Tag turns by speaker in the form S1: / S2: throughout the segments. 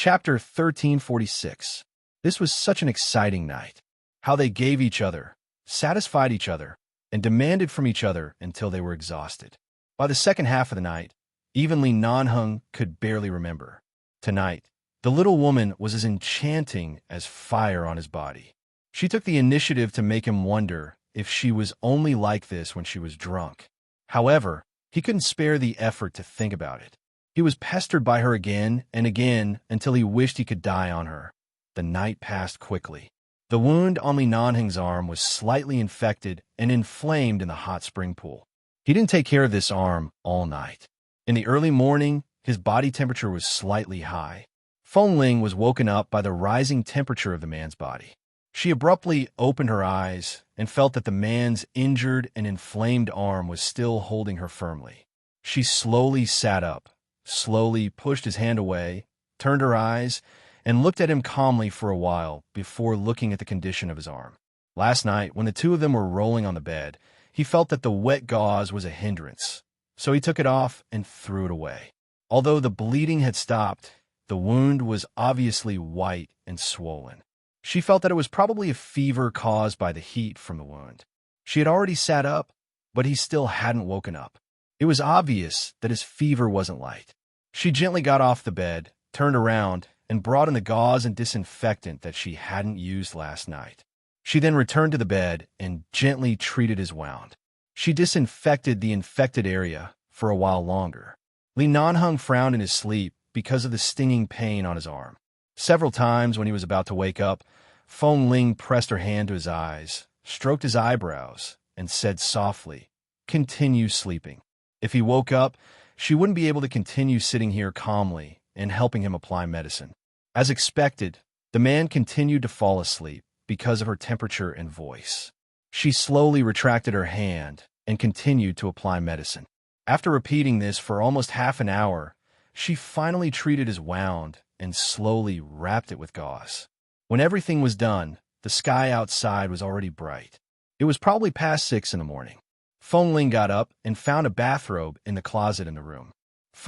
S1: Chapter 1346. This was such an exciting night. How they gave each other, satisfied each other, and demanded from each other until they were exhausted. By the second half of the night, even Li Nanheng could barely remember. Tonight, the little woman was as enchanting as fire on his body. She took the initiative to make him wonder if she was only like this when she was drunk. However, he couldn't spare the effort to think about it. He was pestered by her again and again until he wished he could die on her. The night passed quickly. The wound on Li Nanheng's arm was slightly infected and inflamed in the hot spring pool. He didn't take care of this arm all night. In the early morning, his body temperature was slightly high. Feng Ling was woken up by the rising temperature of the man's body. She abruptly opened her eyes and felt that the man's injured and inflamed arm was still holding her firmly. She slowly sat up, slowly pushed his hand away, turned her eyes, and looked at him calmly for a while before looking at the condition of his arm. Last night, when the two of them were rolling on the bed, he felt that the wet gauze was a hindrance, so he took it off and threw it away. Although the bleeding had stopped, the wound was obviously white and swollen. She felt that it was probably a fever caused by the heat from the wound. She had already sat up, but he still hadn't woken up. It was obvious that his fever wasn't light. She gently got off the bed, turned around, and brought in the gauze and disinfectant that she hadn't used last night. She then returned to the bed and gently treated his wound. She disinfected the infected area for a while longer. Li Nanheng frowned in his sleep because of the stinging pain on his arm. Several times when he was about to wake up, Feng Ling pressed her hand to his eyes, stroked his eyebrows, and said softly, "Continue sleeping." If he woke up, she wouldn't be able to continue sitting here calmly and helping him apply medicine. As expected, the man continued to fall asleep because of her temperature and voice. She slowly retracted her hand and continued to apply medicine. After repeating this for almost half an hour, she finally treated his wound and slowly wrapped it with gauze. When everything was done, the sky outside was already bright. It was probably past 6 in the morning. Feng Ling got up and found a bathrobe in the closet in the room. To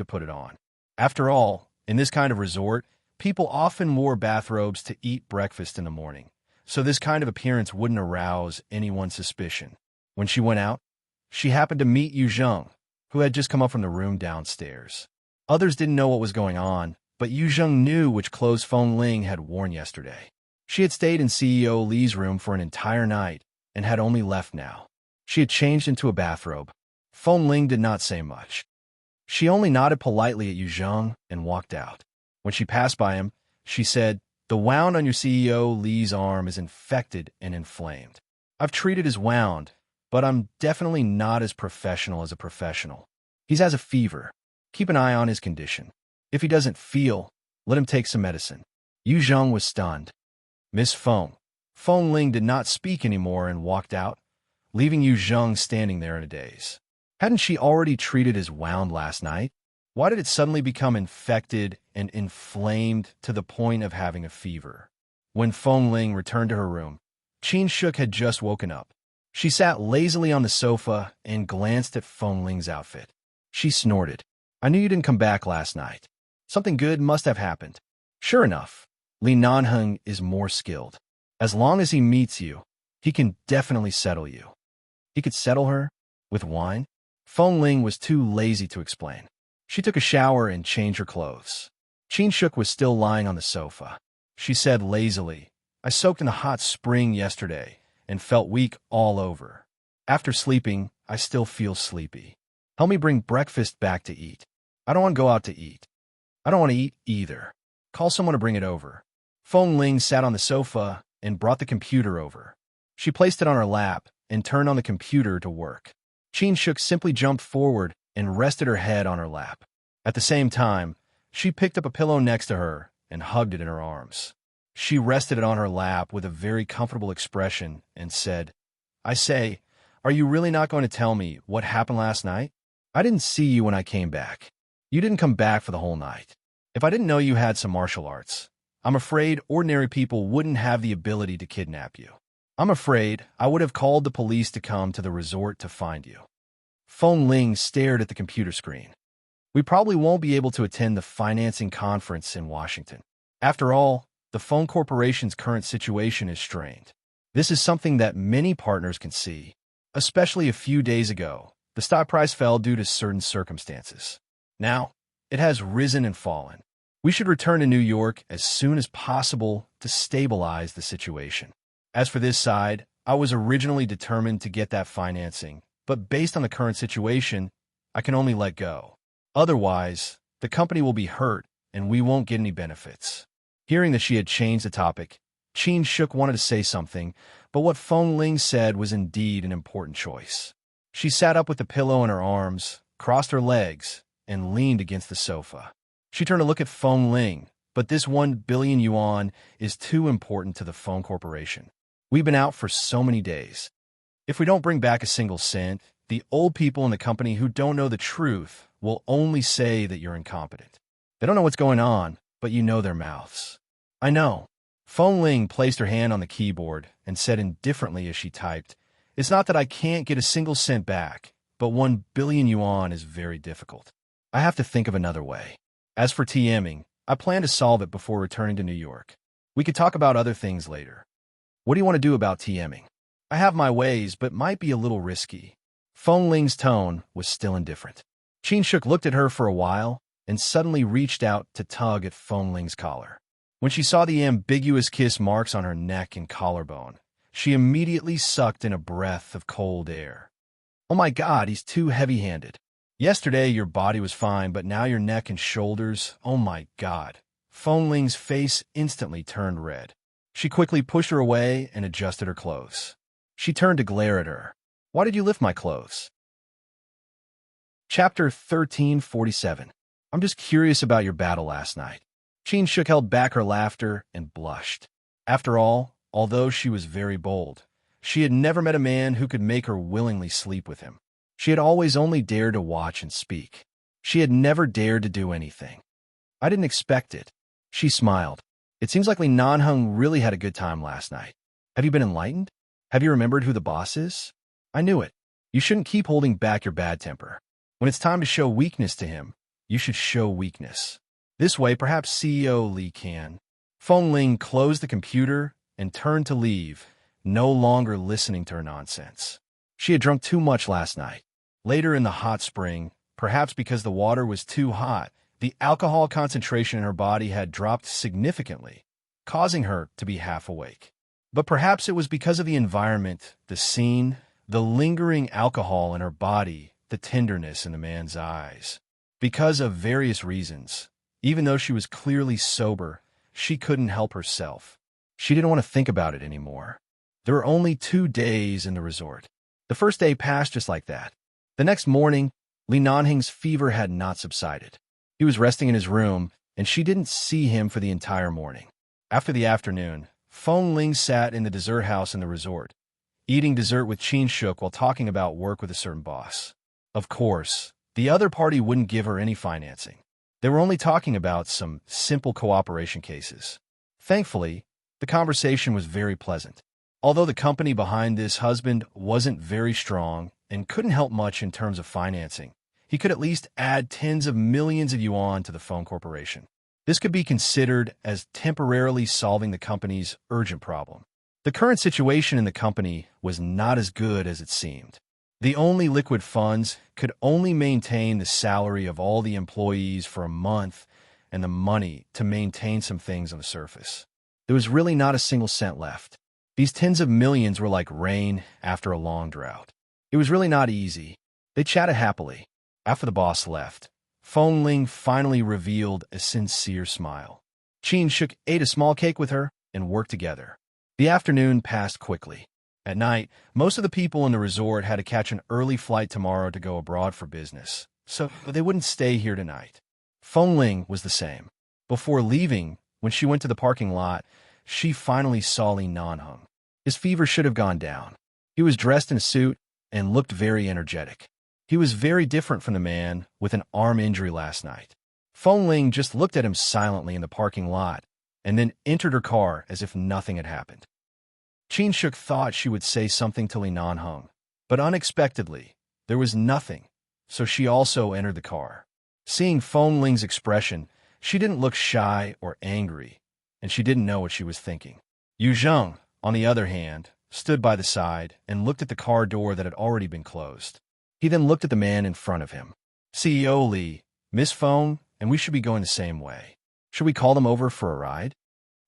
S1: put it on. After all, in this kind of resort, people often wore bathrobes to eat breakfast in the morning, so this kind of appearance wouldn't arouse anyone's suspicion. When she went out, she happened to meet Yu Zheng, who had just come up from the room downstairs. Others didn't know what was going on, but Yu Zheng knew which clothes Feng Ling had worn yesterday. She had stayed in CEO Li's room for an entire night and had only left now. She had changed into a bathrobe. Feng Ling did not say much. She only nodded politely at Yu Zheng and walked out. When she passed by him, she said, "The wound on your CEO Li's arm is infected and inflamed. I've treated his wound, but I'm definitely not as professional as a professional. He has a fever. Keep an eye on his condition. If he doesn't feel, let him take some medicine." Yu Zheng was stunned. "Miss Feng." Feng Ling did not speak anymore and walked out, leaving Yu Zheng standing there in a daze. Hadn't she already treated his wound last night? Why did it suddenly become infected and inflamed to the point of having a fever? When Feng Ling returned to her room, Qin Shuk had just woken up. She sat lazily on the sofa and glanced at Feng Ling's outfit. She snorted. "I knew you didn't come back last night. Something good must have happened." Sure enough, Li Nanheng is more skilled. As long as he meets you, he can definitely settle you. He could settle her? With wine? Feng Ling was too lazy to explain. She took a shower and changed her clothes. Qin Shuk was still lying on the sofa. She said lazily, "I soaked in a hot spring yesterday and felt weak all over. After sleeping, I still feel sleepy. Help me bring breakfast back to eat. I don't want to go out to eat. I don't want to eat either. Call someone to bring it over." Feng Ling sat on the sofa and brought the computer over. She placed it on her lap and turned on the computer to work. Qin Shuk simply jumped forward and rested her head on her lap. At the same time, she picked up a pillow next to her and hugged it in her arms. She rested it on her lap with a very comfortable expression and said, "I say, are you really not going to tell me what happened last night? I didn't see you when I came back. You didn't come back for the whole night. If I didn't know you had some martial arts, I'm afraid ordinary people wouldn't have the ability to kidnap you. I'm afraid I would have called the police to come to the resort to find you." Feng Ling stared at the computer screen. We probably won't be able to attend the financing conference in Washington. After all, the phone corporation's current situation is strained. This is something that many partners can see. Especially a few days ago, the stock price fell due to certain circumstances. Now, it has risen and fallen. We should return to New York as soon as possible to stabilize the situation. As for this side, I was originally determined to get that financing, but based on the current situation, I can only let go. Otherwise, the company will be hurt and we won't get any benefits. Hearing that she had changed the topic, Qin Shuk wanted to say something, but what Feng Ling said was indeed an important choice. She sat up with the pillow in her arms, crossed her legs, and leaned against the sofa. She turned to look at Feng Ling, but this 1 billion yuan is too important to the phone corporation. We've been out for so many days. If we don't bring back a single cent, the old people in the company who don't know the truth will only say that you're incompetent. They don't know what's going on, but you know their mouths. I know. Feng Ling placed her hand on the keyboard and said indifferently as she typed, "It's not that I can't get a single cent back, but 1 billion yuan is very difficult. I have to think of another way. As for TMing, I plan to solve it before returning to New York. We could talk about other things later. What do you want to do about TMing? I have my ways, but might be a little risky." Feng Ling's tone was still indifferent. Qin Shuk looked at her for a while and suddenly reached out to tug at Feng Ling's collar. When she saw the ambiguous kiss marks on her neck and collarbone, she immediately sucked in a breath of cold air. "Oh my God, he's too heavy-handed. Yesterday your body was fine, but now your neck and shoulders, oh my God." Feng Ling's face instantly turned red. She quickly pushed her away and adjusted her clothes. She turned to glare at her. "Why did you lift my clothes?" Chapter 1347. "I'm just curious about your battle last night." Qin Shuk held back her laughter and blushed. After all, although she was very bold, she had never met a man who could make her willingly sleep with him. She had always only dared to watch and speak. She had never dared to do anything. "I didn't expect it." She smiled. "It seems like Li Nanheng really had a good time last night. Have you been enlightened? Have you remembered who the boss is?" "I knew it. You shouldn't keep holding back your bad temper. When it's time to show weakness to him, you should show weakness. This way, perhaps CEO Li can." Feng Ling closed the computer and turned to leave, no longer listening to her nonsense. She had drunk too much last night. Later in the hot spring, perhaps because the water was too hot, the alcohol concentration in her body had dropped significantly, causing her to be half awake. But perhaps it was because of the environment, the scene, the lingering alcohol in her body, the tenderness in the man's eyes. Because of various reasons, even though she was clearly sober, she couldn't help herself. She didn't want to think about it anymore. There were only 2 days in the resort. The first day passed just like that. The next morning, Li Nanheng's fever had not subsided. He was resting in his room, and she didn't see him for the entire morning. After the afternoon, Feng Ling sat in the dessert house in the resort, eating dessert with Qin Shuk while talking about work with a certain boss. Of course, the other party wouldn't give her any financing. They were only talking about some simple cooperation cases. Thankfully, the conversation was very pleasant. Although the company behind this husband wasn't very strong and couldn't help much in terms of financing, he could at least add tens of millions of yuan to the phone corporation. This could be considered as temporarily solving the company's urgent problem. The current situation in the company was not as good as it seemed. The only liquid funds could only maintain the salary of all the employees for a month and the money to maintain some things on the surface. There was really not a single cent left. These tens of millions were like rain after a long drought. It was really not easy. They chatted happily. After the boss left, Feng Ling finally revealed a sincere smile. Qin Shuk ate a small cake with her and worked together. The afternoon passed quickly. At night, most of the people in the resort had to catch an early flight tomorrow to go abroad for business, so they wouldn't stay here tonight. Feng Ling was the same. Before leaving, when she went to the parking lot, she finally saw Li Nanheng. His fever should have gone down. He was dressed in a suit and looked very energetic. He was very different from the man with an arm injury last night. Feng Ling just looked at him silently in the parking lot and then entered her car as if nothing had happened. Qin Shuk thought she would say something to Li Nanheng, but unexpectedly, there was nothing, so she also entered the car. Seeing Feng Ling's expression, she didn't look shy or angry, and she didn't know what she was thinking. Yu Zheng, on the other hand, stood by the side and looked at the car door that had already been closed. He then looked at the man in front of him. CEO Li, Miss Feng, and we should be going the same way. Should we call them over for a ride?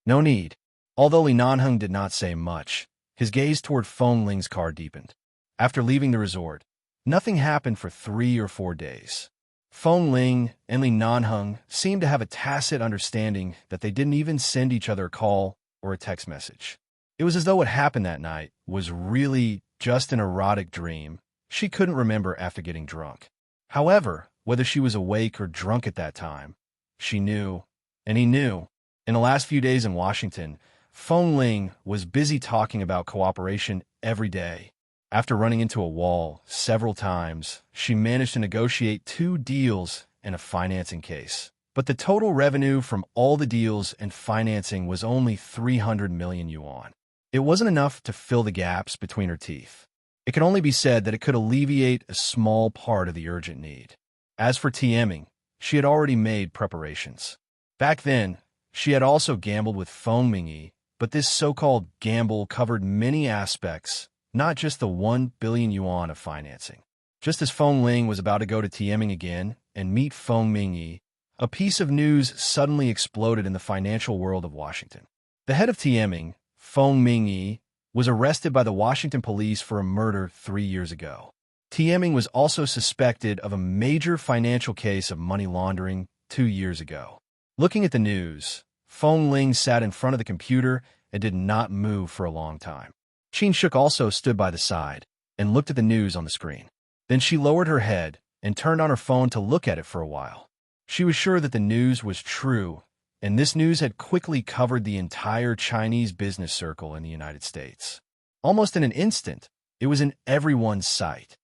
S1: No need. Although Li Nanheng did not say much, his gaze toward Feng Ling's car deepened. After leaving the resort, nothing happened for 3 or 4 days. Feng Ling and Li Nanheng seemed to have a tacit understanding that they didn't even send each other a call or a text message. It was as though what happened that night was really just an erotic dream she couldn't remember after getting drunk. However, whether she was awake or drunk at that time, she knew, and he knew. In the last few days in Washington, Feng Ling was busy talking about cooperation every day. After running into a wall several times, she managed to negotiate 2 deals and a financing case. But the total revenue from all the deals and financing was only 300 million yuan. It wasn't enough to fill the gaps between her teeth. It can only be said that it could alleviate a small part of the urgent need. As for TMing, she had already made preparations. Back then, she had also gambled with Feng Mingyi, but this so-called gamble covered many aspects, not just the 1 billion yuan of financing. Just as Feng Ling was about to go to TMing again and meet Feng Mingyi, a piece of news suddenly exploded in the financial world of Washington. The head of TMing, Feng Mingyi, was arrested by the Washington police for a murder 3 years ago. TMing was also suspected of a major financial case of money laundering 2 years ago. Looking at the news, Feng Ling sat in front of the computer and did not move for a long time. Qin Shuk also stood by the side and looked at the news on the screen. Then she lowered her head and turned on her phone to look at it for a while. She was sure that the news was true, and this news had quickly covered the entire Chinese business circle in the United States. Almost in an instant, it was in everyone's sight.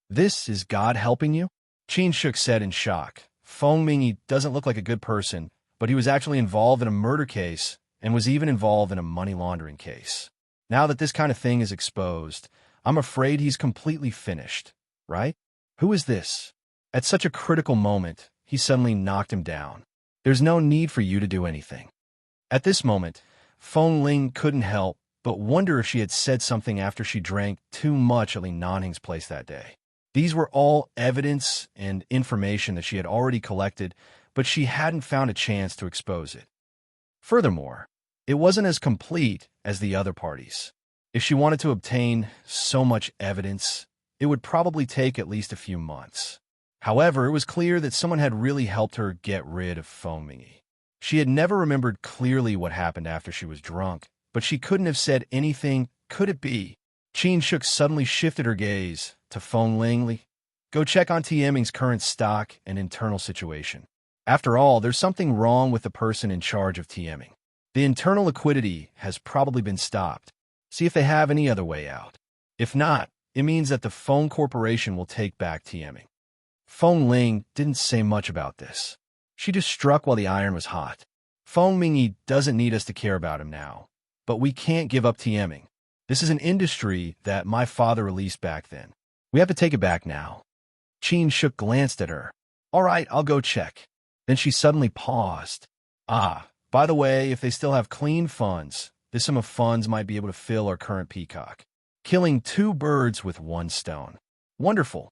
S1: This is God helping you? Qin Shuk said in shock. Feng Mingyi doesn't look like a good person, but he was actually involved in a murder case and was even involved in a money laundering case. Now that this kind of thing is exposed, I'm afraid he's completely finished, right? Who is this? At such a critical moment, he suddenly knocked him down. There's no need for you to do anything. At this moment, Feng Ling couldn't help but wonder if she had said something after she drank too much at Li Nanheng's place that day. These were all evidence and information that she had already collected, but she hadn't found a chance to expose it. Furthermore, it wasn't as complete as the other parties. If she wanted to obtain so much evidence, it would probably take at least a few months. However, it was clear that someone had really helped her get rid of Feng Mingyi. She had never remembered clearly what happened after she was drunk, but she couldn't have said anything. Could it be? Qin Shuk suddenly shifted her gaze to Feng Ling. Go check on TMing's current stock and internal situation. After all, there's something wrong with the person in charge of TMing. The internal liquidity has probably been stopped. See if they have any other way out. If not, it means that the Feng Corporation will take back TMing. Feng Ling didn't say much about this. She just struck while the iron was hot. Feng Mingyi doesn't need us to care about him now, but we can't give up TMing. This is an industry that my father released back then. We have to take it back now. Qin Shuk glanced at her. All right, I'll go check. Then she suddenly paused. By the way, if they still have clean funds, this sum of funds might be able to fill our current peacock. Killing 2 birds with 1 stone. Wonderful.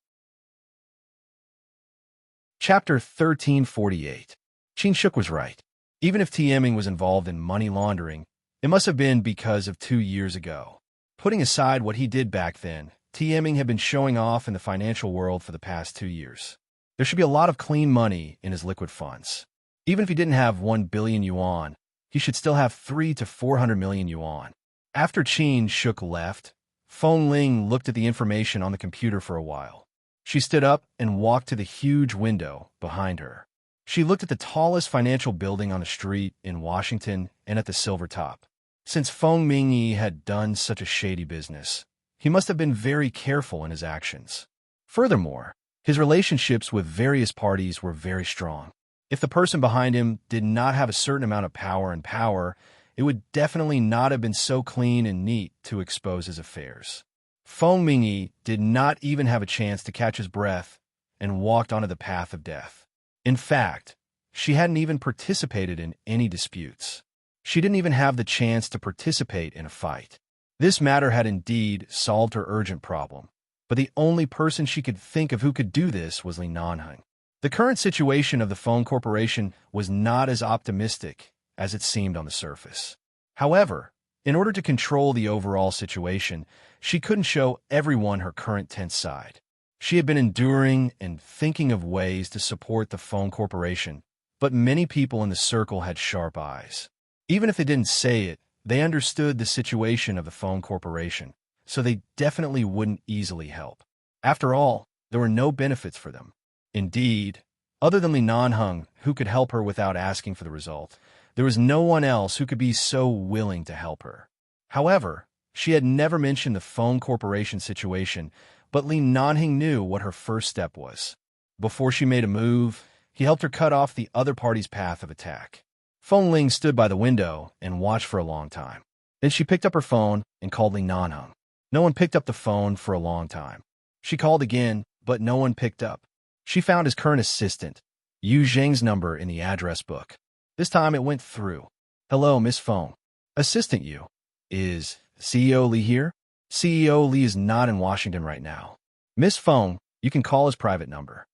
S1: Chapter 1348. Qin Shuk was right. Even if TMing was involved in money laundering, it must have been because of 2 years ago. Putting aside what he did back then, TMing had been showing off in the financial world for the past 2 years. There should be a lot of clean money in his liquid funds. Even if he didn't have 1 billion yuan, he should still have 300 to 400 million yuan. After Qin Shuk left, Feng Ling looked at the information on the computer for a while. She stood up and walked to the huge window behind her. She looked at the tallest financial building on the street in Washington and at the silver top. Since Feng Mingyi had done such a shady business, he must have been very careful in his actions. Furthermore, his relationships with various parties were very strong. If the person behind him did not have a certain amount of power, it would definitely not have been so clean and neat to expose his affairs. Feng Mingyi did not even have a chance to catch his breath and walked onto the path of death. In fact, she hadn't even participated in any disputes. She didn't even have the chance to participate in a fight. This matter had indeed solved her urgent problem, but the only person she could think of who could do this was Li Nanheng. The current situation of the phone corporation was not as optimistic as it seemed on the surface. However, in order to control the overall situation, she couldn't show everyone her current tense side. She had been enduring and thinking of ways to support the phone corporation, but many people in the circle had sharp eyes. Even if they didn't say it, they understood the situation of the phone corporation, so they definitely wouldn't easily help. After all, there were no benefits for them. Indeed, other than Li Nanheng, who could help her without asking for the result, there was no one else who could be so willing to help her. However, she had never mentioned the phone corporation situation, but Li Nanheng knew what her first step was. Before she made a move, he helped her cut off the other party's path of attack. Feng Ling stood by the window and watched for a long time. Then she picked up her phone and called Li Nanheng. No one picked up the phone for a long time. She called again, but no one picked up. She found his current assistant, Yu Zheng's number in the address book. This time it went through. Hello, Miss Feng. Assistant Yu. Is CEO Li here? CEO Li is not in Washington right now. Miss Feng, you can call his private number.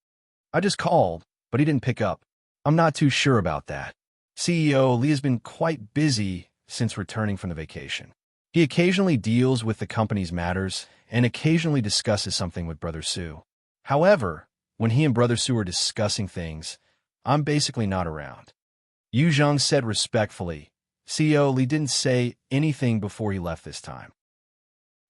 S1: I just called, but he didn't pick up. I'm not too sure about that. CEO Li has been quite busy since returning from the vacation. He occasionally deals with the company's matters and occasionally discusses something with Brother Su. However, when he and Brother Su are discussing things, I'm basically not around. Yu Zheng said respectfully. CEO Li didn't say anything before he left this time.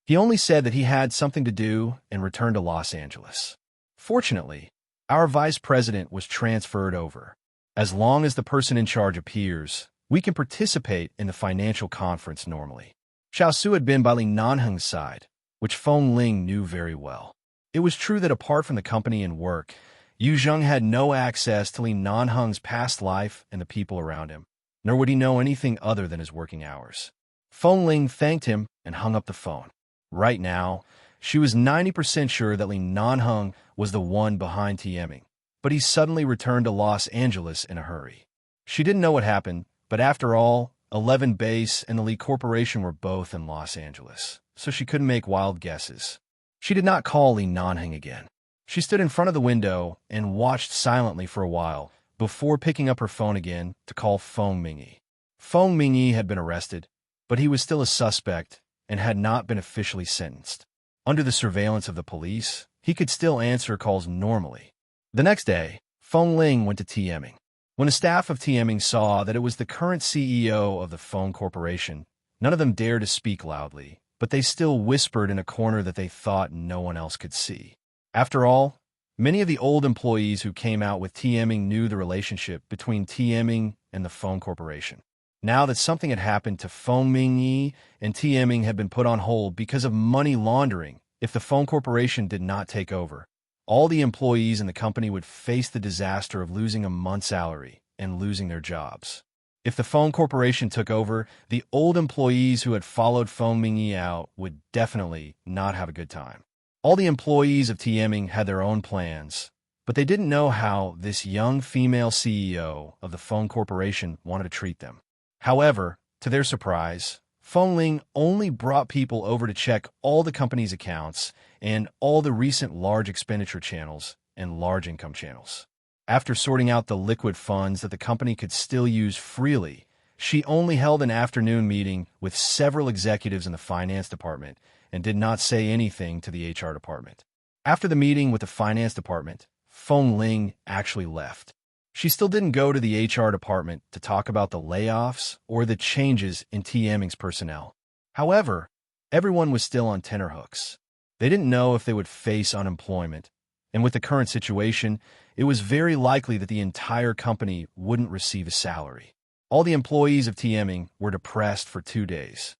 S1: He only said that he had something to do and returned to Los Angeles. Fortunately, our vice president was transferred over. As long as the person in charge appears, we can participate in the financial conference normally. Xiao Su had been by Li Nanheng's side, which Feng Ling knew very well. It was true that apart from the company and work, Yu Zheng had no access to Li Nanheng's past life and the people around him, nor would he know anything other than his working hours. Feng Ling thanked him and hung up the phone. Right now, she was 90% sure that Li Nanheng was the one behind TMing, but he suddenly returned to Los Angeles in a hurry. She didn't know what happened, but after all, 11 Base and the Li Corporation were both in Los Angeles, so she couldn't make wild guesses. She did not call Li Nanheng again. She stood in front of the window and watched silently for a while before picking up her phone again to call Feng Mingyi. Feng Mingyi had been arrested, but he was still a suspect and had not been officially sentenced. Under the surveillance of the police, he could still answer calls normally. The next day, Feng Ling went to TMing. When the staff of TMing saw that it was the current CEO of the phone corporation, none of them dared to speak loudly, but they still whispered in a corner that they thought no one else could see. After all, many of the old employees who came out with TMing knew the relationship between TMing and the phone corporation. Now that something had happened to Feng Mingyi and TMing had been put on hold because of money laundering, if the phone corporation did not take over, all the employees in the company would face the disaster of losing a month's salary and losing their jobs. If the phone corporation took over, the old employees who had followed Feng Mingyi out would definitely not have a good time. All the employees of TMing had their own plans, but they didn't know how this young female CEO of the phone corporation wanted to treat them. However, to their surprise, Feng Ling only brought people over to check all the company's accounts and all the recent large expenditure channels and large income channels. After sorting out the liquid funds that the company could still use freely, she only held an afternoon meeting with several executives in the finance department and did not say anything to the HR department. After the meeting with the finance department, Feng Ling actually left. She still didn't go to the HR department to talk about the layoffs or the changes in TMing's personnel. However, everyone was still on tenterhooks. They didn't know if they would face unemployment, and with the current situation, it was very likely that the entire company wouldn't receive a salary. All the employees of TMing were depressed for 2 days.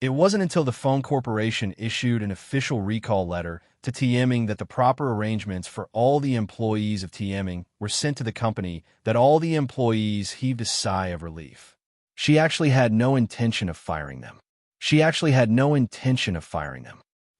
S1: It wasn't until the phone corporation issued an official recall letter to TMing that the proper arrangements for all the employees of TMing were sent to the company that all the employees heaved a sigh of relief. She actually had no intention of firing them.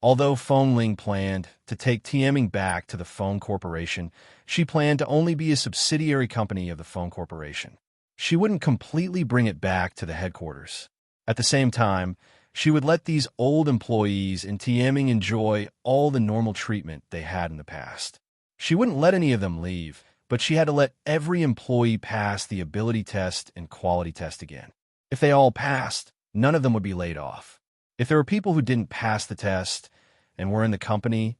S1: Although Feng Ling planned to take TMing back to the Phone Corporation, she planned to only be a subsidiary company of the Phone Corporation. She wouldn't completely bring it back to the headquarters. At the same time, she would let these old employees in TMing enjoy all the normal treatment they had in the past. She wouldn't let any of them leave, but she had to let every employee pass the ability test and quality test again. If they all passed, none of them would be laid off. If there were people who didn't pass the test and were in the company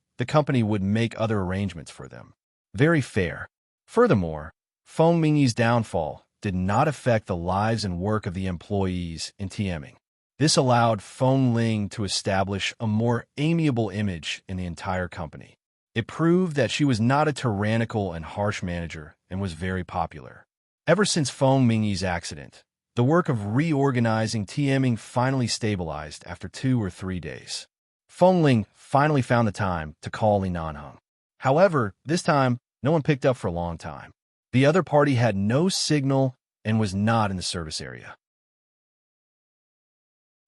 S1: would make other arrangements for them. Very fair. Furthermore, Feng Mingyi's downfall did not affect the lives and work of the employees in TMing. This allowed Feng Ling to establish a more amiable image in the entire company. It proved that she was not a tyrannical and harsh manager and was very popular. Ever since Feng Mingyi's accident, the work of reorganizing TMing finally stabilized after 2 or 3 days. Feng Ling finally found the time to call Li Nanheng. However, this time, no one picked up for a long time. The other party had no signal and was not in the service area.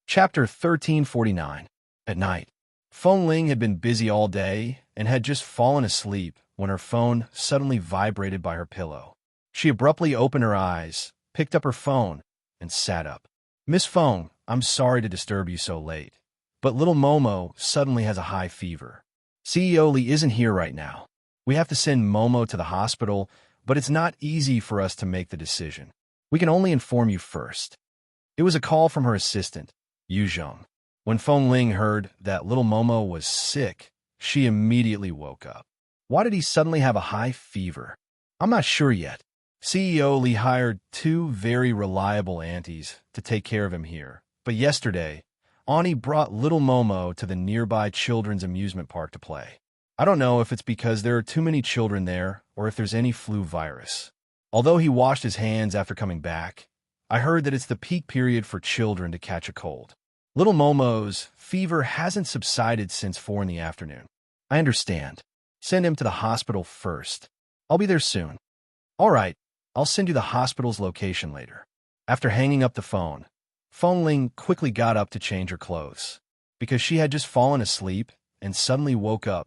S1: Chapter 1349. At night, Feng Ling had been busy all day and had just fallen asleep when her phone suddenly vibrated by her pillow. She abruptly opened her eyes, picked up her phone, and sat up. "Miss Feng, I'm sorry to disturb you so late, but little Momo suddenly has a high fever. CEO Li isn't here right now. We have to send Momo to the hospital, but it's not easy for us to make the decision. We can only inform you first." It was a call from her assistant, Yu Zheng. When Feng Ling heard that little Momo was sick, she immediately woke up. Why did he suddenly have a high fever? I'm not sure yet. CEO Li hired 2 very reliable aunties to take care of him here, but yesterday, Ani brought little Momo to the nearby children's amusement park to play. I don't know if it's because there are too many children there or if there's any flu virus. Although he washed his hands after coming back, I heard that it's the peak period for children to catch a cold. Little Momo's fever hasn't subsided since 4 in the afternoon. I understand. Send him to the hospital first. I'll be there soon. All right, I'll send you the hospital's location later. After hanging up the phone, Feng Ling quickly got up to change her clothes. Because she had just fallen asleep and suddenly woke up,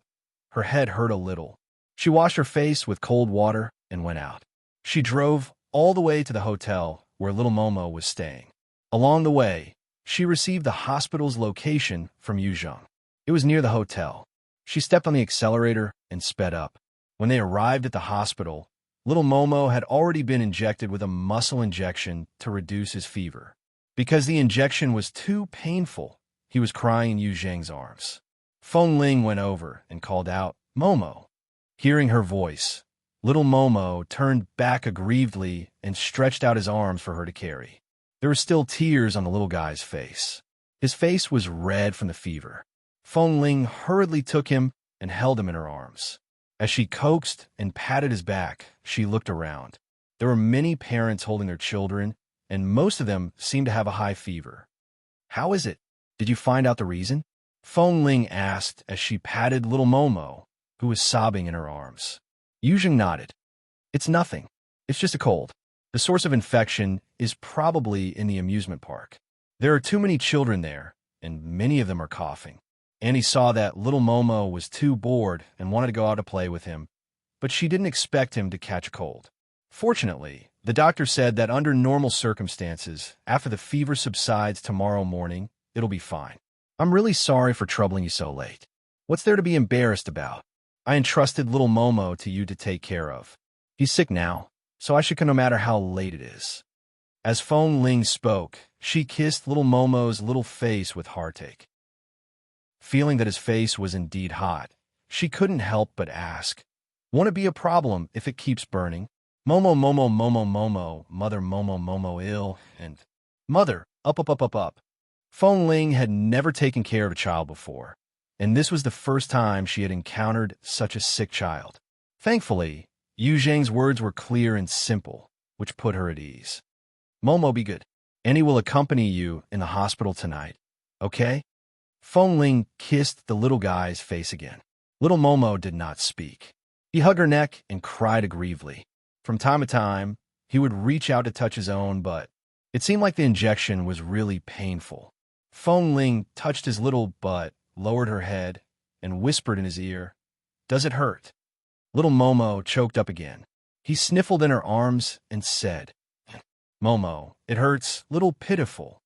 S1: her head hurt a little. She washed her face with cold water and went out. She drove all the way to the hotel where little Momo was staying. Along the way, she received the hospital's location from Yu Zheng. It was near the hotel. She stepped on the accelerator and sped up. When they arrived at the hospital, little Momo had already been injected with a muscle injection to reduce his fever. Because the injection was too painful, he was crying in Yu Zheng's arms. Feng Ling went over and called out, "Momo." Hearing her voice, little Momo turned back aggrievedly and stretched out his arms for her to carry. There were still tears on the little guy's face. His face was red from the fever. Feng Ling hurriedly took him and held him in her arms. As she coaxed and patted his back, she looked around. There were many parents holding their children, and most of them seemed to have a high fever. "How is it? Did you find out the reason?" Feng Ling asked as she patted little Momo, who was sobbing in her arms. Yu Zheng nodded. "It's nothing. It's just a cold. The source of infection is probably in the amusement park. There are too many children there, and many of them are coughing." Annie saw that little Momo was too bored and wanted to go out to play with him, but she didn't expect him to catch a cold. Fortunately, the doctor said that under normal circumstances, after the fever subsides tomorrow morning, it'll be fine. "I'm really sorry for troubling you so late. What's there to be embarrassed about? I entrusted little Momo to you to take care of. He's sick now, so I should come no matter how late it is." As Feng Ling spoke, she kissed little Momo's little face with heartache. Feeling that his face was indeed hot, she couldn't help but ask, "Won't it be a problem if it keeps burning?" "Momo, Momo, Momo, Momo, Mother Momo, Momo ill, and Mother, up. Feng Ling had never taken care of a child before, and this was the first time she had encountered such a sick child. Thankfully, Yu Zheng's words were clear and simple, which put her at ease. "Momo, be good. Annie will accompany you in the hospital tonight, okay?" Feng Ling kissed the little guy's face again. Little Momo did not speak. He hugged her neck and cried aggrievedly. From time to time, he would reach out to touch his own butt. It seemed like the injection was really painful. Feng Ling touched his little butt lowered her head, and whispered in his ear, "Does it hurt?" Little Momo choked up again. He sniffled in her arms and said, "Momo, it hurts, little pitiful."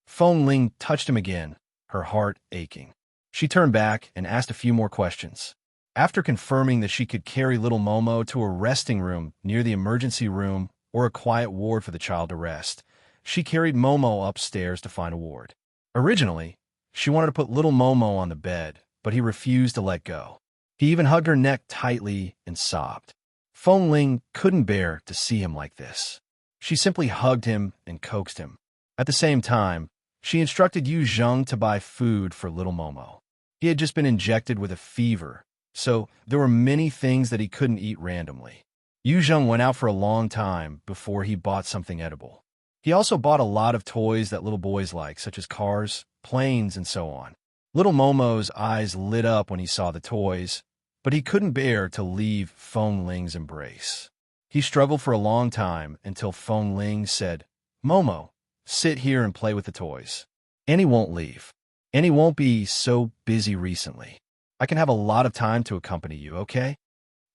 S1: Feng Ling touched him again, her heart aching. She turned back and asked a few more questions. After confirming that she could carry little Momo to a resting room near the emergency room or a quiet ward for the child to rest, she carried Momo upstairs to find a ward. Originally, she wanted to put little Momo on the bed, but he refused to let go. He even hugged her neck tightly and sobbed. Feng Ling couldn't bear to see him like this. She simply hugged him and coaxed him. At the same time, she instructed Yu Zheng to buy food for little Momo. He had just been injected with a fever, so there were many things that he couldn't eat randomly. Yu Zheng went out for a long time before he bought something edible. He also bought a lot of toys that little boys like, such as cars, planes, and so on. Little Momo's eyes lit up when he saw the toys, but he couldn't bear to leave Feng Ling's embrace. He struggled for a long time until Feng Ling said, "Momo, sit here and play with the toys. Annie won't leave. Annie won't be so busy recently. I can have a lot of time to accompany you, okay?"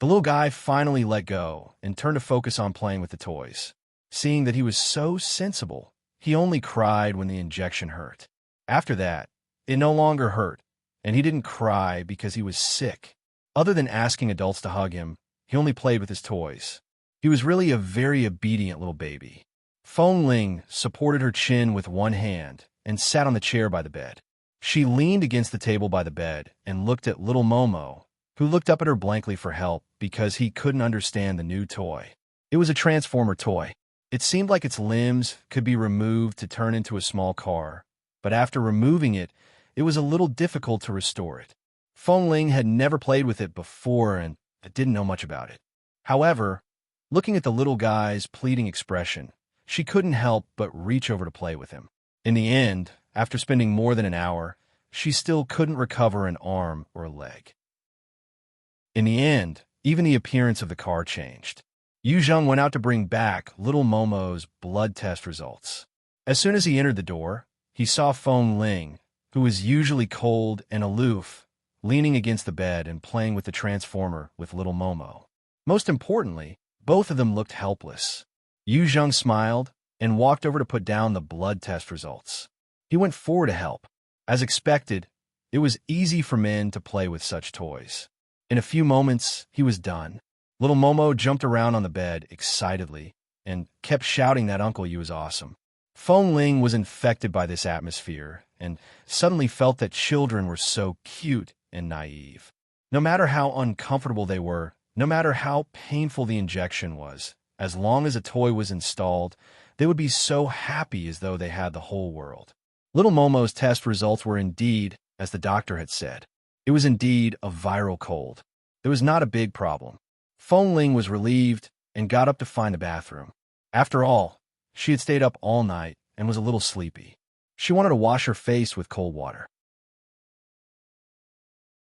S1: The little guy finally let go and turned to focus on playing with the toys. Seeing that he was so sensible, he only cried when the injection hurt. After that, it no longer hurt, and he didn't cry because he was sick. Other than asking adults to hug him, he only played with his toys. He was really a very obedient little baby. Feng Ling supported her chin with one hand and sat on the chair by the bed. She leaned against the table by the bed and looked at little Momo, who looked up at her blankly for help because he couldn't understand the new toy. It was a transformer toy. It seemed like its limbs could be removed to turn into a small car, but after removing it, it was a little difficult to restore it. Feng Ling had never played with it before and didn't know much about it. However, looking at the little guy's pleading expression, she couldn't help but reach over to play with him. In the end, after spending more than an hour, she still couldn't recover an arm or a leg. In the end, even the appearance of the car changed. Yu Zheng went out to bring back little Momo's blood test results. As soon as he entered the door, he saw Feng Ling, who was usually cold and aloof, leaning against the bed and playing with the transformer with little Momo. Most importantly, both of them looked helpless. Yu Zheng smiled and walked over to put down the blood test results. He went forward to help. As expected, it was easy for men to play with such toys. In a few moments, he was done. Little Momo jumped around on the bed excitedly and kept shouting that Uncle Yu was awesome. Feng Ling was infected by this atmosphere and suddenly felt that children were so cute and naive. No matter how uncomfortable they were, no matter how painful the injection was, as long as a toy was installed, they would be so happy as though they had the whole world. Little Momo's test results were indeed, as the doctor had said. It was indeed a viral cold. There was not a big problem. Feng Ling was relieved and got up to find the bathroom. After all, she had stayed up all night and was a little sleepy. She wanted to wash her face with cold water.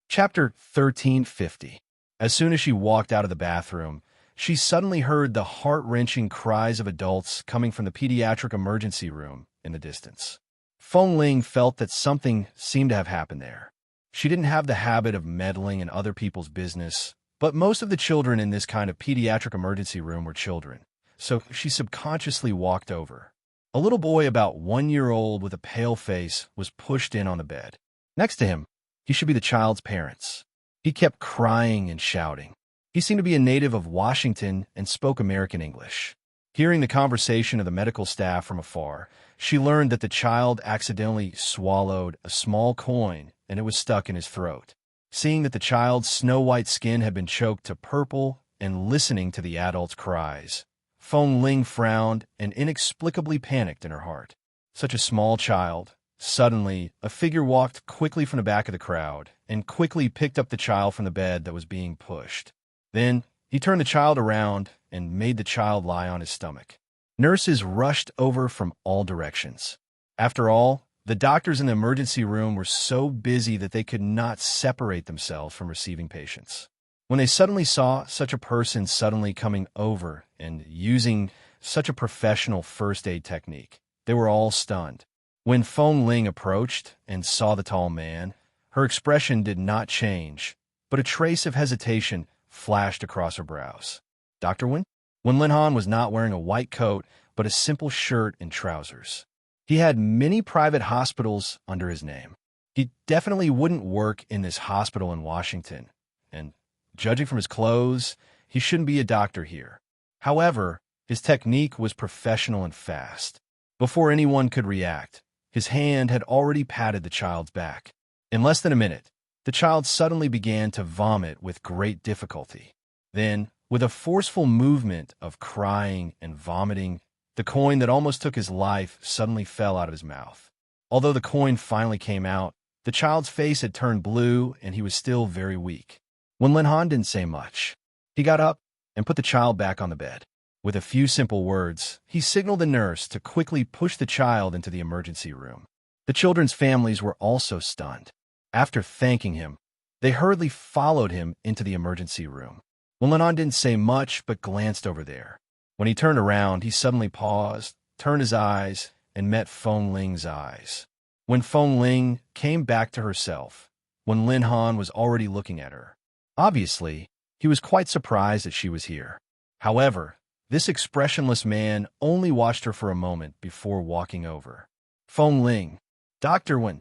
S1: Chapter 1350. As soon as she walked out of the bathroom, she suddenly heard the heart-wrenching cries of adults coming from the pediatric emergency room in the distance. Feng Ling felt that something seemed to have happened there. She didn't have the habit of meddling in other people's business, but most of the children in this kind of pediatric emergency room were children, so she subconsciously walked over. A little boy about 1 year old with a pale face was pushed in on the bed. Next to him, he should be the child's parents. He kept crying and shouting. He seemed to be a native of Washington and spoke American English. Hearing the conversation of the medical staff from afar, she learned that the child accidentally swallowed a small coin and it was stuck in his throat. Seeing that the child's snow-white skin had been choked to purple and listening to the adult's cries, Feng Ling frowned and inexplicably panicked in her heart. Such a small child. Suddenly, a figure walked quickly from the back of the crowd and quickly picked up the child from the bed that was being pushed. Then, he turned the child around and made the child lie on his stomach. Nurses rushed over from all directions. After all, the doctors in the emergency room were so busy that they could not separate themselves from receiving patients. When they suddenly saw such a person suddenly coming over and using such a professional first aid technique, they were all stunned. When Feng Ling approached and saw the tall man, Her expression did not change, but a trace of hesitation flashed across her brows. Dr. Wen? Wen Linhan was not wearing a white coat, but a simple shirt and trousers. He had many private hospitals under his name. He definitely wouldn't work in this hospital in Washington, and judging from his clothes, he shouldn't be a doctor here. However, his technique was professional and fast. Before anyone could react, his hand had already patted the child's back. In less than a minute, the child suddenly began to vomit with great difficulty. Then, with a forceful movement of crying and vomiting, the coin that almost took his life suddenly fell out of his mouth. Although the coin finally came out, the child's face had turned blue and he was still very weak. Wen Linhan didn't say much. He got up and put the child back on the bed. With a few simple words, he signaled the nurse to quickly push the child into the emergency room. The children's families were also stunned. After thanking him, they hurriedly followed him into the emergency room. Wen Linhan didn't say much but glanced over there. When he turned around, he suddenly paused, turned his eyes, and met Feng Ling's eyes. When Feng Ling came back to herself, Wen Linhan was already looking at her. Obviously, he was quite surprised that she was here. However, this expressionless man only watched her for a moment before walking over. Feng Ling, Dr. Wen.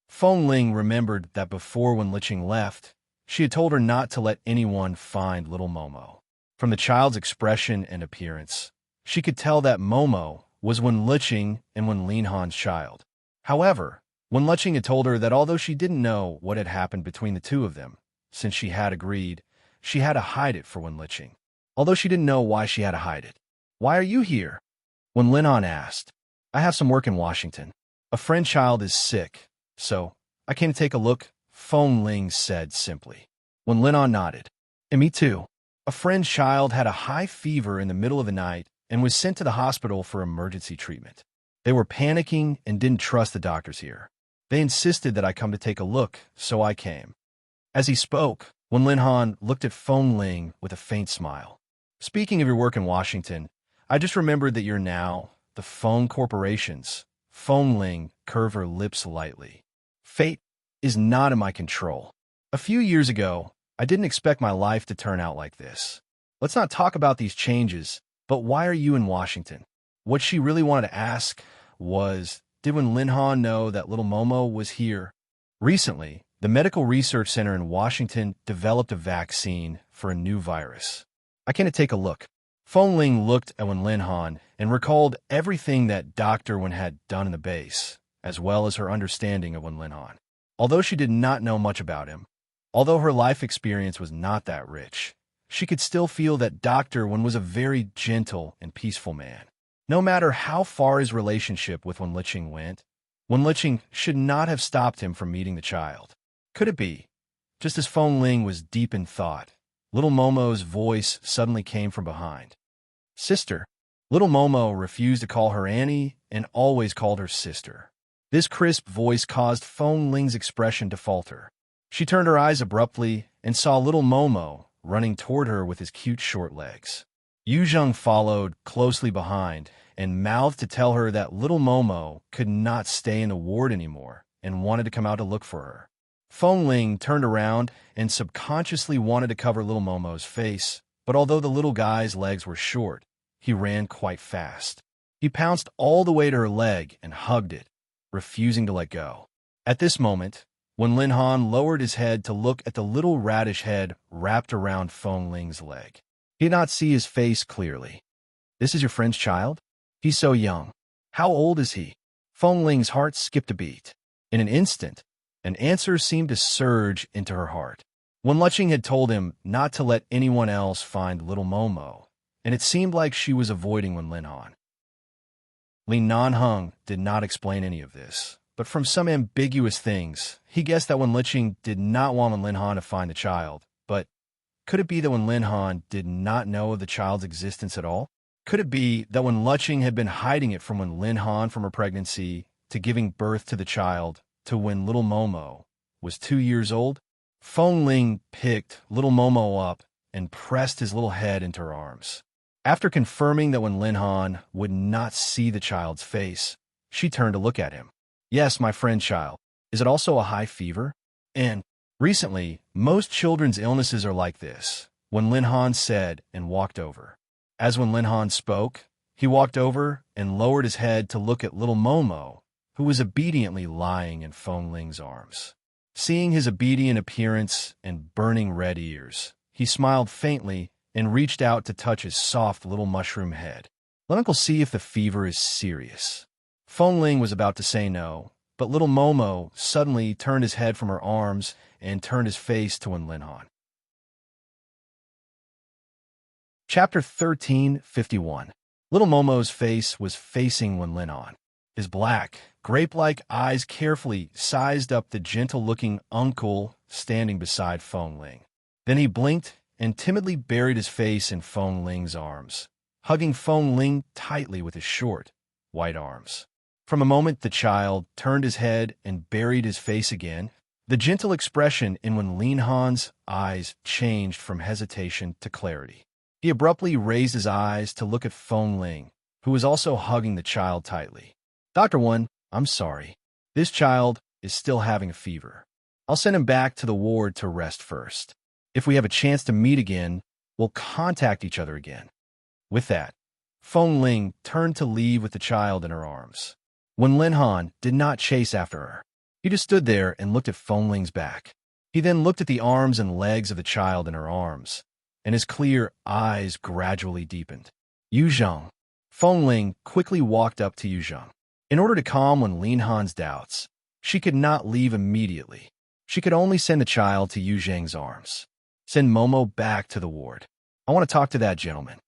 S1: Feng Ling remembered that before Wen Liqing left, she had told her not to let anyone find little Momo. From the child's expression and appearance, she could tell that Momo was Wen Liqing and Wen Linhan's child. However, Wen Liqing had told her that although she didn't know what had happened between the two of them, since she had agreed, she had to hide it for Wen Liqing. Although she didn't know why she had to hide it. "Why are you here?" Wen Linhan asked. "I have some work in Washington. A friend child is sick, so I came to take a look," Feng Ling said simply. Wen Linhan nodded. "And me too. A friend's child had a high fever in the middle of the night and was sent to the hospital for emergency treatment. They were panicking and didn't trust the doctors here. They insisted that I come to take a look, so I came." As he spoke, Wen Linhan looked at Feng Ling with a faint smile. "Speaking of your work in Washington, I just remembered that you're now the Feng Corporations." Feng Ling curved her lips lightly. "Fate is not in my control. A few years ago, I didn't expect my life to turn out like this. Let's not talk about these changes, but why are you in Washington?" What she really wanted to ask was, did Wen Linhan know that little Momo was here? Recently, the Medical Research Center in Washington developed a vaccine for a new virus. "I came to take a look." Feng Ling looked at Wen Linhan and recalled everything that Dr. Wen had done in the base, as well as her understanding of Wen Linhan. Although she did not know much about him, although her life experience was not that rich, she could still feel that Dr. Wen was a very gentle and peaceful man. No matter how far his relationship with Wen Liqing went, Wen Liqing should not have stopped him from meeting the child. Could it be? Just as Feng Ling was deep in thought, little Momo's voice suddenly came from behind. "Sister." Little Momo refused to call her Annie and always called her sister. This crisp voice caused Feng Ling's expression to falter. She turned her eyes abruptly and saw little Momo running toward her with his cute short legs. Yu Zheng followed closely behind and mouthed to tell her that little Momo could not stay in the ward anymore and wanted to come out to look for her. Feng Ling turned around and subconsciously wanted to cover little Momo's face, but although the little guy's legs were short, he ran quite fast. He pounced all the way to her leg and hugged it, refusing to let go. At this moment, Wen Linhan lowered his head to look at the little radish head wrapped around Feng Ling's leg. He did not see his face clearly. "This is your friend's child? He's so young. How old is he?" Feng Ling's heart skipped a beat. In an instant, an answer seemed to surge into her heart. Wen Liqing had told him not to let anyone else find little Momo, and it seemed like she was avoiding Wen Linhan. Li Nanheng did not explain any of this, but from some ambiguous things, he guessed that Wen Liqing did not want Wen Linhan to find the child. But could it be that Wen Linhan did not know of the child's existence at all? Could it be that Wen Liqing had been hiding it from Wen Linhan from her pregnancy to giving birth to the child to when little Momo was 2 years old? Feng Ling picked little Momo up and pressed his little head into her arms. After confirming that Wen Linhan would not see the child's face, she turned to look at him. "Yes, my friend child. Is it also a high fever? And recently, most children's illnesses are like this, Wen Linhan said and walked over. As Wen Linhan spoke, he walked over and lowered his head to look at little Momo, who was obediently lying in Feng Ling's arms. Seeing his obedient appearance and burning red ears, he smiled faintly and reached out to touch his soft little mushroom head. Let Uncle see if the fever is serious. Feng Ling was about to say no, but little Momo suddenly turned his head from her arms and turned his face to Wen Linhan. Chapter 13:51. Little Momo's face was facing Wen Linhan. His black, grape-like eyes carefully sized up the gentle-looking uncle standing beside Feng Ling. Then he blinked and timidly buried his face in Feng Ling's arms, hugging Feng Ling tightly with his short, white arms. From a moment, the child turned his head and buried his face again. The gentle expression in Wen Linhan's eyes changed from hesitation to clarity. He abruptly raised his eyes to look at Feng Ling, who was also hugging the child tightly. Dr. Wen, I'm sorry. This child is still having a fever. I'll send him back to the ward to rest first. If we have a chance to meet again, we'll contact each other again. With that, Feng Ling turned to leave with the child in her arms. Wen Linhan did not chase after her. He just stood there and looked at Feng Ling's back. He then looked at the arms and legs of the child in her arms, and his clear eyes gradually deepened. Yuzhong. Feng Ling quickly walked up to Yuzhong. In order to calm Wen Linhan's doubts, she could not leave immediately. She could only send the child to Yuzhang's arms. Send Momo back to the ward. I want to talk to that gentleman.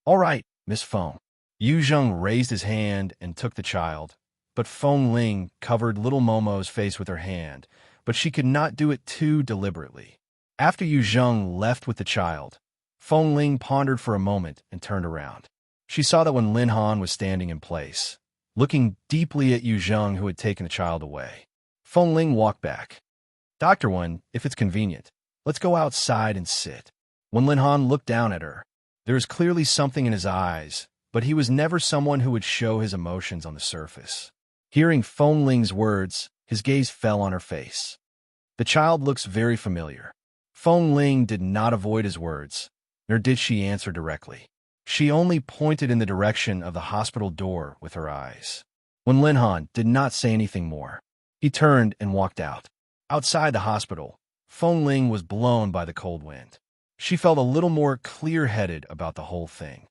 S1: All right, Miss Feng. Yuzhong raised his hand and took the child, but Feng Ling covered little Momo's face with her hand, but she could not do it too deliberately. After Yuzhong left with the child, Feng Ling pondered for a moment and turned around. She saw that Wen Linhan was standing in place, looking deeply at Yuzhong, who had taken the child away. Feng Ling walked back. Dr. Wen, if it's convenient, let's go outside and sit. Wen Linhan looked down at her. There was clearly something in his eyes, but he was never someone who would show his emotions on the surface. Hearing Feng Ling's words, his gaze fell on her face. The child looks very familiar. Feng Ling did not avoid his words, nor did she answer directly. She only pointed in the direction of the hospital door with her eyes. Wen Linhan did not say anything more. He turned and walked out. Outside the hospital, Feng Ling was blown by the cold wind. She felt a little more clear-headed about the whole thing.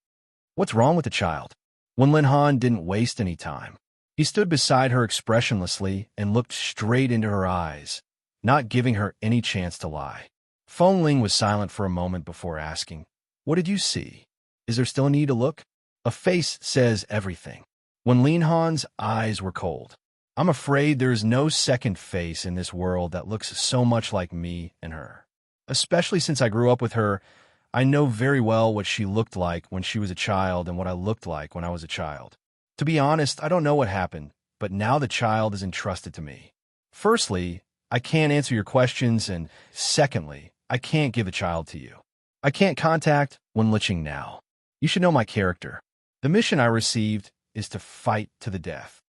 S1: What's wrong with the child? Wen Linhan didn't waste any time. He stood beside her expressionlessly and looked straight into her eyes, not giving her any chance to lie. Feng Ling was silent for a moment before asking, "What did you see? Is there still a need to look?" A face says everything. Wen Linhan's eyes were cold. I'm afraid there is no second face in this world that looks so much like me and her. Especially since I grew up with her, I know very well what she looked like when she was a child and what I looked like when I was a child. To be honest, I don't know what happened, but now the child is entrusted to me. Firstly, I can't answer your questions, and secondly, I can't give the child to you. I can't contact Wen Liqing now. You should know my character. The mission I received is to fight to the death.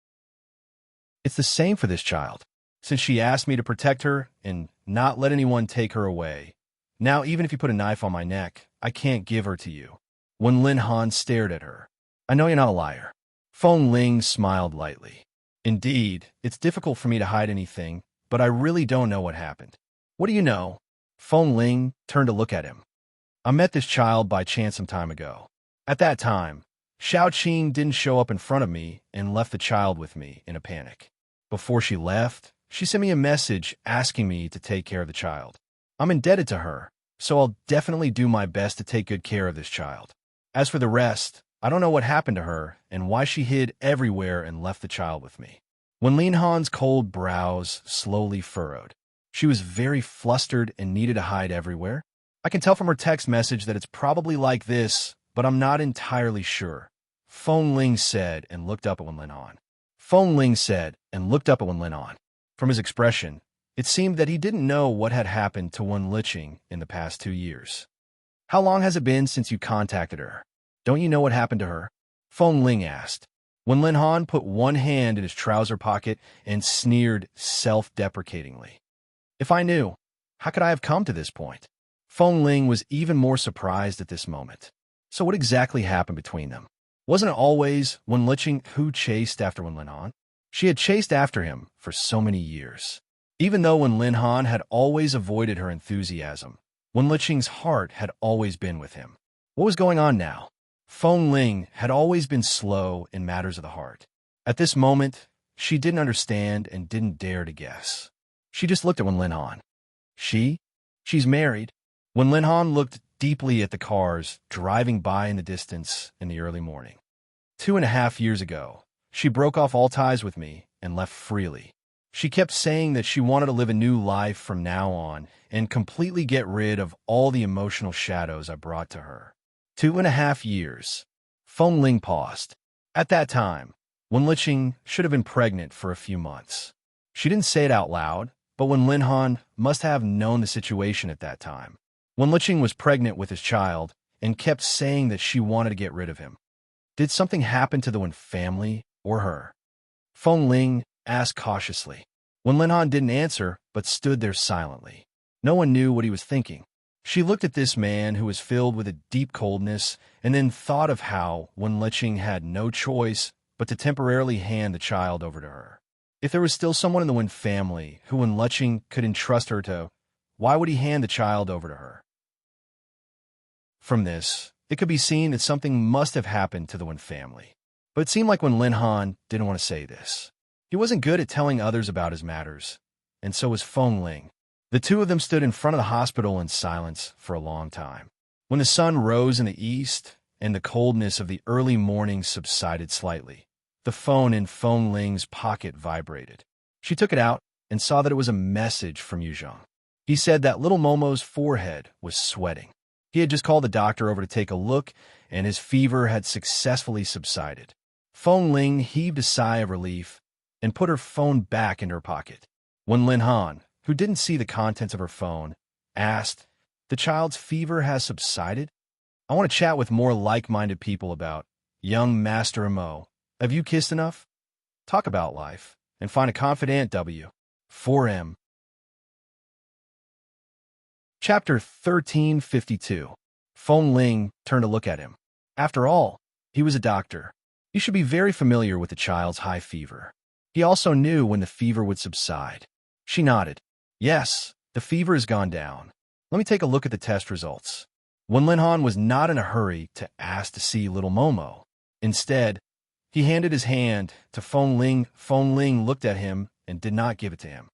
S1: It's the same for this child, since she asked me to protect her and not let anyone take her away. Now, even if you put a knife on my neck, I can't give her to you. Wen Linhan stared at her. I know you're not a liar. Feng Ling smiled lightly. Indeed, it's difficult for me to hide anything, but I really don't know what happened. What do you know? Feng Ling turned to look at him. I met this child by chance some time ago. At that time, Xiaoqing didn't show up in front of me and left the child with me in a panic. Before she left, she sent me a message asking me to take care of the child. I'm indebted to her, so I'll definitely do my best to take good care of this child. As for the rest, I don't know what happened to her and why she hid everywhere and left the child with me. Wen Linhan's cold brows slowly furrowed. She was very flustered and needed to hide everywhere. I can tell from her text message that it's probably like this, but I'm not entirely sure. Feng Ling said and looked up at Wen Linhan. Feng Ling said and looked up at Wen Linhan. From his expression, it seemed that he didn't know what had happened to Wen Liqing in the past 2 years. How long has it been since you contacted her? Don't you know what happened to her? Feng Ling asked. When Lin Han put one hand in his trouser pocket and sneered self-deprecatingly. If I knew, how could I have come to this point? Feng Ling was even more surprised at this moment. So what exactly happened between them? Wasn't it always Wen Liqing who chased after Wen Lin Han? She had chased after him for so many years. Even though Wen Lin Han had always avoided her enthusiasm, Wen Liqing's heart had always been with him. What was going on now? Feng Ling had always been slow in matters of the heart. At this moment, she didn't understand and didn't dare to guess. She just looked at Wen Lin Han. She's married. Wen Lin Han looked deeply at the cars driving by in the distance in the early morning. 2.5 years ago, she broke off all ties with me and left freely. She kept saying that she wanted to live a new life from now on and completely get rid of all the emotional shadows I brought to her. 2.5 years. Feng Ling paused. At that time, Wen Liqing should have been pregnant for a few months. She didn't say it out loud, but Wen Lin Han must have known the situation at that time. Wen Liqing was pregnant with his child and kept saying that she wanted to get rid of him. Did something happen to the Wen family or her? Feng Ling asked cautiously. Wen Lin Han didn't answer, but stood there silently. No one knew what he was thinking. She looked at this man who was filled with a deep coldness and then thought of how Wen Liqing had no choice but to temporarily hand the child over to her. If there was still someone in the Wen family who Wen Liqing could entrust her to, why would he hand the child over to her? From this, it could be seen that something must have happened to the Wen family. But it seemed like Wen Lin Han didn't want to say this. He wasn't good at telling others about his matters, and so was Feng Ling. The two of them stood in front of the hospital in silence for a long time. When the sun rose in the east and the coldness of the early morning subsided slightly, the phone in Feng Ling's pocket vibrated. She took it out and saw that it was a message from Yuzhong. He said that little Momo's forehead was sweating. He had just called the doctor over to take a look, and his fever had successfully subsided. Feng Ling heaved a sigh of relief and put her phone back in her pocket. When Lin Han, who didn't see the contents of her phone, asked, "The child's fever has subsided? I want to chat with more like-minded people about young Master Mo. Have you kissed enough? Talk about life and find a confidant W. 4M." Chapter 1352. Feng Ling turned to look at him. After all, he was a doctor. He should be very familiar with the child's high fever. He also knew when the fever would subside. She nodded. Yes, the fever has gone down. Let me take a look at the test results. Wen Lin Han was not in a hurry to ask to see little Momo. Instead, he handed his hand to Feng Ling. Feng Ling looked at him and did not give it to him.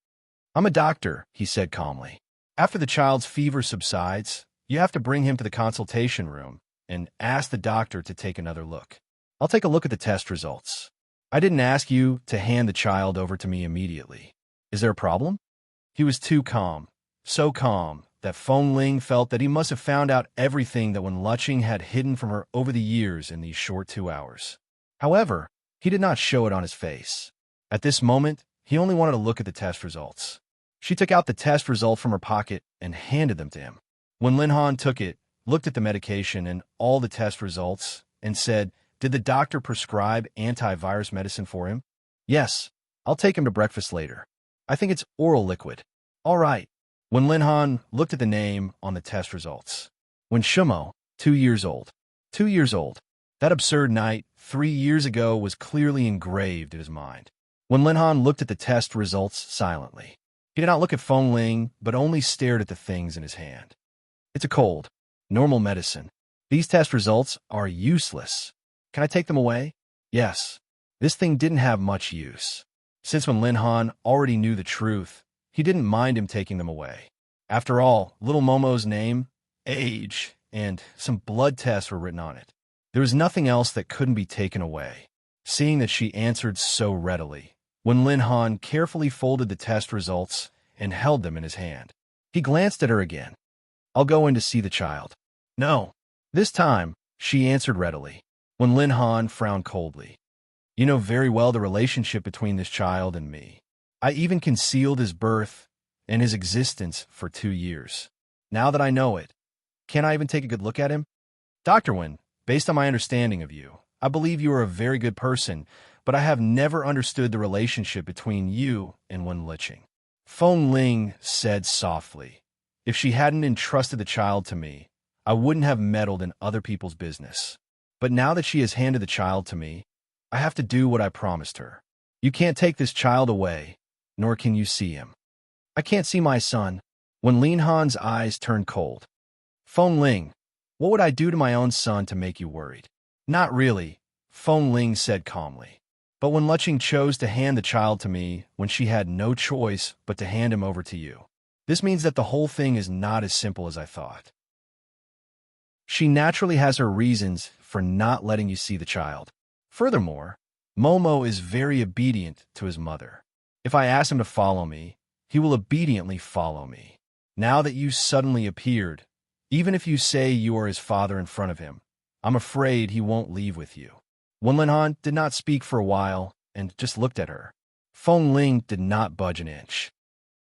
S1: "I'm a doctor," he said calmly. "After the child's fever subsides, you have to bring him to the consultation room and ask the doctor to take another look. I'll take a look at the test results. I didn't ask you to hand the child over to me immediately. Is there a problem?" He was too calm, so calm that Feng Ling felt that he must have found out everything that Wen Liqing had hidden from her over the years in these short 2 hours. However, he did not show it on his face. At this moment, he only wanted to look at the test results. She took out the test result from her pocket and handed them to him. When Lin Han took it, looked at the medication and all the test results, and said, "Did the doctor prescribe antivirus medicine for him?" "Yes, I'll take him to breakfast later. I think it's oral liquid." "All right." When Lin Han looked at the name on the test results. When Shumo, 2 years old. 2 years old. That absurd night 3 years ago was clearly engraved in his mind. When Lin Han looked at the test results silently. He did not look at Feng Ling, but only stared at the things in his hand. "It's a cold. Normal medicine. These test results are useless. Can I take them away?" "Yes." This thing didn't have much use. Since when Lin Han already knew the truth, he didn't mind him taking them away. After all, little Momo's name, age, and some blood tests were written on it. There was nothing else that couldn't be taken away. Seeing that she answered so readily, when Lin Han carefully folded the test results and held them in his hand. He glanced at her again. "I'll go in to see the child." "No." This time, she answered readily. When Lin Han frowned coldly. "You know very well the relationship between this child and me. I even concealed his birth and his existence for 2 years. Now that I know it, can't I even take a good look at him? Dr. Wen, based on my understanding of you, I believe you are a very good person, but I have never understood the relationship between you and Wen Liqing. Feng Ling said softly. If she hadn't entrusted the child to me, I wouldn't have meddled in other people's business. But now that she has handed the child to me, I have to do what I promised her. You can't take this child away, nor can you see him. I can't see my son. When Lin Han's eyes turned cold. Feng Ling, what would I do to my own son to make you worried? Not really, Feng Ling said calmly. But when Liqing chose to hand the child to me when she had no choice but to hand him over to you, this means that the whole thing is not as simple as I thought. She naturally has her reasons for not letting you see the child. Furthermore, Momo is very obedient to his mother. If I ask him to follow me, he will obediently follow me. Now that you suddenly appeared, even if you say you are his father in front of him, I'm afraid he won't leave with you. Wen Linhan did not speak for a while and just looked at her. Feng Ling did not budge an inch.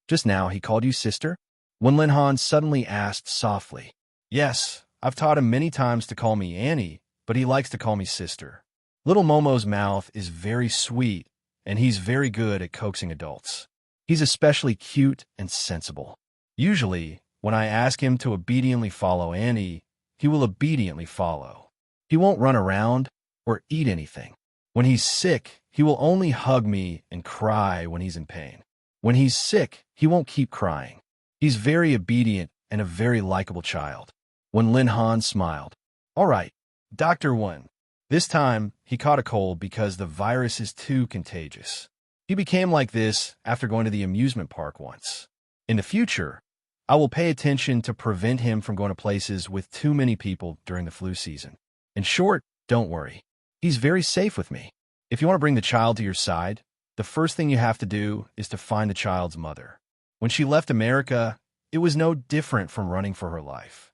S1: Just now he called you sister? Wen Linhan suddenly asked softly. Yes, I've taught him many times to call me Annie, but he likes to call me sister. Little Momo's mouth is very sweet, and he's very good at coaxing adults. He's especially cute and sensible. Usually, when I ask him to obediently follow Annie, he will obediently follow. He won't run around or eat anything. When he's sick, he will only hug me and cry when he's in pain. When he's sick, he won't keep crying. He's very obedient and a very likable child. When Lin Han smiled. All right, Dr. Wen. This time, he caught a cold because the virus is too contagious. He became like this after going to the amusement park once. In the future, I will pay attention to prevent him from going to places with too many people during the flu season. In short, don't worry. He's very safe with me. If you want to bring the child to your side, the first thing you have to do is to find the child's mother. When she left America, it was no different from running for her life.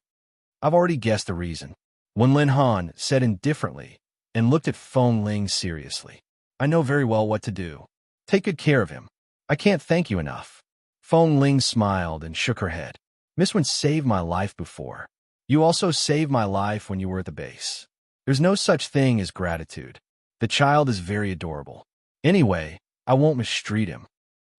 S1: I've already guessed the reason. When Lin Han said indifferently and looked at Feng Ling seriously. I know very well what to do. Take good care of him. I can't thank you enough. Feng Ling smiled and shook her head. Miss Wen saved my life before. You also saved my life when you were at the base. There's no such thing as gratitude. The child is very adorable. Anyway, I won't mistreat him.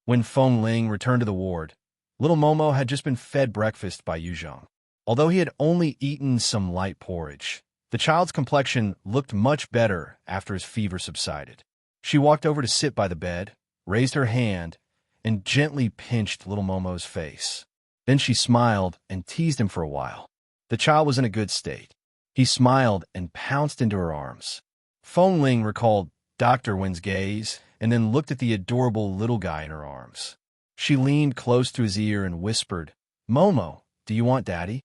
S1: When Feng Ling returned to the ward, little Momo had just been fed breakfast by Yu Zhong. Although he had only eaten some light porridge, the child's complexion looked much better after his fever subsided. She walked over to sit by the bed, raised her hand, and gently pinched little Momo's face. Then she smiled and teased him for a while. The child was in a good state. He smiled and pounced into her arms. Feng Ling recalled Dr. Wen's gaze and then looked at the adorable little guy in her arms. She leaned close to his ear and whispered, Momo, do you want daddy?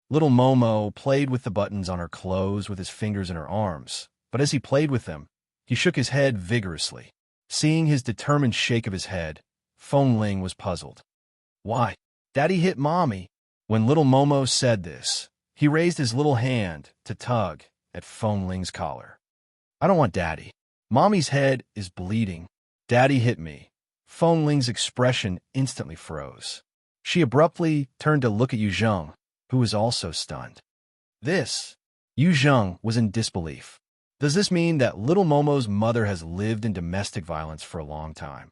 S1: Little Momo played with the buttons on her clothes with his fingers in her arms, but as he played with them, he shook his head vigorously. Seeing his determined shake of his head, Feng Ling was puzzled. Why? Daddy hit Mommy. When little Momo said this, he raised his little hand to tug at Feng Ling's collar. I don't want Daddy. Mommy's head is bleeding. Daddy hit me. Feng Ling's expression instantly froze. She abruptly turned to look at Yu Zhong, who was also stunned. Yu Zhong was in disbelief. Does this mean that little Momo's mother has lived in domestic violence for a long time?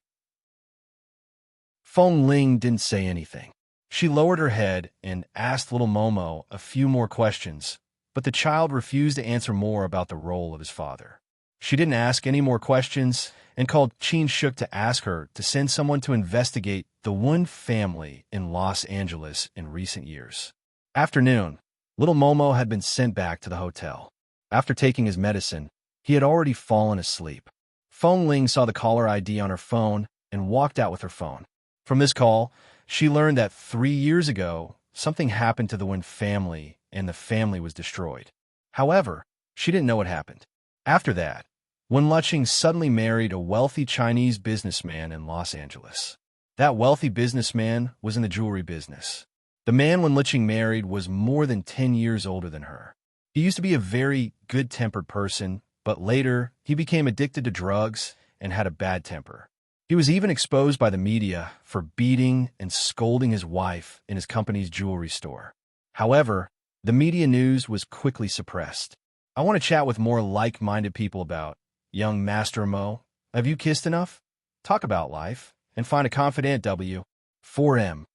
S1: Feng Ling didn't say anything. She lowered her head and asked little Momo a few more questions, but the child refused to answer more about the role of his father. She didn't ask any more questions and called Qin Shuk to ask her to send someone to investigate the Wen family in Los Angeles in recent years. Afternoon, little Momo had been sent back to the hotel. After taking his medicine, he had already fallen asleep. Feng Ling saw the caller ID on her phone and walked out with her phone. From this call, she learned that 3 years ago, something happened to the Wen family and the family was destroyed. However, she didn't know what happened. After that, Wen Liqing suddenly married a wealthy Chinese businessman in Los Angeles. That wealthy businessman was in the jewelry business. The man Wen Liqing married was more than 10 years older than her. He used to be a very good-tempered person, but later he became addicted to drugs and had a bad temper. He was even exposed by the media for beating and scolding his wife in his company's jewelry store. However, the media news was quickly suppressed. I want to chat with more like-minded people about young Master Mo. Have you kissed enough? Talk about life and find a confidant W. 4M.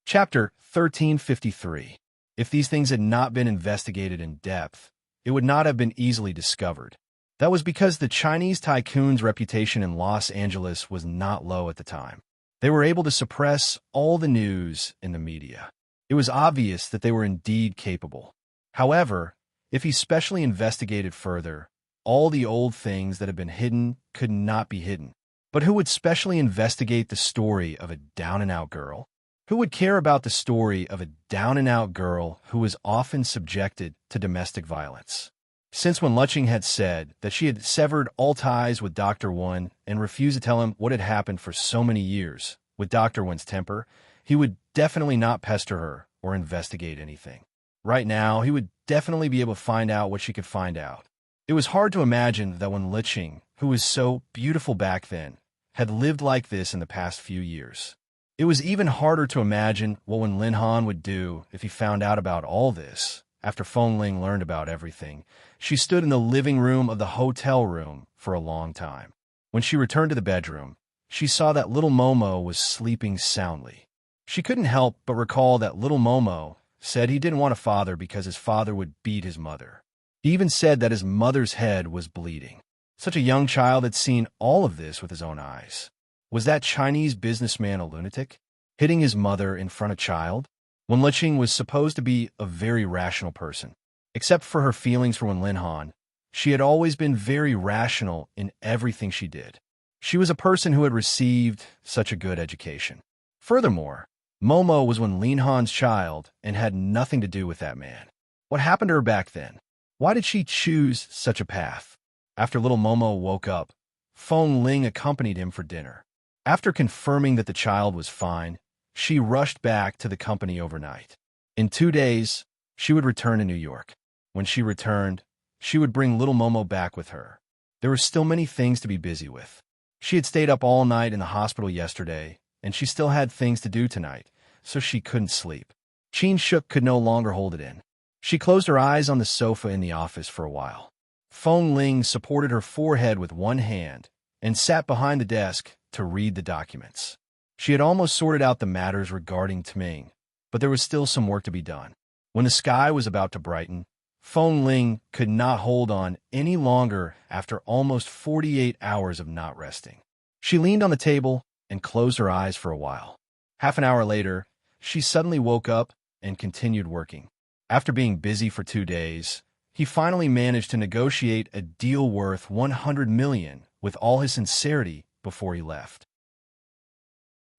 S1: Chapter 1353. If these things had not been investigated in depth, it would not have been easily discovered. That was because the Chinese tycoon's reputation in Los Angeles was not low at the time. They were able to suppress all the news in the media. It was obvious that they were indeed capable. However, if he specially investigated further, all the old things that had been hidden could not be hidden. But who would specially investigate the story of a down-and-out girl? Who would care about the story of a down-and-out girl who was often subjected to domestic violence? Since when Luching had said that she had severed all ties with Dr. Wen and refused to tell him what had happened for so many years, with Dr. Wen's temper, he would definitely not pester her or investigate anything. Right now, he would definitely be able to find out what she could find out. It was hard to imagine that when Luching, who was so beautiful back then, had lived like this in the past few years. It was even harder to imagine what Wen Linhan would do if he found out about all this. After Feng Ling learned about everything, she stood in the living room of the hotel room for a long time. When she returned to the bedroom, she saw that little Momo was sleeping soundly. She couldn't help but recall that little Momo said he didn't want a father because his father would beat his mother. He even said that his mother's head was bleeding. Such a young child had seen all of this with his own eyes. Was that Chinese businessman a lunatic, hitting his mother in front of child? Wen Luching was supposed to be a very rational person. Except for her feelings for Wen Linhan, she had always been very rational in everything she did. She was a person who had received such a good education. Furthermore, Momo was Wen Linhan's child and had nothing to do with that man. What happened to her back then? Why did she choose such a path? After little Momo woke up, Feng Ling accompanied him for dinner. After confirming that the child was fine, she rushed back to the company overnight. In 2 days, she would return to New York. When she returned, she would bring little Momo back with her. There were still many things to be busy with. She had stayed up all night in the hospital yesterday, and she still had things to do tonight, so she couldn't sleep. Qin Shuk could no longer hold it in. She closed her eyes on the sofa in the office for a while. Feng Ling supported her forehead with one hand and sat behind the desk to read the documents. She had almost sorted out the matters regarding Tming, but there was still some work to be done. When the sky was about to brighten, Feng Ling could not hold on any longer after almost 48 hours of not resting. She leaned on the table and closed her eyes for a while. Half an hour later, she suddenly woke up and continued working. After being busy for 2 days, he finally managed to negotiate a deal worth 100 million with all his sincerity before he left.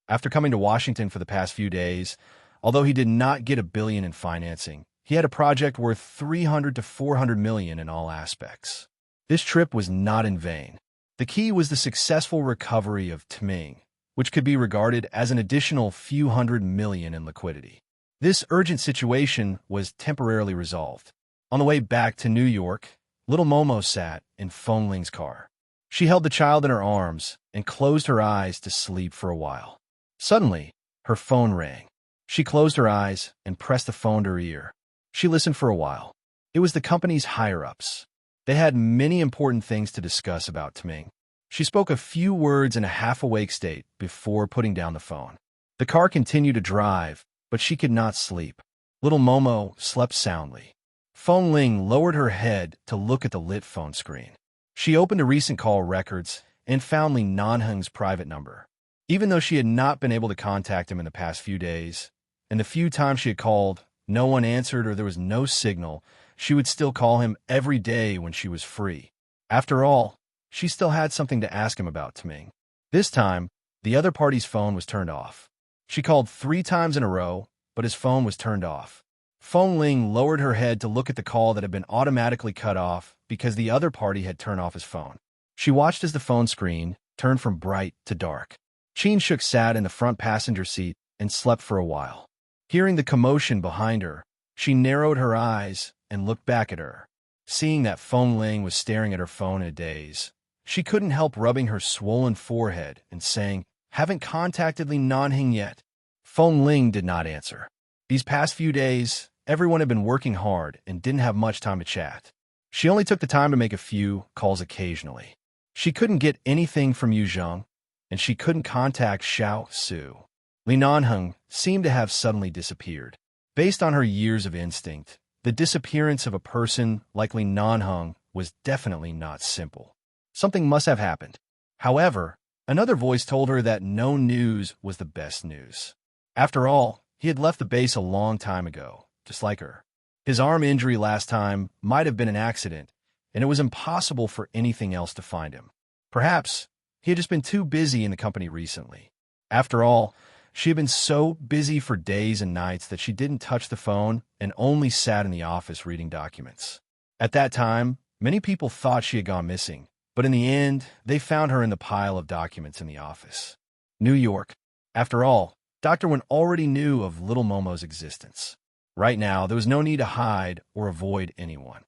S1: After coming to Washington for the past few days, although he did not get $1 billion in financing, he had a project worth 300 to 400 million in all aspects. This trip was not in vain. The key was the successful recovery of Tming, which could be regarded as an additional few hundred million in liquidity. This urgent situation was temporarily resolved. On the way back to New York, little Momo sat in Feng Ling's car. She held the child in her arms and closed her eyes to sleep for a while. Suddenly, her phone rang. She closed her eyes and pressed the phone to her ear. She listened for a while. It was the company's higher-ups. They had many important things to discuss about Tming. She spoke a few words in a half-awake state before putting down the phone. The car continued to drive, but she could not sleep. Little Momo slept soundly. Feng Ling lowered her head to look at the lit phone screen. She opened a recent call records and found Li Nanheng's private number. Even though she had not been able to contact him in the past few days, and the few times she had called, no one answered or there was no signal, she would still call him every day when she was free. After all, she still had something to ask him about Tming. This time, the other party's phone was turned off. She called 3 times in a row, but his phone was turned off. Feng Ling lowered her head to look at the call that had been automatically cut off because the other party had turned off his phone. She watched as the phone screen turned from bright to dark. Qin Shuk sat in the front passenger seat and slept for a while. Hearing the commotion behind her, she narrowed her eyes and looked back at her. Seeing that Feng Ling was staring at her phone in a daze, she couldn't help rubbing her swollen forehead and saying, "Haven't contacted Li Nanheng yet." Feng Ling did not answer. These past few days, everyone had been working hard and didn't have much time to chat. She only took the time to make a few calls occasionally. She couldn't get anything from Yu Zheng, and she couldn't contact Xiao Su. Li Nanheng seemed to have suddenly disappeared. Based on her years of instinct, the disappearance of a person like Li Nanheng was definitely not simple. Something must have happened. However, another voice told her that no news was the best news. After all, he had left the base a long time ago, just like her. His arm injury last time might have been an accident, and it was impossible for anything else to find him. Perhaps he had just been too busy in the company recently. After all, she had been so busy for days and nights that she didn't touch the phone and only sat in the office reading documents. At that time, many people thought she had gone missing, but in the end, they found her in the pile of documents in the office. New York. After all, Dr. Wen already knew of little Momo's existence. Right now, there was no need to hide or avoid anyone.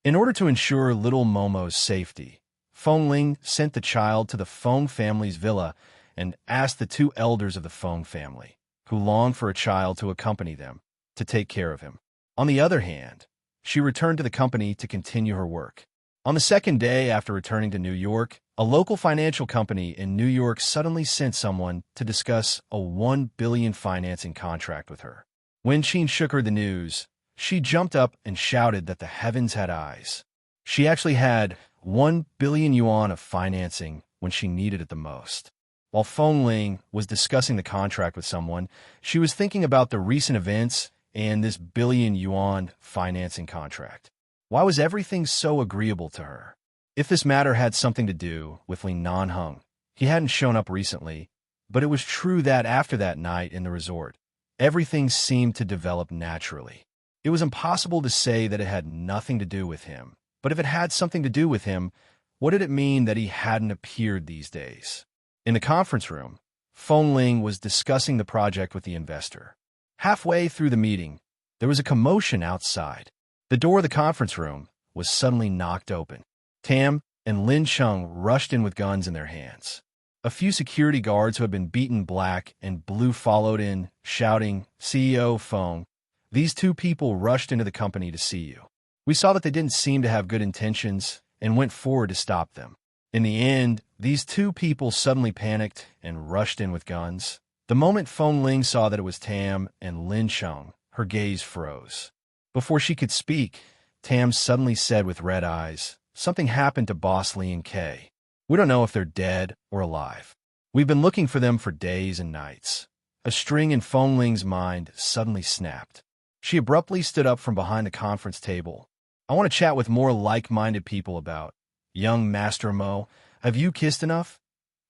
S1: In order to ensure little Momo's safety, Feng Ling sent the child to the Feng family's villa and asked the two elders of the Feng family, who longed for a child to accompany them, to take care of him. On the other hand, she returned to the company to continue her work. On the second day after returning to New York, a local financial company in New York suddenly sent someone to discuss a $1 billion financing contract with her. When Qin shook her the news, she jumped up and shouted that the heavens had eyes. She actually had 1 billion yuan of financing when she needed it the most. While Feng Ling was discussing the contract with someone, she was thinking about the recent events and this billion yuan financing contract. Why was everything so agreeable to her? If this matter had something to do with Li Nanheng, he hadn't shown up recently, but it was true that after that night in the resort, everything seemed to develop naturally. It was impossible to say that it had nothing to do with him, but if it had something to do with him, what did it mean that he hadn't appeared these days? In the conference room, Feng Ling was discussing the project with the investor. Halfway through the meeting, there was a commotion outside. The door of the conference room was suddenly knocked open. Tam and Lin Cheng rushed in with guns in their hands. A few security guards who had been beaten black and blue followed in, shouting, "CEO Feng, these two people rushed into the company to see you. We saw that they didn't seem to have good intentions and went forward to stop them. In the end, these two people suddenly panicked and rushed in with guns. The moment Feng Ling saw that it was Tam and Lin Cheng, her gaze froze. Before she could speak, Tam suddenly said with red eyes, "Something happened to Boss Li and Kay. We don't know if they're dead or alive. We've been looking for them for days and nights." A string in Feng Ling's mind suddenly snapped. She abruptly stood up from behind the conference table. "I want to chat with more like-minded people about, young Master Mo, have you kissed enough?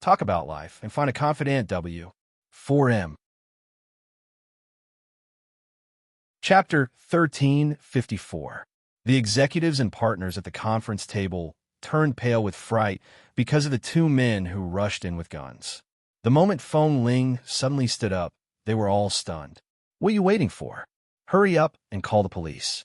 S1: Talk about life and find a confidant W. 4M." Chapter 1354. The executives and partners at the conference table turned pale with fright because of the two men who rushed in with guns. The moment Feng Ling suddenly stood up, they were all stunned. "What are you waiting for? Hurry up and call the police."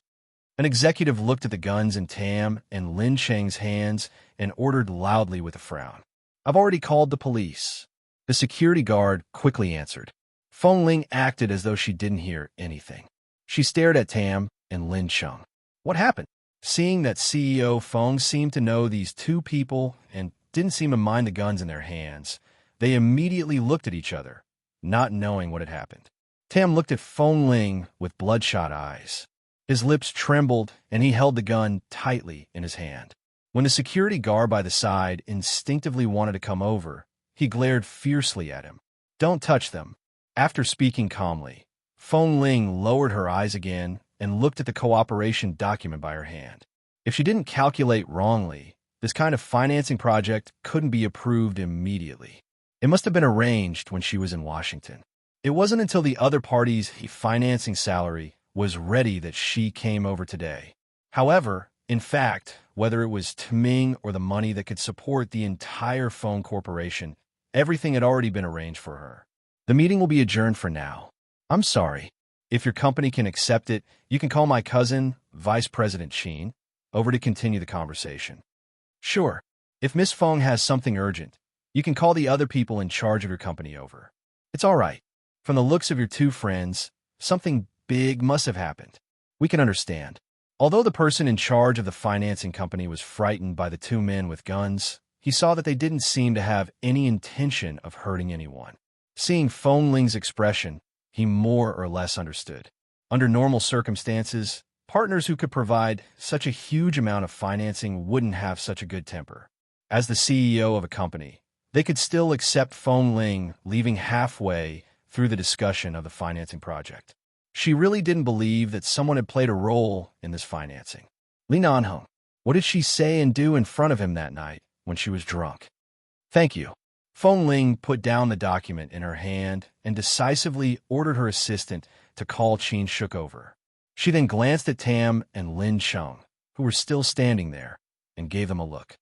S1: An executive looked at the guns in Tam and Lin Cheng's hands and ordered loudly with a frown, "I've already called the police." The security guard quickly answered. Feng Ling acted as though she didn't hear anything. She stared at Tam and Lin Cheng. What happened? Seeing that CEO Feng seemed to know these two people and didn't seem to mind the guns in their hands, they immediately looked at each other, not knowing what had happened. Tam looked at Feng Ling with bloodshot eyes. His lips trembled, and he held the gun tightly in his hand. When the security guard by the side instinctively wanted to come over, he glared fiercely at him. "Don't touch them." After speaking calmly, Feng Ling lowered her eyes again and looked at the cooperation document by her hand. If she didn't calculate wrongly, this kind of financing project couldn't be approved immediately. It must have been arranged when she was in Washington. It wasn't until the other party's financing salary was ready that she came over today. However, in fact, whether it was Tming or the money that could support the entire phone corporation, everything had already been arranged for her. "The meeting will be adjourned for now. I'm sorry. If your company can accept it, you can call my cousin, Vice President Qin, over to continue the conversation." "Sure. If Miss Feng has something urgent, you can call the other people in charge of your company over. It's all right. From the looks of your two friends, something big must have happened. We can understand. Although the person in charge of the financing company was frightened by the two men with guns, he saw that they didn't seem to have any intention of hurting anyone. Seeing Feng Ling's expression, he more or less understood. Under normal circumstances, partners who could provide such a huge amount of financing wouldn't have such a good temper. As the CEO of a company, they could still accept Feng Ling leaving halfway through the discussion of the financing project. She really didn't believe that someone had played a role in this financing. Li Nanheng, what did she say and do in front of him that night when she was drunk? Thank you. Feng Ling put down the document in her hand and decisively ordered her assistant to call Qin Shuk over. She then glanced at Tam and Lin Cheng, who were still standing there, and gave them a look.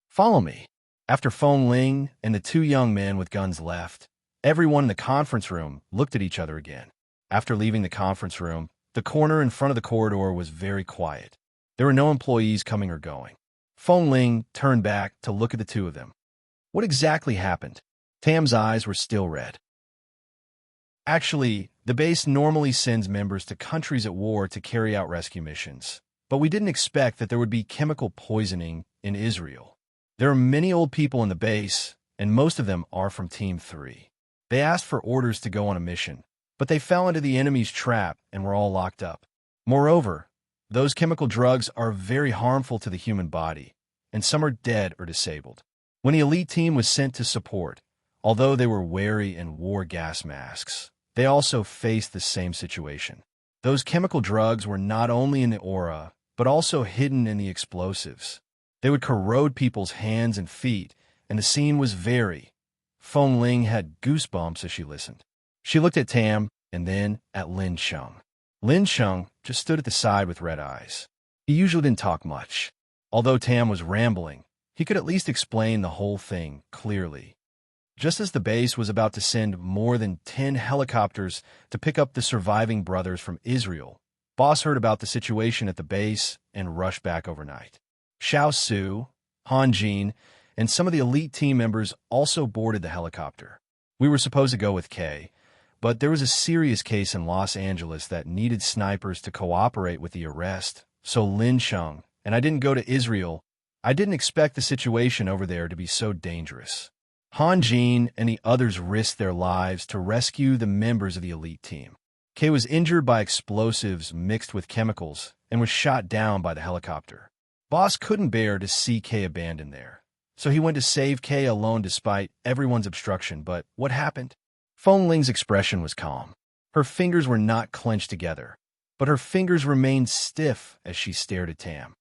S1: Follow me. After Feng Ling and the two young men with guns left, everyone in the conference room looked at each other again. After leaving the conference room, the corner in front of the corridor was very quiet. There were no employees coming or going. Feng Ling turned back to look at the two of them. What exactly happened? Tam's eyes were still red. Actually, the base normally sends members to countries at war to carry out rescue missions, but we didn't expect that there would be chemical poisoning in Israel. There are many old people in the base, and most of them are from Team 3. They asked for orders to go on a mission, but they fell into the enemy's trap and were all locked up. Moreover, those chemical drugs are very harmful to the human body, and some are dead or disabled. When the elite team was sent to support, although they were wary and wore gas masks, they also faced the same situation. Those chemical drugs were not only in the aura, but also hidden in the explosives. They would corrode people's hands and feet, and the scene was very. Feng Ling had goosebumps as she listened. She looked at Tam and then at Lin Cheng. Lin Cheng just stood at the side with red eyes. He usually didn't talk much. Although Tam was rambling, he could at least explain the whole thing clearly. Just as the base was about to send more than 10 helicopters to pick up the surviving brothers from Israel, Boss heard about the situation at the base and rushed back overnight. Xiao Su, Han Jin, and some of the elite team members also boarded the helicopter. We were supposed to go with Kay, but there was a serious case in Los Angeles that needed snipers to cooperate with the arrest, so Lin Cheng, and I didn't go to Israel. I didn't expect the situation over there to be so dangerous. Han Jin and the others risked their lives to rescue the members of the elite team. Kay was injured by explosives mixed with chemicals and was shot down by the helicopter. Boss couldn't bear to see Kay abandoned there, so he went to save Kay alone despite everyone's obstruction. But what happened? Feng Ling's expression was calm. Her fingers were not clenched together, but her fingers remained stiff as she stared at Tam.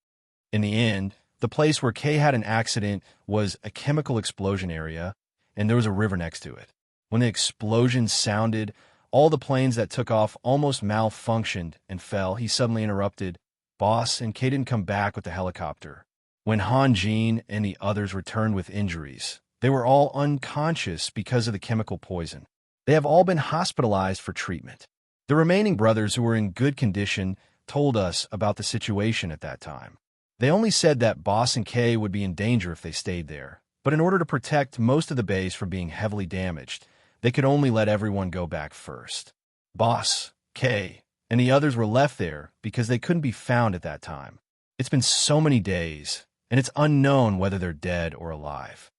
S1: In the end, the place where Kay had an accident was a chemical explosion area, and there was a river next to it. When the explosion sounded, all the planes that took off almost malfunctioned and fell. He suddenly interrupted. Boss and Kay didn't come back with the helicopter. When Han Jin and the others returned with injuries, they were all unconscious because of the chemical poison. They have all been hospitalized for treatment. The remaining brothers who were in good condition told us about the situation at that time. They only said that Boss and Kay would be in danger if they stayed there, but in order to protect most of the base from being heavily damaged, they could only let everyone go back first. Boss, Kay, and the others were left there because they couldn't be found at that time. It's been so many days, and it's unknown whether they're dead or alive.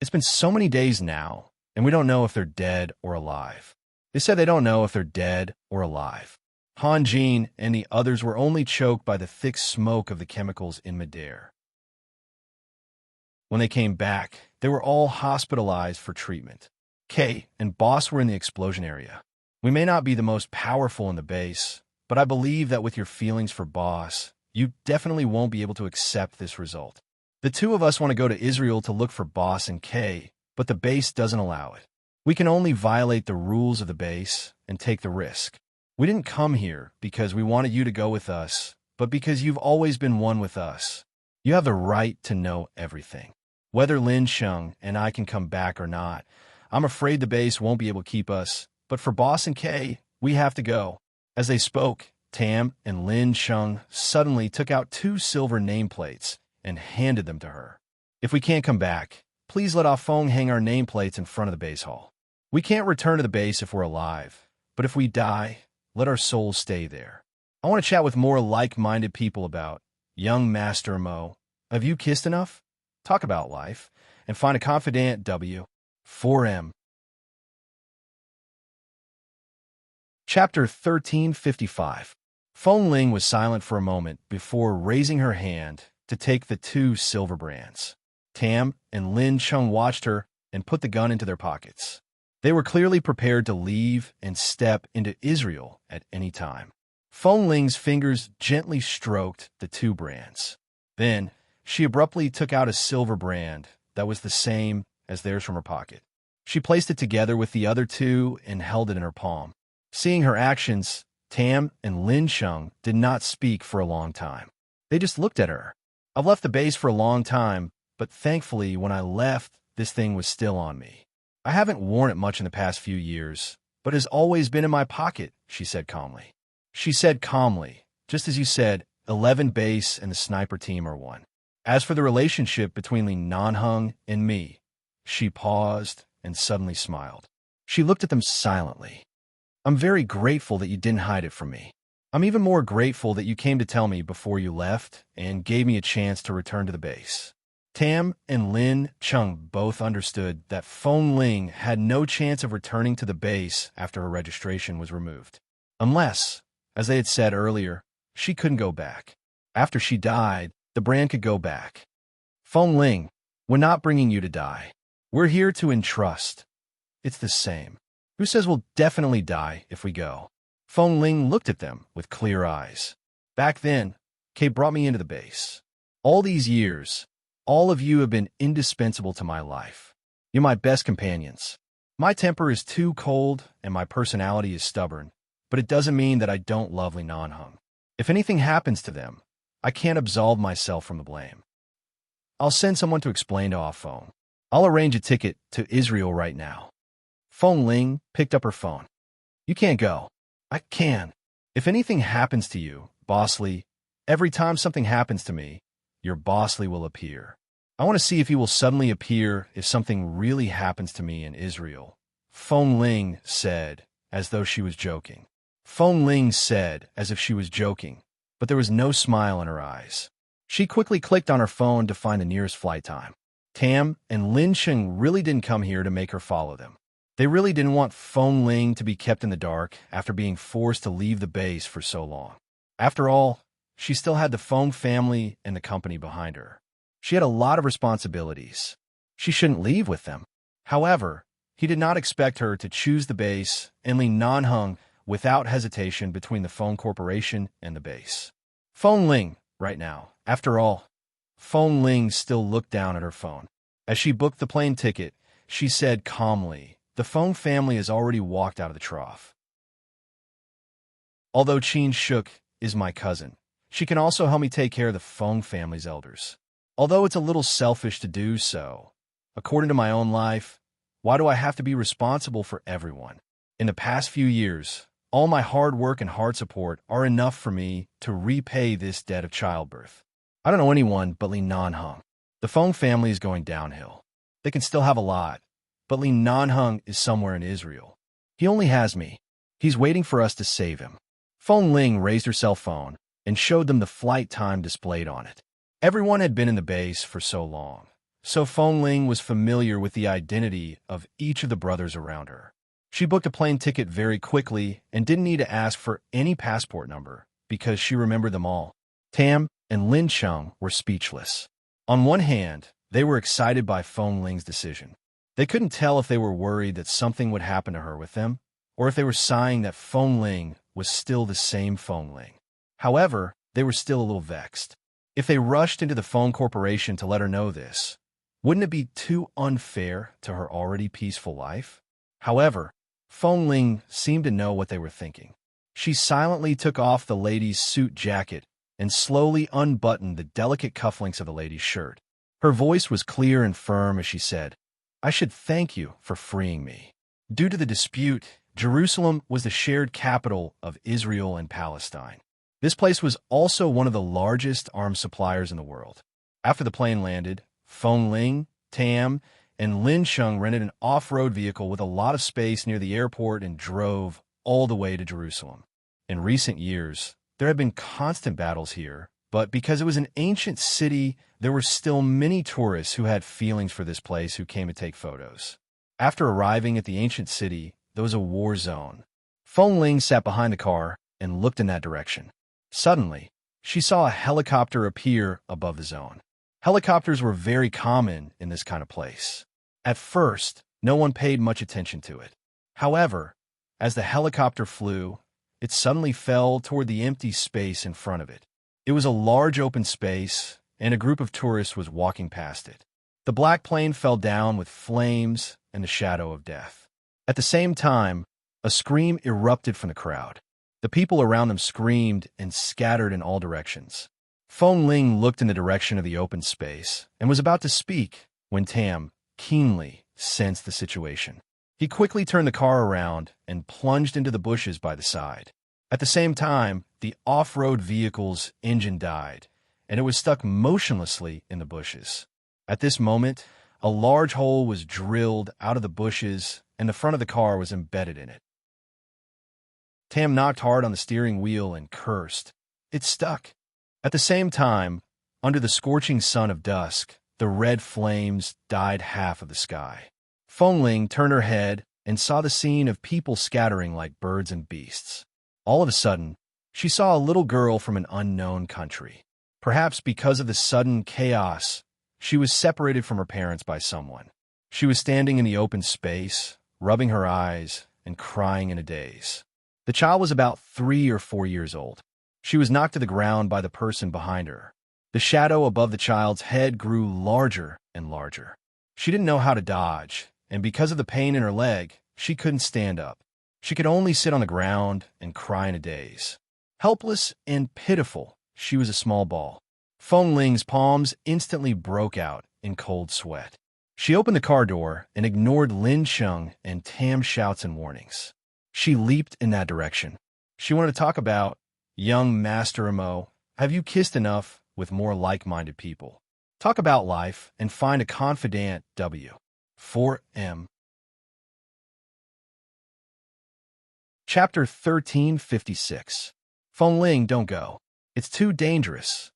S1: It's been so many days now, and we don't know if they're dead or alive. They said they don't know if they're dead or alive. Han Jin and the others were only choked by the thick smoke of the chemicals in midair. When they came back, they were all hospitalized for treatment. Kay and Boss were in the explosion area. We may not be the most powerful in the base, but I believe that with your feelings for Boss, you definitely won't be able to accept this result. The two of us want to go to Israel to look for Boss and Kay, but the base doesn't allow it. We can only violate the rules of the base and take the risk. We didn't come here because we wanted you to go with us, but because you've always been one with us. You have the right to know everything. Whether Lin Cheng and I can come back or not, I'm afraid the base won't be able to keep us, but for Boss and Kay, we have to go. As they spoke, Tam and Lin Cheng suddenly took out 2 silver nameplates and handed them to her. If we can't come back, please let Ah Feng hang our nameplates in front of the base hall. We can't return to the base if we're alive, but if we die, let our souls stay there. I want to chat with more like-minded people about young Master Mo. Have you kissed enough? Talk about life and find a confidant W. 4M. Chapter 1355. Feng Ling was silent for a moment before raising her hand to take the 2 silver brands. Tam and Lin Chung watched her and put the gun into their pockets. They were clearly prepared to leave and step into Israel at any time. Feng Ling's fingers gently stroked the 2 brands. Then, she abruptly took out a silver brand that was the same as theirs from her pocket. She placed it together with the other 2 and held it in her palm. Seeing her actions, Tam and Lin Chung did not speak for a long time. They just looked at her. I've left the base for a long time, but thankfully when I left, this thing was still on me. I haven't worn it much in the past few years, but it has always been in my pocket, she said calmly. She said calmly, just as you said, 11 base and the sniper team are 1. As for the relationship between Li Nanheng and me, she paused and suddenly smiled. She looked at them silently. I'm very grateful that you didn't hide it from me. I'm even more grateful that you came to tell me before you left and gave me a chance to return to the base. Tam and Lin Chung both understood that Feng Ling had no chance of returning to the base after her registration was removed. Unless, as they had said earlier, she couldn't go back. After she died, the brand could go back. Feng Ling, we're not bringing you to die. We're here to entrust. It's the same. Who says we'll definitely die if we go? Feng Ling looked at them with clear eyes. Back then, Kay brought me into the base. All these years, all of you have been indispensable to my life. You're my best companions. My temper is too cold and my personality is stubborn, but it doesn't mean that I don't love Li Nanheng. If anything happens to them, I can't absolve myself from the blame. I'll send someone to explain to Ah Feng. I'll arrange a ticket to Israel right now. Feng Ling picked up her phone. You can't go. I can. If anything happens to you, Bosley, every time something happens to me, your Bosley will appear. I want to see if he will suddenly appear if something really happens to me in Israel. Feng Ling said, as though she was joking. Feng Ling said, as if she was joking, but there was no smile in her eyes. She quickly clicked on her phone to find the nearest flight time. Tam and Lin Chung really didn't come here to make her follow them. They really didn't want Feng Ling to be kept in the dark after being forced to leave the base for so long. After all, she still had the Feng family and the company behind her. She had a lot of responsibilities. She shouldn't leave with them. However, he did not expect her to choose the base and Li Nanheng without hesitation between the Feng Corporation and the base. Feng Ling, right now. After all, Feng Ling still looked down at her phone. As she booked the plane ticket, she said calmly, the Feng family has already walked out of the trough. Although Qin Shuk is my cousin, she can also help me take care of the Feng family's elders. Although it's a little selfish to do so, according to my own life, why do I have to be responsible for everyone? In the past few years, all my hard work and hard support are enough for me to repay this debt of childbirth. I don't know anyone but Li Nanheng. The Feng family is going downhill. They can still have a lot, but Li Nanheng is somewhere in Israel. He only has me. He's waiting for us to save him. Feng Ling raised her cell phone and showed them the flight time displayed on it. Everyone had been in the base for so long, so Feng Ling was familiar with the identity of each of the brothers around her. She booked a plane ticket very quickly and didn't need to ask for any passport number because she remembered them all. Tam and Lin Chung were speechless. On one hand, they were excited by Feng Ling's decision. They couldn't tell if they were worried that something would happen to her with them, or if they were sighing that Feng Ling was still the same Feng Ling. However, they were still a little vexed. If they rushed into the Feng Corporation to let her know this, wouldn't it be too unfair to her already peaceful life? However, Feng Ling seemed to know what they were thinking. She silently took off the lady's suit jacket and slowly unbuttoned the delicate cufflinks of the lady's shirt. Her voice was clear and firm as she said, I should thank you for freeing me. Due to the dispute, Jerusalem was the shared capital of Israel and Palestine. This place was also one of the largest arms suppliers in the world. After the plane landed, Feng Ling, Tam, and Lin Chung rented an off-road vehicle with a lot of space near the airport and drove all the way to Jerusalem. In recent years, there had been constant battles here, but because it was an ancient city, there were still many tourists who had feelings for this place who came to take photos. After arriving at the ancient city, there was a war zone. Feng Ling sat behind the car and looked in that direction. Suddenly, she saw a helicopter appear above the zone. Helicopters were very common in this kind of place. At first, no one paid much attention to it. However, as the helicopter flew, it suddenly fell toward the empty space in front of it. It was a large open space, and a group of tourists was walking past it. The black plane fell down with flames and the shadow of death. At the same time, a scream erupted from the crowd. The people around them screamed and scattered in all directions. Feng Ling looked in the direction of the open space and was about to speak when Tam keenly sensed the situation. He quickly turned the car around and plunged into the bushes by the side. At the same time, the off-road vehicle's engine died, and it was stuck motionlessly in the bushes. At this moment, a large hole was drilled out of the bushes, and the front of the car was embedded in it. Tam knocked hard on the steering wheel and cursed. It stuck. At the same time, under the scorching sun of dusk, the red flames dyed half of the sky. Feng Ling turned her head and saw the scene of people scattering like birds and beasts. All of a sudden, she saw a little girl from an unknown country. Perhaps because of the sudden chaos, she was separated from her parents by someone. She was standing in the open space, rubbing her eyes and crying in a daze. The child was about 3 or 4 years old. She was knocked to the ground by the person behind her. The shadow above the child's head grew larger and larger. She didn't know how to dodge, and because of the pain in her leg, she couldn't stand up. She could only sit on the ground and cry in a daze. Helpless and pitiful, she was a small ball. Feng Ling's palms instantly broke out in cold sweat. She opened the car door and ignored Lin Sheng and Tam's shouts and warnings. She leaped in that direction. She wanted to talk about, "Young Master Imo, have you kissed enough with more like-minded people? Talk about life and find a confidant W. 4M." Chapter 1356. Feng Ling, don't go. It's too dangerous.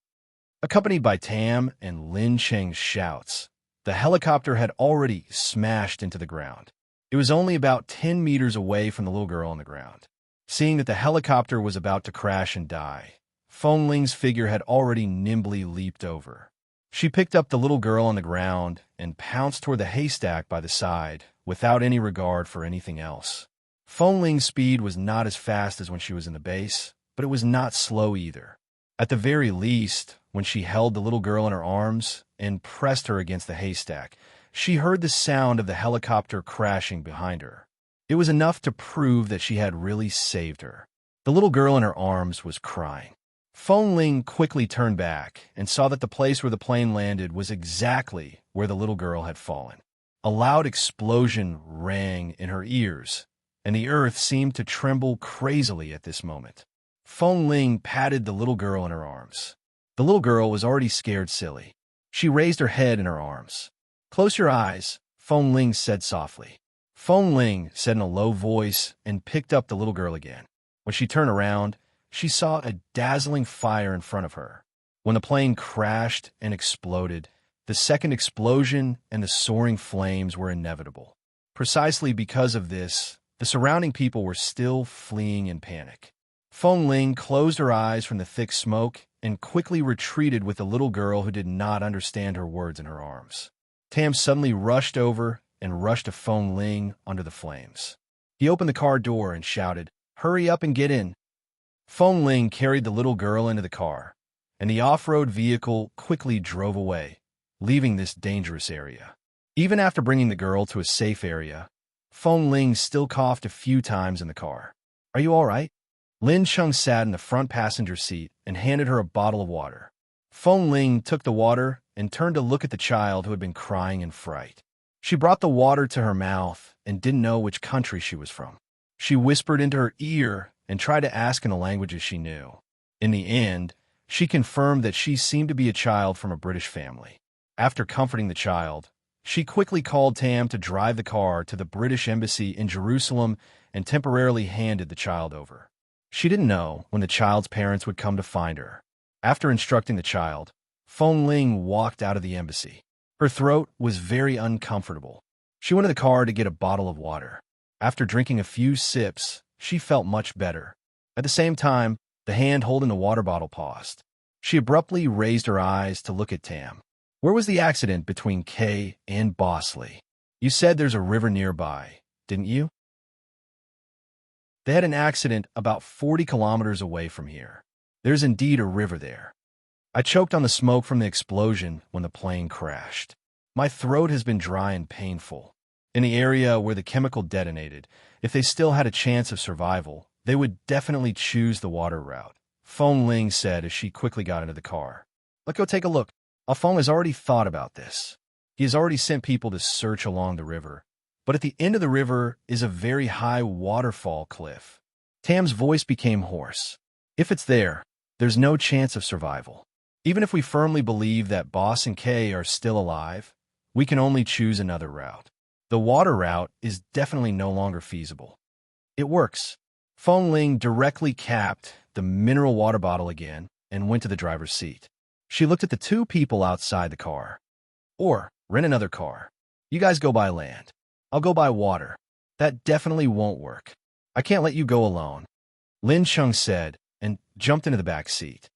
S1: Accompanied by Tam and Lin Sheng's shouts, the helicopter had already smashed into the ground. It was only about 10 meters away from the little girl on the ground. Seeing that the helicopter was about to crash and die, Feng Ling's figure had already nimbly leaped over. She picked up the little girl on the ground and pounced toward the haystack by the side without any regard for anything else. Feng Ling's speed was not as fast as when she was in the base, but it was not slow either. At the very least, when she held the little girl in her arms and pressed her against the haystack, she heard the sound of the helicopter crashing behind her. It was enough to prove that she had really saved her. The little girl in her arms was crying. Feng Ling quickly turned back and saw that the place where the plane landed was exactly where the little girl had fallen. A loud explosion rang in her ears, and the earth seemed to tremble crazily at this moment. Feng Ling patted the little girl in her arms. The little girl was already scared silly. She raised her head in her arms. "Close your eyes," Feng Ling said softly. Feng Ling said in a low voice and picked up the little girl again. When she turned around, she saw a dazzling fire in front of her. When the plane crashed and exploded, the second explosion and the soaring flames were inevitable. Precisely because of this, the surrounding people were still fleeing in panic. Feng Ling closed her eyes from the thick smoke and quickly retreated with the little girl who did not understand her words in her arms. Tam suddenly rushed over and rushed to Feng Ling under the flames. He opened the car door and shouted, "Hurry up and get in." Feng Ling carried the little girl into the car, and the off-road vehicle quickly drove away, leaving this dangerous area. Even after bringing the girl to a safe area, Feng Ling still coughed a few times in the car. "Are you all right?" Lin Sheng sat in the front passenger seat and handed her a bottle of water. Feng Ling took the water and turned to look at the child who had been crying in fright. She brought the water to her mouth and didn't know which country she was from. She whispered into her ear and tried to ask in the languages she knew. In the end, she confirmed that she seemed to be a child from a British family. After comforting the child, she quickly called Tam to drive the car to the British embassy in Jerusalem and temporarily handed the child over. She didn't know when the child's parents would come to find her. After instructing the child, Feng Ling walked out of the embassy. Her throat was very uncomfortable. She went to the car to get a bottle of water. After drinking a few sips, she felt much better. At the same time, the hand holding the water bottle paused. She abruptly raised her eyes to look at Tam. Where was the accident between Kay and Bosley? You said there's a river nearby, didn't you? They had an accident about 40 kilometers away from here. There's indeed a river there. I choked on the smoke from the explosion when the plane crashed. My throat has been dry and painful. In the area where the chemical detonated, if they still had a chance of survival, they would definitely choose the water route, Feng Ling said as she quickly got into the car. Let's go take a look. Feng has already thought about this. He has already sent people to search along the river, but at the end of the river is a very high waterfall cliff. Tam's voice became hoarse. If it's there, there's no chance of survival. Even if we firmly believe that Boss and Kay are still alive, we can only choose another route. The water route is definitely no longer feasible. It works. Feng Ling directly capped the mineral water bottle again and went to the driver's seat. She looked at the two people outside the car. Or rent another car. You guys go by land. I'll go by water. That definitely won't work. I can't let you go alone, Lin Chung said and jumped into the back seat.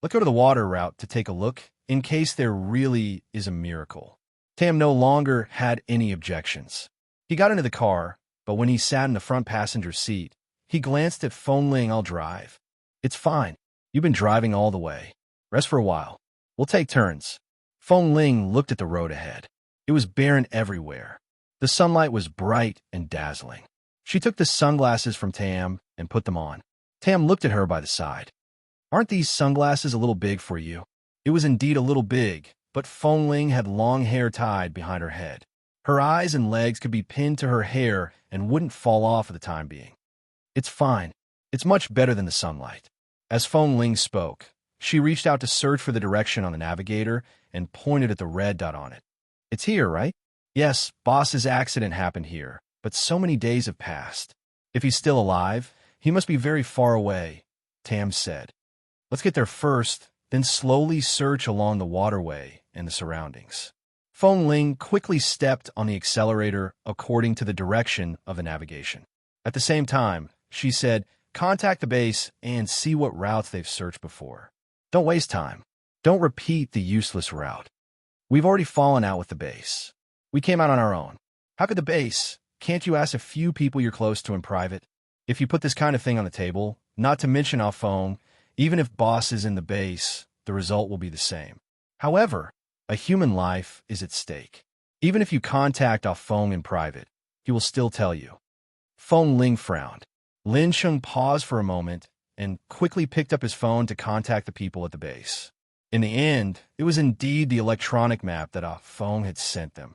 S1: Let's go to the water route to take a look in case there really is a miracle. Tam no longer had any objections. He got into the car, but when he sat in the front passenger seat, he glanced at Feng Ling. I'll drive. It's fine. You've been driving all the way. Rest for a while. We'll take turns. Feng Ling looked at the road ahead. It was barren everywhere. The sunlight was bright and dazzling. She took the sunglasses from Tam and put them on. Tam looked at her by the side. Aren't these sunglasses a little big for you? It was indeed a little big, but Feng Ling had long hair tied behind her head. Her eyes and legs could be pinned to her hair and wouldn't fall off for the time being. It's fine. It's much better than the sunlight. As Feng Ling spoke, she reached out to search for the direction on the navigator and pointed at the red dot on it. It's here, right? Yes, Boss's accident happened here, but so many days have passed. If he's still alive, he must be very far away, Tam said. Let's get there first, then slowly search along the waterway and the surroundings. Feng Ling quickly stepped on the accelerator according to the direction of the navigation. At the same time, she said, contact the base and see what routes they've searched before. Don't waste time. Don't repeat the useless route. We've already fallen out with the base. We came out on our own. How could the base? Can't you ask a few people you're close to in private? If you put this kind of thing on the table, not to mention our phone, even if Boss is in the base, the result will be the same. However, a human life is at stake. Even if you contact our phone in private, he will still tell you. Feng Ling frowned. Lin Chung paused for a moment and quickly picked up his phone to contact the people at the base. In the end, it was indeed the electronic map that our phone had sent them.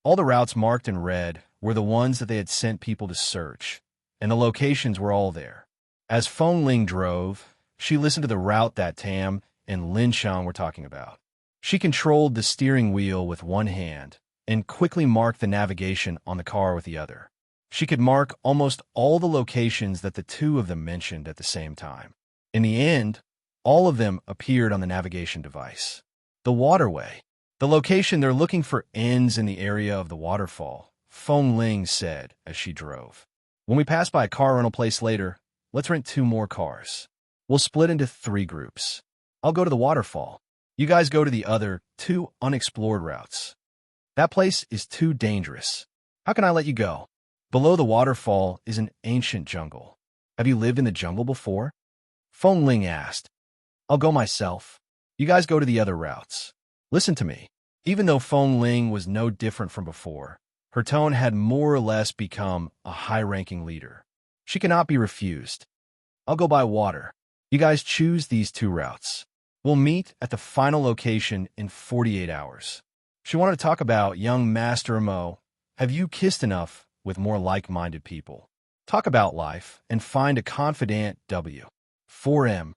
S1: All the routes marked in red were the ones that they had sent people to search, and the locations were all there. As Feng Ling drove, she listened to the route that Tam and Lin Chung were talking about. She controlled the steering wheel with one hand and quickly marked the navigation on the car with the other. She could mark almost all the locations that the two of them mentioned at the same time. In the end, all of them appeared on the navigation device. The waterway. The location they're looking for ends in the area of the waterfall, Feng Ling said as she drove. When we pass by a car rental place later, let's rent 2 more cars. We'll split into 3 groups. I'll go to the waterfall. You guys go to the other 2 unexplored routes. That place is too dangerous. How can I let you go? Below the waterfall is an ancient jungle. Have you lived in the jungle before? Feng Ling asked. I'll go myself. You guys go to the other routes. Listen to me. Even though Feng Ling was no different from before, her tone had more or less become a high-ranking leader. She cannot be refused. I'll go by water. You guys choose these 2 routes. We'll meet at the final location in 48 hours. She wanted to talk about young Master Mo. Have you kissed enough with more like-minded people? Talk about life and find a confidant W. 4M.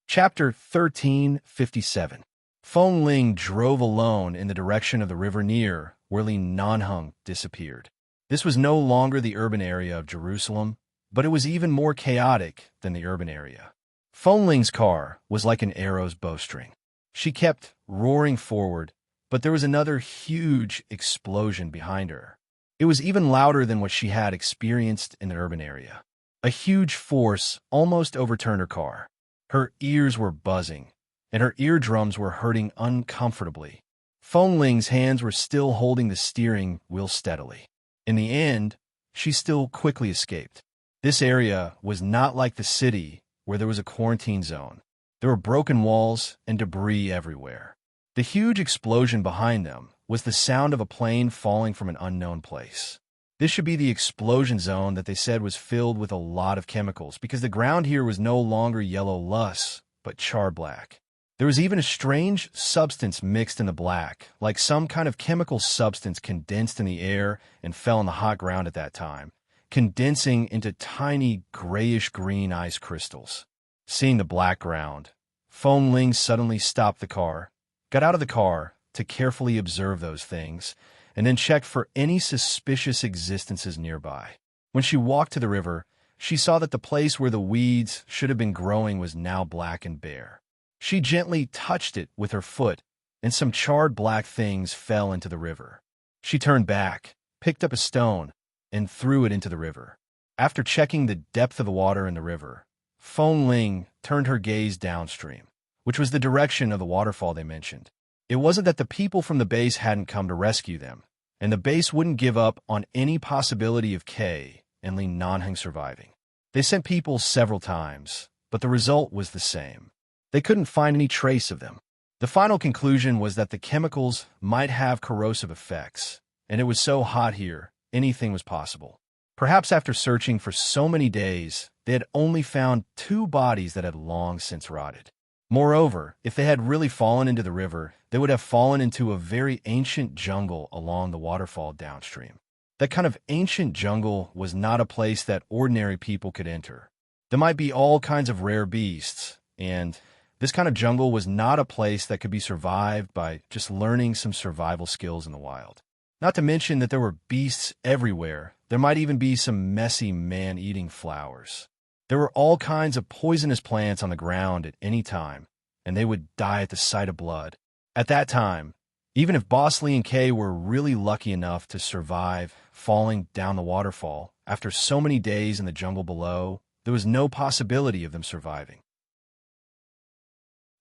S1: Chapter 1357. Feng Ling drove alone in the direction of the river near where Li Nanheng disappeared. This was no longer the urban area of Jerusalem, but it was even more chaotic than the urban area. Fonling's car was like an arrow's bowstring. She kept roaring forward, but there was another huge explosion behind her. It was even louder than what she had experienced in the urban area. A huge force almost overturned her car. Her ears were buzzing, and her eardrums were hurting uncomfortably. Fonling's hands were still holding the steering wheel steadily. In the end, she still quickly escaped. This area was not like the city where there was a quarantine zone. There were broken walls and debris everywhere. The huge explosion behind them was the sound of a plane falling from an unknown place. This should be the explosion zone that they said was filled with a lot of chemicals, because the ground here was no longer yellow loess, but charred black. There was even a strange substance mixed in the black, like some kind of chemical substance condensed in the air and fell on the hot ground at that time, condensing into tiny grayish-green ice crystals. Seeing the black ground, Fonling suddenly stopped the car, got out of the car to carefully observe those things, and then checked for any suspicious existences nearby. When she walked to the river, she saw that the place where the weeds should have been growing was now black and bare. She gently touched it with her foot, and some charred black things fell into the river. She turned back, picked up a stone, and threw it into the river. After checking the depth of the water in the river, Fonling turned her gaze downstream, which was the direction of the waterfall they mentioned. It wasn't that the people from the base hadn't come to rescue them, and the base wouldn't give up on any possibility of Kay and Li Nanheng surviving. They sent people several times, but the result was the same. They couldn't find any trace of them. The final conclusion was that the chemicals might have corrosive effects, and it was so hot here, anything was possible. Perhaps after searching for so many days, they had only found 2 bodies that had long since rotted. Moreover, if they had really fallen into the river, they would have fallen into a very ancient jungle along the waterfall downstream. That kind of ancient jungle was not a place that ordinary people could enter. There might be all kinds of rare beasts, and this kind of jungle was not a place that could be survived by just learning some survival skills in the wild. Not to mention that there were beasts everywhere. There might even be some messy man-eating flowers. There were all kinds of poisonous plants on the ground at any time, and they would die at the sight of blood. At that time, even if Boss Lee and Kay were really lucky enough to survive falling down the waterfall, after so many days in the jungle below, there was no possibility of them surviving.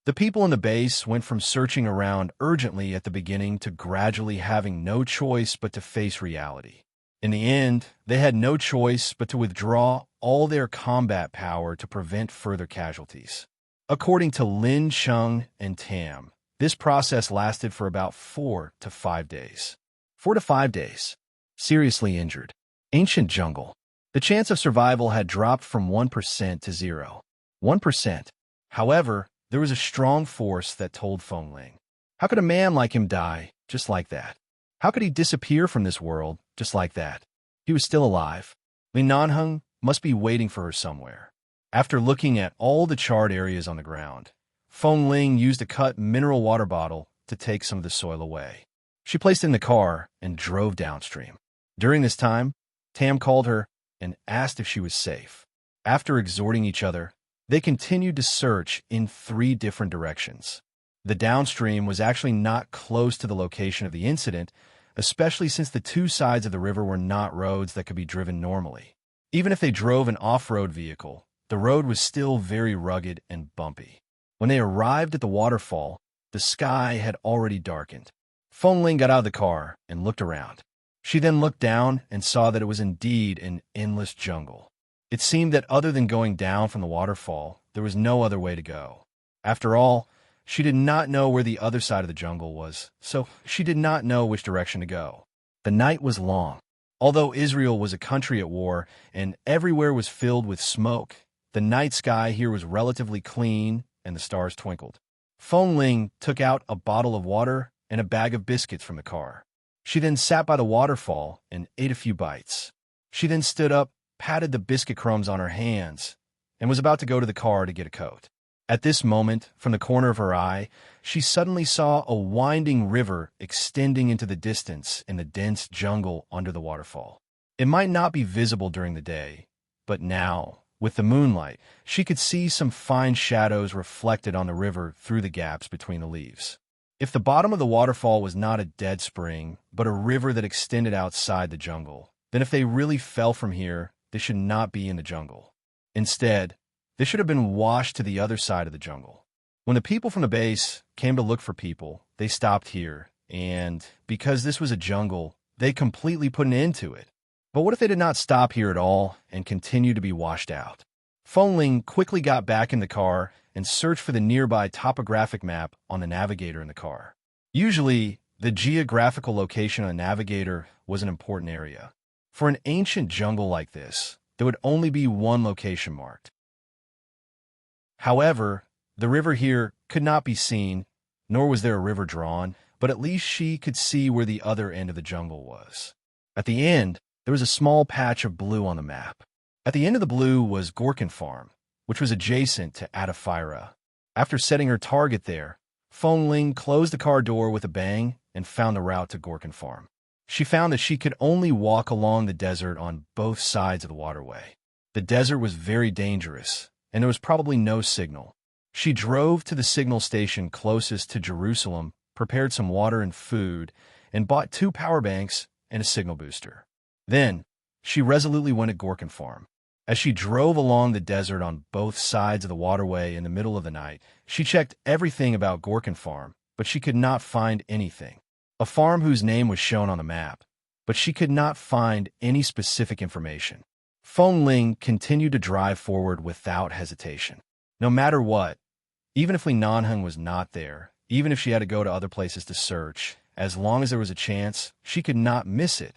S1: The people in the base went from searching around urgently at the beginning to gradually having no choice but to face reality. In the end, they had no choice but to withdraw all their combat power to prevent further casualties. According to Lin, Sheng, and Tam, this process lasted for about 4 to 5 days. 4 to 5 days. Seriously injured. Ancient jungle. The chance of survival had dropped from 1% to 0. 1%. However, there was a strong force that told Fonling. How could a man like him die just like that? How could he disappear from this world just like that? He was still alive. Li Nanheng must be waiting for her somewhere. After looking at all the charred areas on the ground, Fonling used a cut mineral water bottle to take some of the soil away. She placed it in the car and drove downstream. During this time, Tam called her and asked if she was safe. After exhorting each other, they continued to search in 3 different directions. The downstream was actually not close to the location of the incident, especially since the 2 sides of the river were not roads that could be driven normally. Even if they drove an off-road vehicle, the road was still very rugged and bumpy. When they arrived at the waterfall, the sky had already darkened. Fonling got out of the car and looked around. She then looked down and saw that it was indeed an endless jungle. It seemed that other than going down from the waterfall, there was no other way to go. After all, she did not know where the other side of the jungle was, so she did not know which direction to go. The night was long. Although Israel was a country at war and everywhere was filled with smoke, the night sky here was relatively clean and the stars twinkled. Fonling took out a bottle of water and a bag of biscuits from the car. She then sat by the waterfall and ate a few bites. She then stood up, patted the biscuit crumbs on her hands, and was about to go to the car to get a coat. At this moment, from the corner of her eye, she suddenly saw a winding river extending into the distance in the dense jungle under the waterfall. It might not be visible during the day, but now, with the moonlight, she could see some fine shadows reflected on the river through the gaps between the leaves. If the bottom of the waterfall was not a dead spring, but a river that extended outside the jungle, then if they really fell from here, they should not be in the jungle. Instead, they should have been washed to the other side of the jungle. When the people from the base came to look for people, they stopped here, and because this was a jungle, they completely put an end to it. But what if they did not stop here at all and continued to be washed out? Feng Ling quickly got back in the car and searched for the nearby topographic map on the navigator in the car. Usually, the geographical location on a navigator was an important area. For an ancient jungle like this, there would only be one location marked. However, the river here could not be seen, nor was there a river drawn, but at least she could see where the other end of the jungle was. At the end, there was a small patch of blue on the map. At the end of the blue was Gorkin Farm, which was adjacent to Adafira. After setting her target there, Feng Ling closed the car door with a bang and found the route to Gorkin Farm. She found that she could only walk along the desert on both sides of the waterway. The desert was very dangerous, and there was probably no signal. She drove to the signal station closest to Jerusalem, prepared some water and food, and bought 2 power banks and a signal booster. Then, she resolutely went to Gorkin Farm. As she drove along the desert on both sides of the waterway in the middle of the night, she checked everything about Gorkin Farm, but she could not find anything. A farm whose name was shown on the map, but she could not find any specific information. Feng Ling continued to drive forward without hesitation. No matter what, even if Li Nanheng was not there, even if she had to go to other places to search, as long as there was a chance, she could not miss it.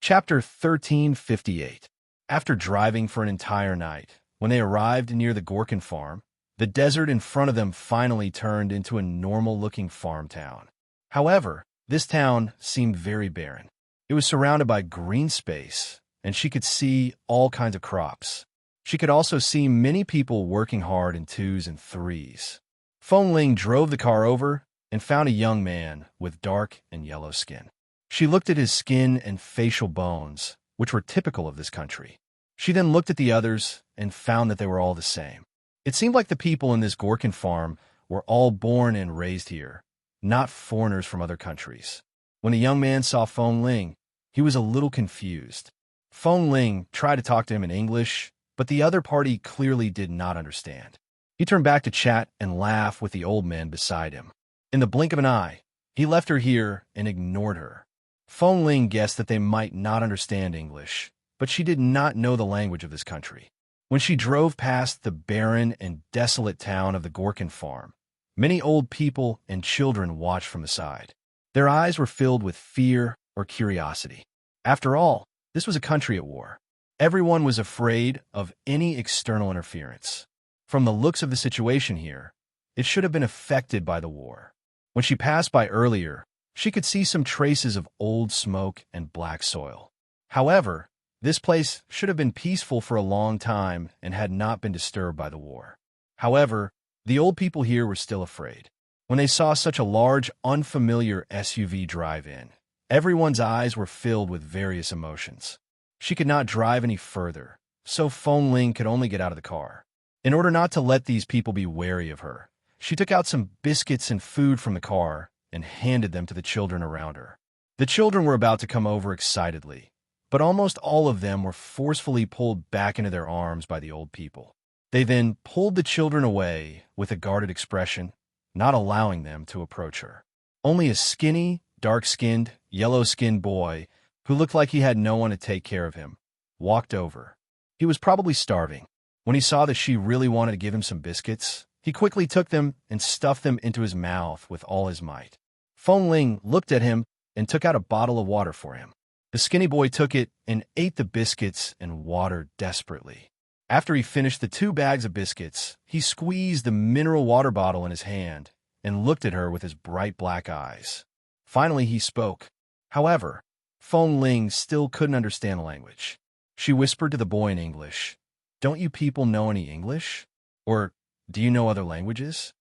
S1: Chapter 1358. After driving for an entire night, when they arrived near the Gorkin Farm, the desert in front of them finally turned into a normal-looking farm town. However, this town seemed very barren. It was surrounded by green space, and she could see all kinds of crops. She could also see many people working hard in 2s and 3s. Feng Ling drove the car over and found a young man with dark and yellow skin. She looked at his skin and facial bones, which were typical of this country. She then looked at the others and found that they were all the same. It seemed like the people in this Gorkin Farm were all born and raised here, not foreigners from other countries. When the young man saw Feng Ling, he was a little confused. Feng Ling tried to talk to him in English, but the other party clearly did not understand. He turned back to chat and laugh with the old man beside him. In the blink of an eye, he left her here and ignored her. Feng Ling guessed that they might not understand English, but she did not know the language of this country. When she drove past the barren and desolate town of the Gorkin Farm, many old people and children watched from the side. Their eyes were filled with fear or curiosity. After all, this was a country at war. Everyone was afraid of any external interference. From the looks of the situation here, it should have been affected by the war. When she passed by earlier, she could see some traces of old smoke and black soil. However, this place should have been peaceful for a long time and had not been disturbed by the war. However, the old people here were still afraid. When they saw such a large, unfamiliar SUV drive in, everyone's eyes were filled with various emotions. She could not drive any further, so Feng Ling could only get out of the car. In order not to let these people be wary of her, she took out some biscuits and food from the car and handed them to the children around her. The children were about to come over excitedly, but almost all of them were forcefully pulled back into their arms by the old people. They then pulled the children away with a guarded expression, not allowing them to approach her. Only a skinny, dark-skinned, yellow-skinned boy, who looked like he had no one to take care of him, walked over. He was probably starving. When he saw that she really wanted to give him some biscuits, he quickly took them and stuffed them into his mouth with all his might. Feng Ling looked at him and took out a bottle of water for him. The skinny boy took it and ate the biscuits and water desperately. After he finished the 2 bags of biscuits, he squeezed the mineral water bottle in his hand and looked at her with his bright black eyes. Finally, he spoke. However, Feng Ling still couldn't understand the language. She whispered to the boy in English, "Don't you people know any English? Or do you know other languages?"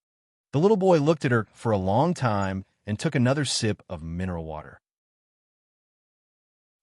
S1: The little boy looked at her for a long time and took another sip of mineral water.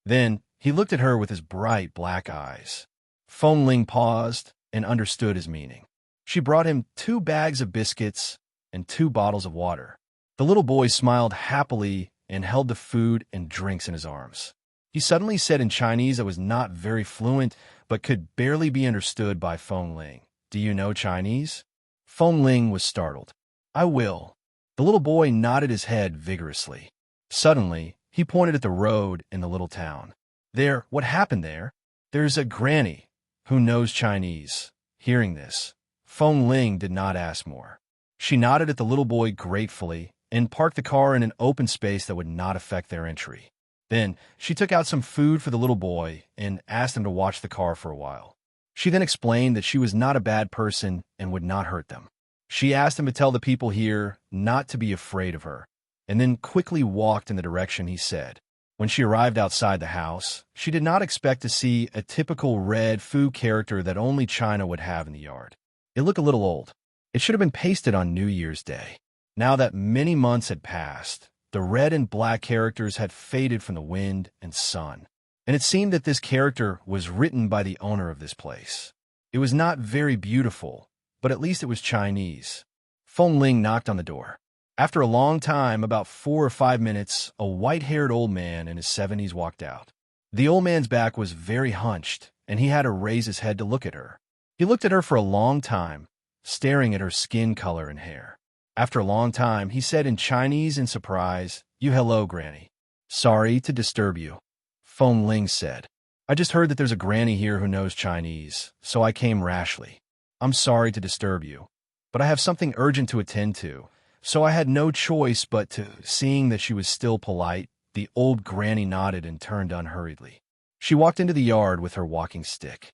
S1: Then he looked at her with his bright black eyes. Feng Ling paused and understood his meaning. She brought him 2 bags of biscuits and 2 bottles of water. The little boy smiled happily and held the food and drinks in his arms. He suddenly said in Chinese that was not very fluent but could barely be understood by Feng Ling, "Do you know Chinese?" Feng Ling was startled. "I will." The little boy nodded his head vigorously. Suddenly, he pointed at the road in the little town. "There, what happened there? There's a granny who knows Chinese." Hearing this, Feng Ling did not ask more. She nodded at the little boy gratefully and parked the car in an open space that would not affect their entry. Then, she took out some food for the little boy and asked him to watch the car for a while. She then explained that she was not a bad person and would not hurt them. She asked him to tell the people here not to be afraid of her, and then quickly walked in the direction he said. When she arrived outside the house, she did not expect to see a typical red foo character that only China would have in the yard. It looked a little old. It should have been pasted on New Year's Day. Now that many months had passed, the red and black characters had faded from the wind and sun, and it seemed that this character was written by the owner of this place. It was not very beautiful, but at least it was Chinese. Feng Ling knocked on the door. After a long time, about 4 or 5 minutes, a white-haired old man in his 70s walked out. The old man's back was very hunched, and he had to raise his head to look at her. He looked at her for a long time, staring at her skin color and hair. After a long time, he said in Chinese in surprise, "You hello, Granny." "Sorry to disturb you," Feng Ling said. "I just heard that there's a granny here who knows Chinese, so I came rashly. I'm sorry to disturb you, but I have something urgent to attend to, so I had no choice but to." Seeing that she was still polite, the old granny nodded and turned unhurriedly. She walked into the yard with her walking stick.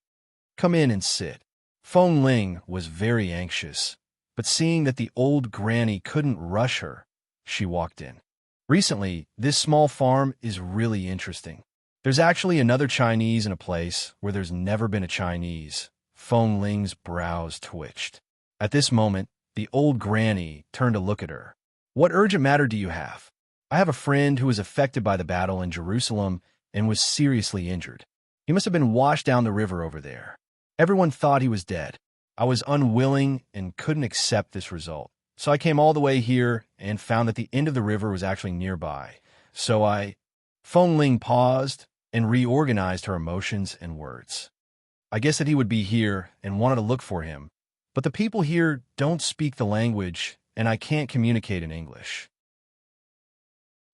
S1: "Come in and sit." Feng Ling was very anxious, but seeing that the old granny couldn't rush her, she walked in. "Recently, this small farm is really interesting. There's actually another Chinese in a place where there's never been a Chinese." Feng Ling's brows twitched. At this moment, the old granny turned to look at her. "What urgent matter do you have?" "I have a friend who was affected by the battle in Jerusalem and was seriously injured. He must have been washed down the river over there. Everyone thought he was dead. I was unwilling and couldn't accept this result. So I came all the way here and found that the end of the river was actually nearby. So I..." Feng Ling paused and reorganized her emotions and words. "I guess that he would be here and wanted to look for him, but the people here don't speak the language and I can't communicate in English.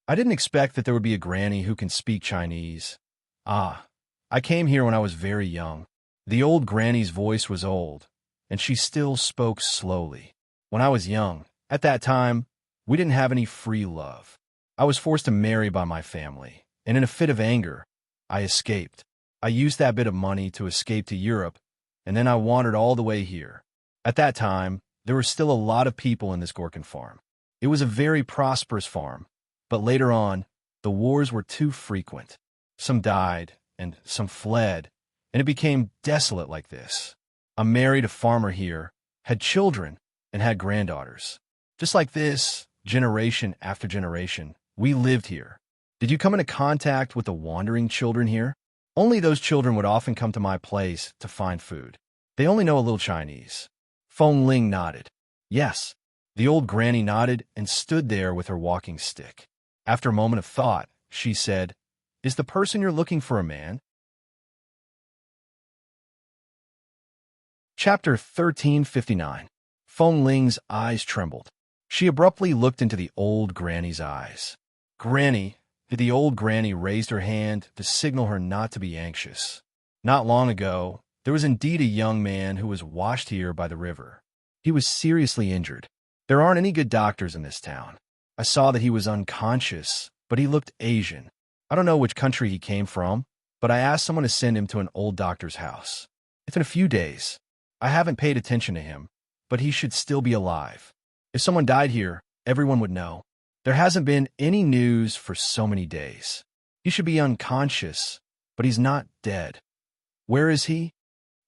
S1: I didn't expect that there would be a granny who can speak Chinese. I came here when I was very young." The old granny's voice was old, and she still spoke slowly. "When I was young, at that time, we didn't have any free love. I was forced to marry by my family, and in a fit of anger, I escaped. I used that bit of money to escape to Europe, and then I wandered all the way here. At that time, there were still a lot of people in this Gorkin farm. It was a very prosperous farm, but later on, the wars were too frequent. Some died, and some fled, and it became desolate like this. I married a farmer here, had children, and had granddaughters. Just like this, generation after generation, we lived here. Did you come into contact with the wandering children here? Only those children would often come to my place to find food. They only know a little Chinese." Feng Ling nodded. "Yes." The old granny nodded and stood there with her walking stick. After a moment of thought, she said, "Is the person you're looking for a man?" Chapter 1359. Feng Ling's eyes trembled. She abruptly looked into the old granny's eyes. "Granny," the old granny raised her hand to signal her not to be anxious. "Not long ago, there was indeed a young man who was washed here by the river. He was seriously injured. There aren't any good doctors in this town. I saw that he was unconscious, but he looked Asian. I don't know which country he came from, but I asked someone to send him to an old doctor's house. It's in a few days. I haven't paid attention to him, but he should still be alive. If someone died here, everyone would know. There hasn't been any news for so many days. He should be unconscious, but he's not dead. Where is he?"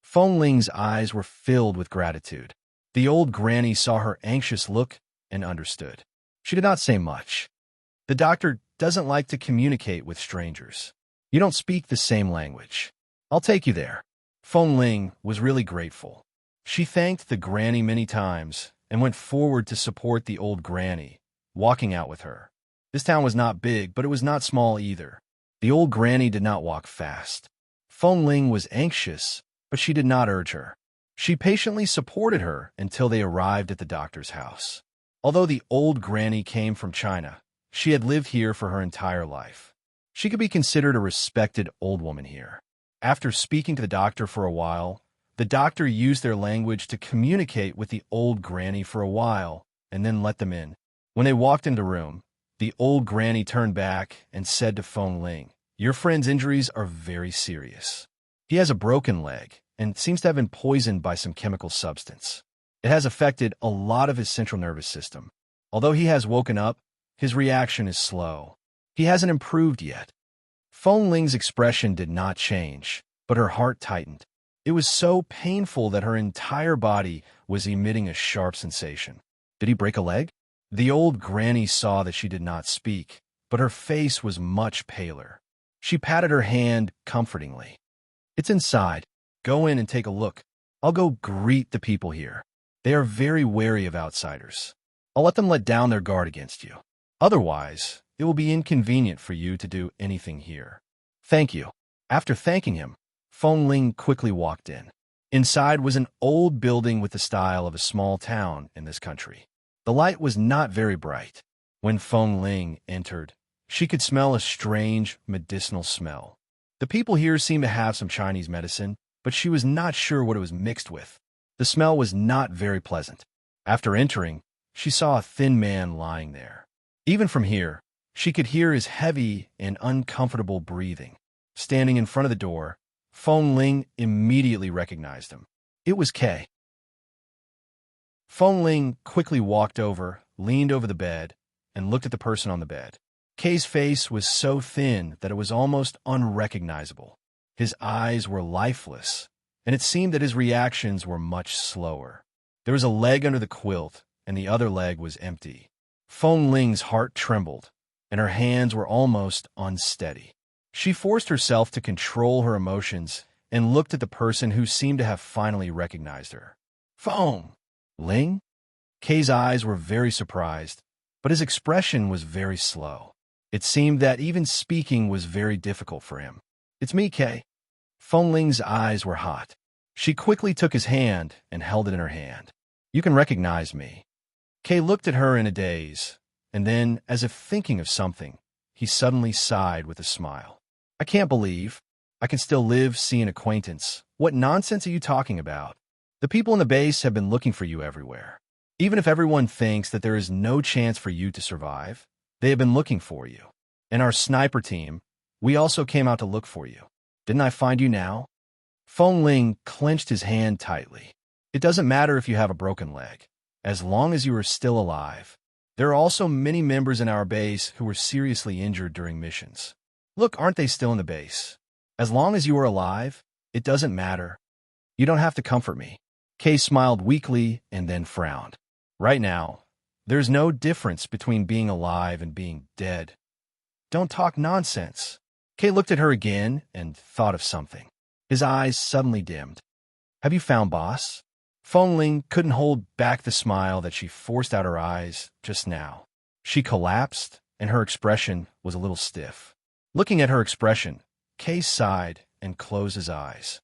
S1: Feng Ling's eyes were filled with gratitude. The old granny saw her anxious look and understood. She did not say much. The doctor doesn't like to communicate with strangers. You don't speak the same language. I'll take you there. Feng Ling was really grateful. She thanked the granny many times and went forward to support the old granny, walking out with her. This town was not big, but it was not small either. The old granny did not walk fast. Feng Ling was anxious, but she did not urge her. She patiently supported her until they arrived at the doctor's house. Although the old granny came from China, she had lived here for her entire life. She could be considered a respected old woman here. After speaking to the doctor for a while, the doctor used their language to communicate with the old granny for a while and then let them in. When they walked into the room, the old granny turned back and said to Feng Ling, "Your friend's injuries are very serious. He has a broken leg and seems to have been poisoned by some chemical substance. It has affected a lot of his central nervous system. Although he has woken up, his reaction is slow. He hasn't improved yet." Feng Ling's expression did not change, but her heart tightened. It was so painful that her entire body was emitting a sharp sensation. Did he break a leg? The old granny saw that she did not speak, but her face was much paler. She patted her hand comfortingly. "It's inside. Go in and take a look. I'll go greet the people here. They are very wary of outsiders. I'll let them let down their guard against you. Otherwise, it will be inconvenient for you to do anything here." "Thank you." After thanking him, Feng Ling quickly walked in. Inside was an old building with the style of a small town in this country. The light was not very bright. When Feng Ling entered, she could smell a strange medicinal smell. The people here seemed to have some Chinese medicine, but she was not sure what it was mixed with. The smell was not very pleasant. After entering, she saw a thin man lying there. Even from here, she could hear his heavy and uncomfortable breathing. Standing in front of the door, Feng Ling immediately recognized him. It was Kay. Feng Ling quickly walked over, leaned over the bed, and looked at the person on the bed. Kay's face was so thin that it was almost unrecognizable. His eyes were lifeless, and it seemed that his reactions were much slower. There was a leg under the quilt, and the other leg was empty. Feng Ling's heart trembled, and her hands were almost unsteady. She forced herself to control her emotions and looked at the person who seemed to have finally recognized her. "Feng Ling?" Kay's eyes were very surprised, but his expression was very slow. It seemed that even speaking was very difficult for him. "It's me, Kay." Feng Ling's eyes were hot. She quickly took his hand and held it in her hand. "You can recognize me." Kay looked at her in a daze, and then, as if thinking of something, he suddenly sighed with a smile. "I can't believe I can still live, see an acquaintance. What nonsense are you talking about? The people in the base have been looking for you everywhere. Even if everyone thinks that there is no chance for you to survive, they have been looking for you. And our sniper team, we also came out to look for you. Didn't I find you now?" Feng Ling clenched his hand tightly. "It doesn't matter if you have a broken leg, as long as you are still alive. There are also many members in our base who were seriously injured during missions. Look, aren't they still in the base? As long as you are alive, it doesn't matter. You don't have to comfort me." Kay smiled weakly and then frowned. "Right now, there's no difference between being alive and being dead. Don't talk nonsense." Kay looked at her again and thought of something. His eyes suddenly dimmed. "Have you found Boss?" Feng Ling couldn't hold back the smile that she forced out her eyes just now. She collapsed, and her expression was a little stiff. Looking at her expression, Kay sighed and closed his eyes.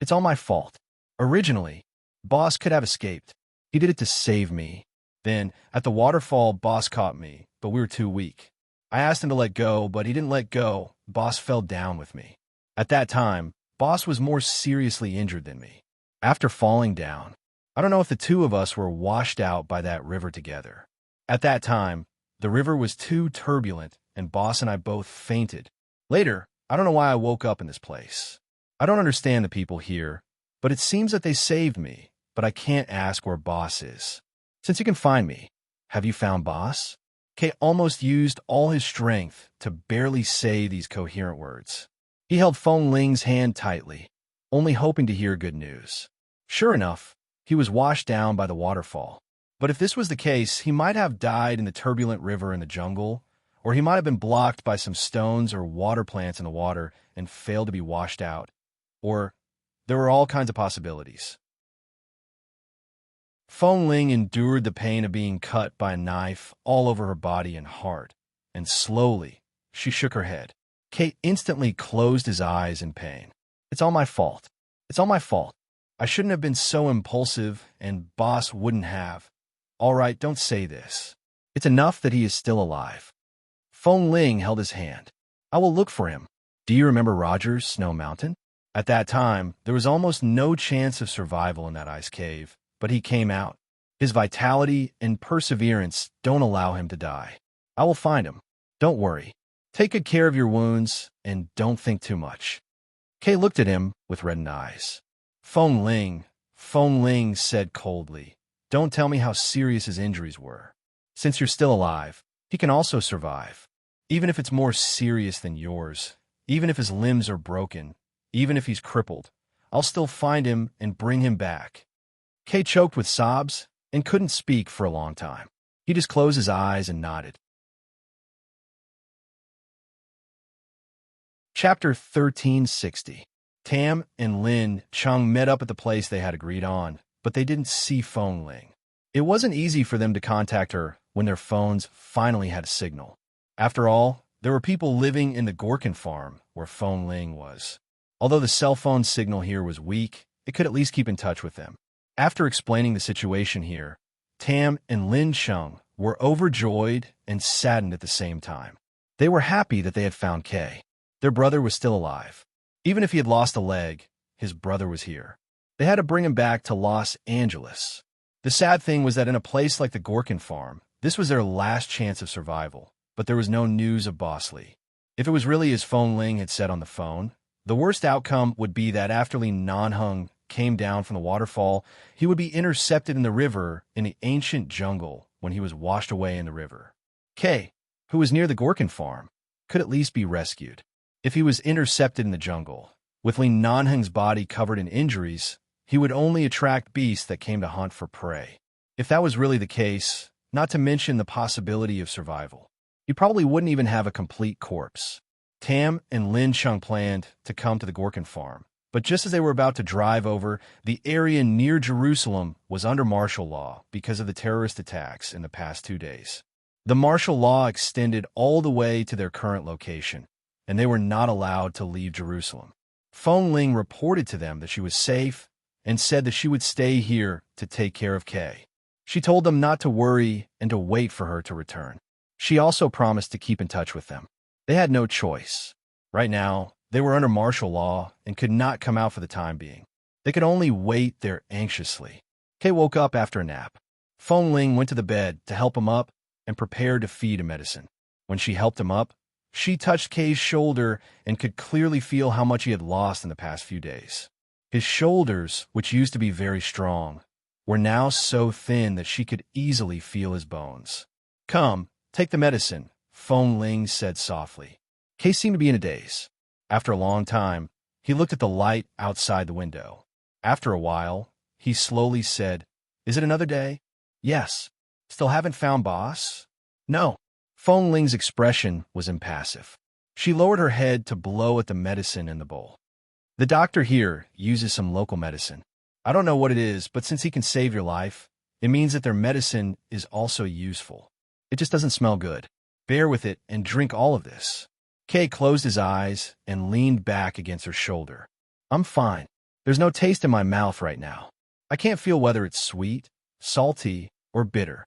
S1: "It's all my fault. Originally, Boss could have escaped. He did it to save me. Then, at the waterfall, Boss caught me, but we were too weak. I asked him to let go, but he didn't let go. Boss fell down with me. At that time, Boss was more seriously injured than me. After falling down, I don't know if the two of us were washed out by that river together. At that time, the river was too turbulent, and Boss and I both fainted. Later, I don't know why I woke up in this place. I don't understand the people here, but it seems that they saved me, but I can't ask where Boss is. Since you can find me, have you found Boss?" Kay almost used all his strength to barely say these coherent words. He held Feng Ling's hand tightly, only hoping to hear good news. Sure enough, he was washed down by the waterfall. But if this was the case, he might have died in the turbulent river in the jungle, or he might have been blocked by some stones or water plants in the water and failed to be washed out. Or there were all kinds of possibilities. Feng Ling endured the pain of being cut by a knife all over her body and heart, and slowly she shook her head. Kate instantly closed his eyes in pain. It's all my fault. It's all my fault. I shouldn't have been so impulsive, and Boss wouldn't have. All right, don't say this. It's enough that he is still alive. Feng Ling held his hand. I will look for him. Do you remember Roger's Snow Mountain? At that time, there was almost no chance of survival in that ice cave, but he came out. His vitality and perseverance don't allow him to die. I will find him. Don't worry. Take good care of your wounds, and don't think too much. Kay looked at him with reddened eyes. Feng Ling said coldly, don't tell me how serious his injuries were. Since you're still alive, he can also survive. Even if it's more serious than yours, even if his limbs are broken, even if he's crippled, I'll still find him and bring him back. Kay choked with sobs and couldn't speak for a long time. He just closed his eyes and nodded. Chapter 1360. Tam and Lin Chung met up at the place they had agreed on, but they didn't see Feng Ling. It wasn't easy for them to contact her when their phones finally had a signal. After all, there were people living in the Gorkin farm where Feng Ling was. Although the cell phone signal here was weak, it could at least keep in touch with them. After explaining the situation here, Tam and Lin Chung were overjoyed and saddened at the same time. They were happy that they had found Kay. Their brother was still alive. Even if he had lost a leg, his brother was here. They had to bring him back to Los Angeles. The sad thing was that in a place like the Gorkin farm, this was their last chance of survival, but there was no news of Bosley. If it was really as Feng Ling had said on the phone, the worst outcome would be that after Li Nanheng came down from the waterfall, he would be intercepted in the river in the ancient jungle when he was washed away in the river. Kay, who was near the Gorkin farm, could at least be rescued. If he was intercepted in the jungle, with Li Nanheng's body covered in injuries, he would only attract beasts that came to hunt for prey. If that was really the case, not to mention the possibility of survival, he probably wouldn't even have a complete corpse. Tam and Lin Chung planned to come to the Gorkin farm, but just as they were about to drive over, the area near Jerusalem was under martial law because of the terrorist attacks in the past 2 days. The martial law extended all the way to their current location, and they were not allowed to leave Jerusalem. Feng Ling reported to them that she was safe and said that she would stay here to take care of Kay. She told them not to worry and to wait for her to return. She also promised to keep in touch with them. They had no choice. Right now, they were under martial law and could not come out for the time being. They could only wait there anxiously. Kay woke up after a nap. Feng Ling went to the bed to help him up and prepared to feed him medicine. When she helped him up, she touched Kay's shoulder and could clearly feel how much he had lost in the past few days. His shoulders, which used to be very strong, were now so thin that she could easily feel his bones. Come, take the medicine, Feng Ling said softly. Kay seemed to be in a daze. After a long time, he looked at the light outside the window. After a while, he slowly said, Is it another day? Yes. Still haven't found Boss? No. Feng Ling's expression was impassive. She lowered her head to blow at the medicine in the bowl. The doctor here uses some local medicine. I don't know what it is, but since he can save your life, it means that their medicine is also useful. It just doesn't smell good. Bear with it and drink all of this. Kay closed his eyes and leaned back against her shoulder. I'm fine. There's no taste in my mouth right now. I can't feel whether it's sweet, salty, or bitter.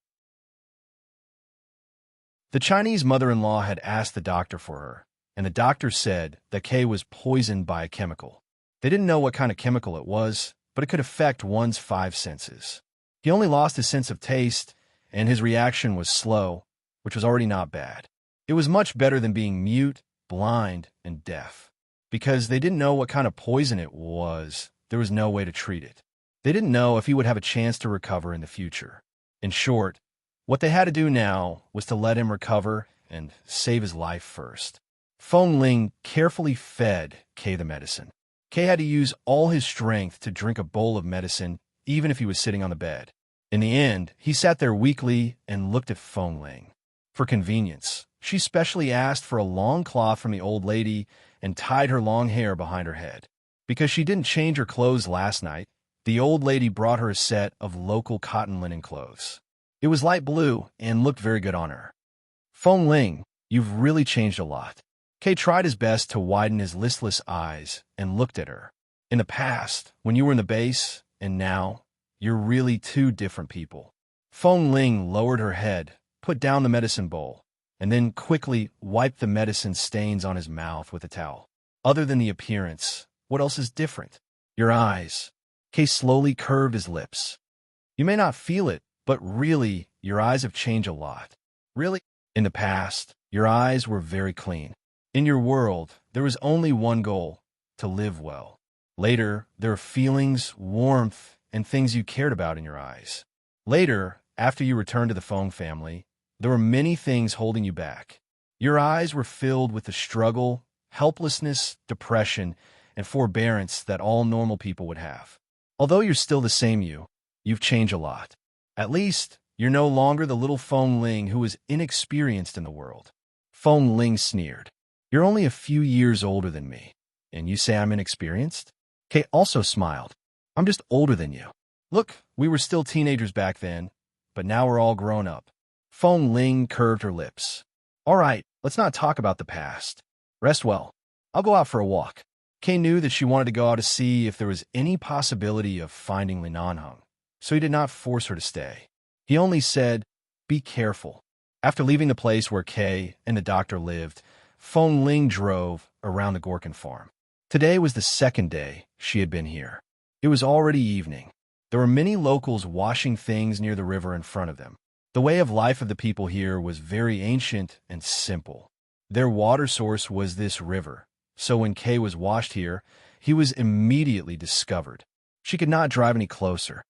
S1: The Chinese mother-in-law had asked the doctor for her, and the doctor said that Kay was poisoned by a chemical. They didn't know what kind of chemical it was, but it could affect one's 5 senses. He only lost his sense of taste, and his reaction was slow, which was already not bad. It was much better than being mute, blind, and deaf. Because they didn't know what kind of poison it was, there was no way to treat it. They didn't know if he would have a chance to recover in the future. In short, what they had to do now was to let him recover and save his life first. Feng Ling carefully fed Kay the medicine. Kay had to use all his strength to drink a bowl of medicine, even if he was sitting on the bed. In the end, he sat there weakly and looked at Feng Ling. For convenience, She specially asked for a long cloth from the old lady and tied her long hair behind her head. Because she didn't change her clothes last night, the old lady brought her a set of local cotton linen clothes. It was light blue and looked very good on her. Feng Ling, you've really changed a lot. Kay tried his best to widen his listless eyes and looked at her. In the past, when you were in the base, and now, you're really two different people. Feng Ling lowered her head, put down the medicine bowl, and then quickly wiped the medicine stains on his mouth with a towel. Other than the appearance, what else is different? Your eyes. Kay slowly curved his lips. You may not feel it, but really, your eyes have changed a lot. Really? In the past, your eyes were very clean. In your world, there was only one goal, to live well. Later, there are feelings, warmth, and things you cared about in your eyes. Later, after you returned to the Feng family, there were many things holding you back. Your eyes were filled with the struggle, helplessness, depression, and forbearance that all normal people would have. Although you're still the same you've changed a lot. At least, you're no longer the little Feng Ling who was inexperienced in the world. Feng Ling sneered. You're only a few years older than me, and you say I'm inexperienced? Kay also smiled. I'm just older than you. Look, we were still teenagers back then, but now we're all grown up. Feng Ling curved her lips. All right, let's not talk about the past. Rest well. I'll go out for a walk. Kay knew that she wanted to go out to see if there was any possibility of finding Li Nanheng, so he did not force her to stay. He only said, be careful. After leaving the place where Kay and the doctor lived, Feng Ling drove around the Gorkin farm. Today was the second day she had been here. It was already evening. There were many locals washing things near the river in front of them. The way of life of the people here was very ancient and simple. Their water source was this river, so when Kay was washed here, he was immediately discovered. She could not drive any closer.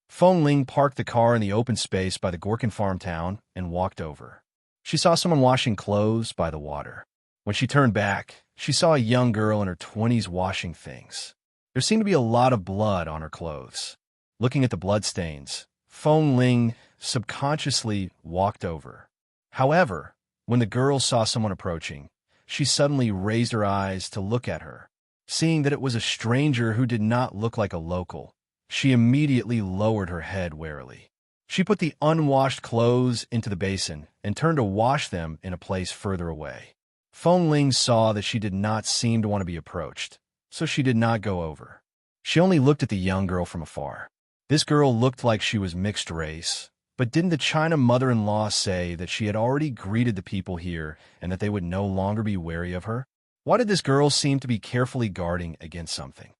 S1: Feng Ling parked the car in the open space by the Gorkin farm town and walked over. She saw someone washing clothes by the water. When she turned back, she saw a young girl in her 20s washing things. There seemed to be a lot of blood on her clothes. Looking at the bloodstains, Feng Ling subconsciously walked over. However, when the girl saw someone approaching, she suddenly raised her eyes to look at her. Seeing that it was a stranger who did not look like a local, she immediately lowered her head warily. She put the unwashed clothes into the basin and turned to wash them in a place further away. Feng Ling saw that she did not seem to want to be approached, so she did not go over. She only looked at the young girl from afar. This girl looked like she was mixed race, but didn't the China mother-in-law say that she had already greeted the people here and that they would no longer be wary of her? Why did this girl seem to be carefully guarding against something?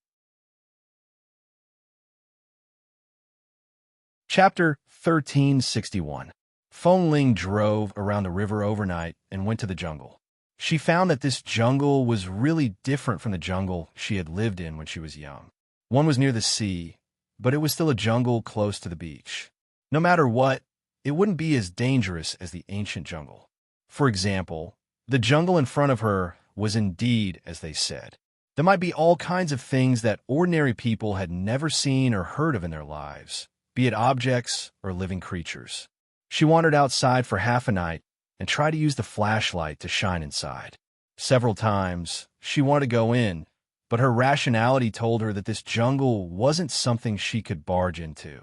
S1: Chapter 1361. Feng Ling drove around the river overnight and went to the jungle. She found that this jungle was really different from the jungle she had lived in when she was young. One was near the sea, but it was still a jungle close to the beach. No matter what, it wouldn't be as dangerous as the ancient jungle. For example, the jungle in front of her was indeed, as they said. There might be all kinds of things that ordinary people had never seen or heard of in their lives, be it objects or living creatures. She wandered outside for half a night and tried to use the flashlight to shine inside. Several times, she wanted to go in, but her rationality told her that this jungle wasn't something she could barge into.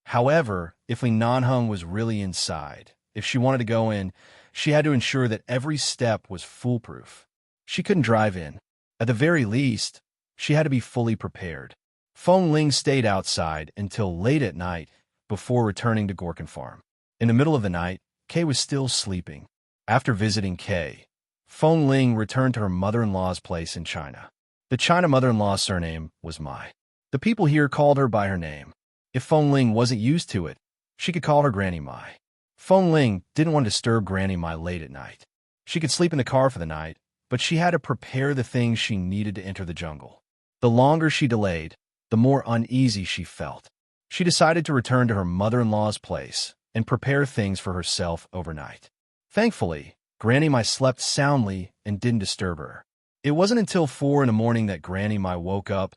S1: However, if Li Nanheng was really inside, if she wanted to go in, she had to ensure that every step was foolproof. She couldn't drive in. At the very least, she had to be fully prepared. Feng Ling stayed outside until late at night before returning to Gorkin Farm. In the middle of the night, Kay was still sleeping. After visiting Kay, Feng Ling returned to her mother-in-law's place in China. The China mother-in-law's surname was Mai. The people here called her by her name. If Feng Ling wasn't used to it, she could call her Granny Mai. Feng Ling didn't want to disturb Granny Mai late at night. She could sleep in the car for the night, but she had to prepare the things she needed to enter the jungle. The longer she delayed, the more uneasy she felt. She decided to return to her mother-in-law's place and prepare things for herself overnight. Thankfully, Granny Mai slept soundly and didn't disturb her. It wasn't until 4 in the morning that Granny Mai woke up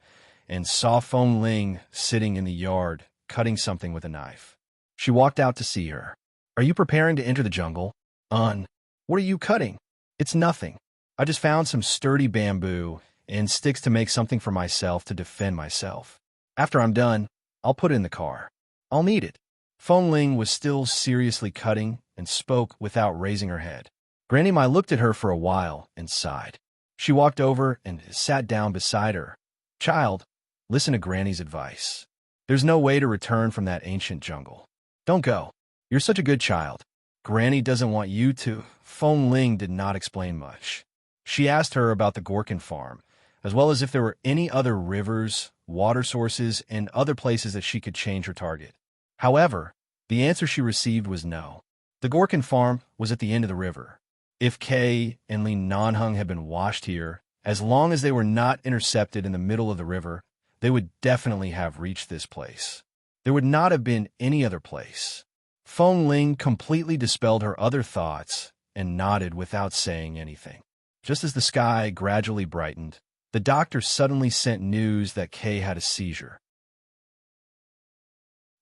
S1: and saw Feng Ling sitting in the yard, cutting something with a knife. She walked out to see her. Are you preparing to enter the jungle? What are you cutting? It's nothing. I just found some sturdy bamboo and sticks to make something for myself to defend myself. After I'm done, I'll put it in the car. I'll need it. Feng Ling was still seriously cutting and spoke without raising her head. Granny Mai looked at her for a while and sighed. She walked over and sat down beside her. Child, listen to Granny's advice. There's no way to return from that ancient jungle. Don't go. You're such a good child. Granny doesn't want you to. Feng Ling did not explain much. She asked her about the Gorkin farm, as well as if there were any other rivers, water sources, and other places that she could change her target. However, the answer she received was no. The Gorkin farm was at the end of the river. If Kay and Li Nanheng had been washed here, as long as they were not intercepted in the middle of the river, they would definitely have reached this place. There would not have been any other place. Feng Ling completely dispelled her other thoughts and nodded without saying anything. Just as the sky gradually brightened, the doctor suddenly sent news that Kay had a seizure.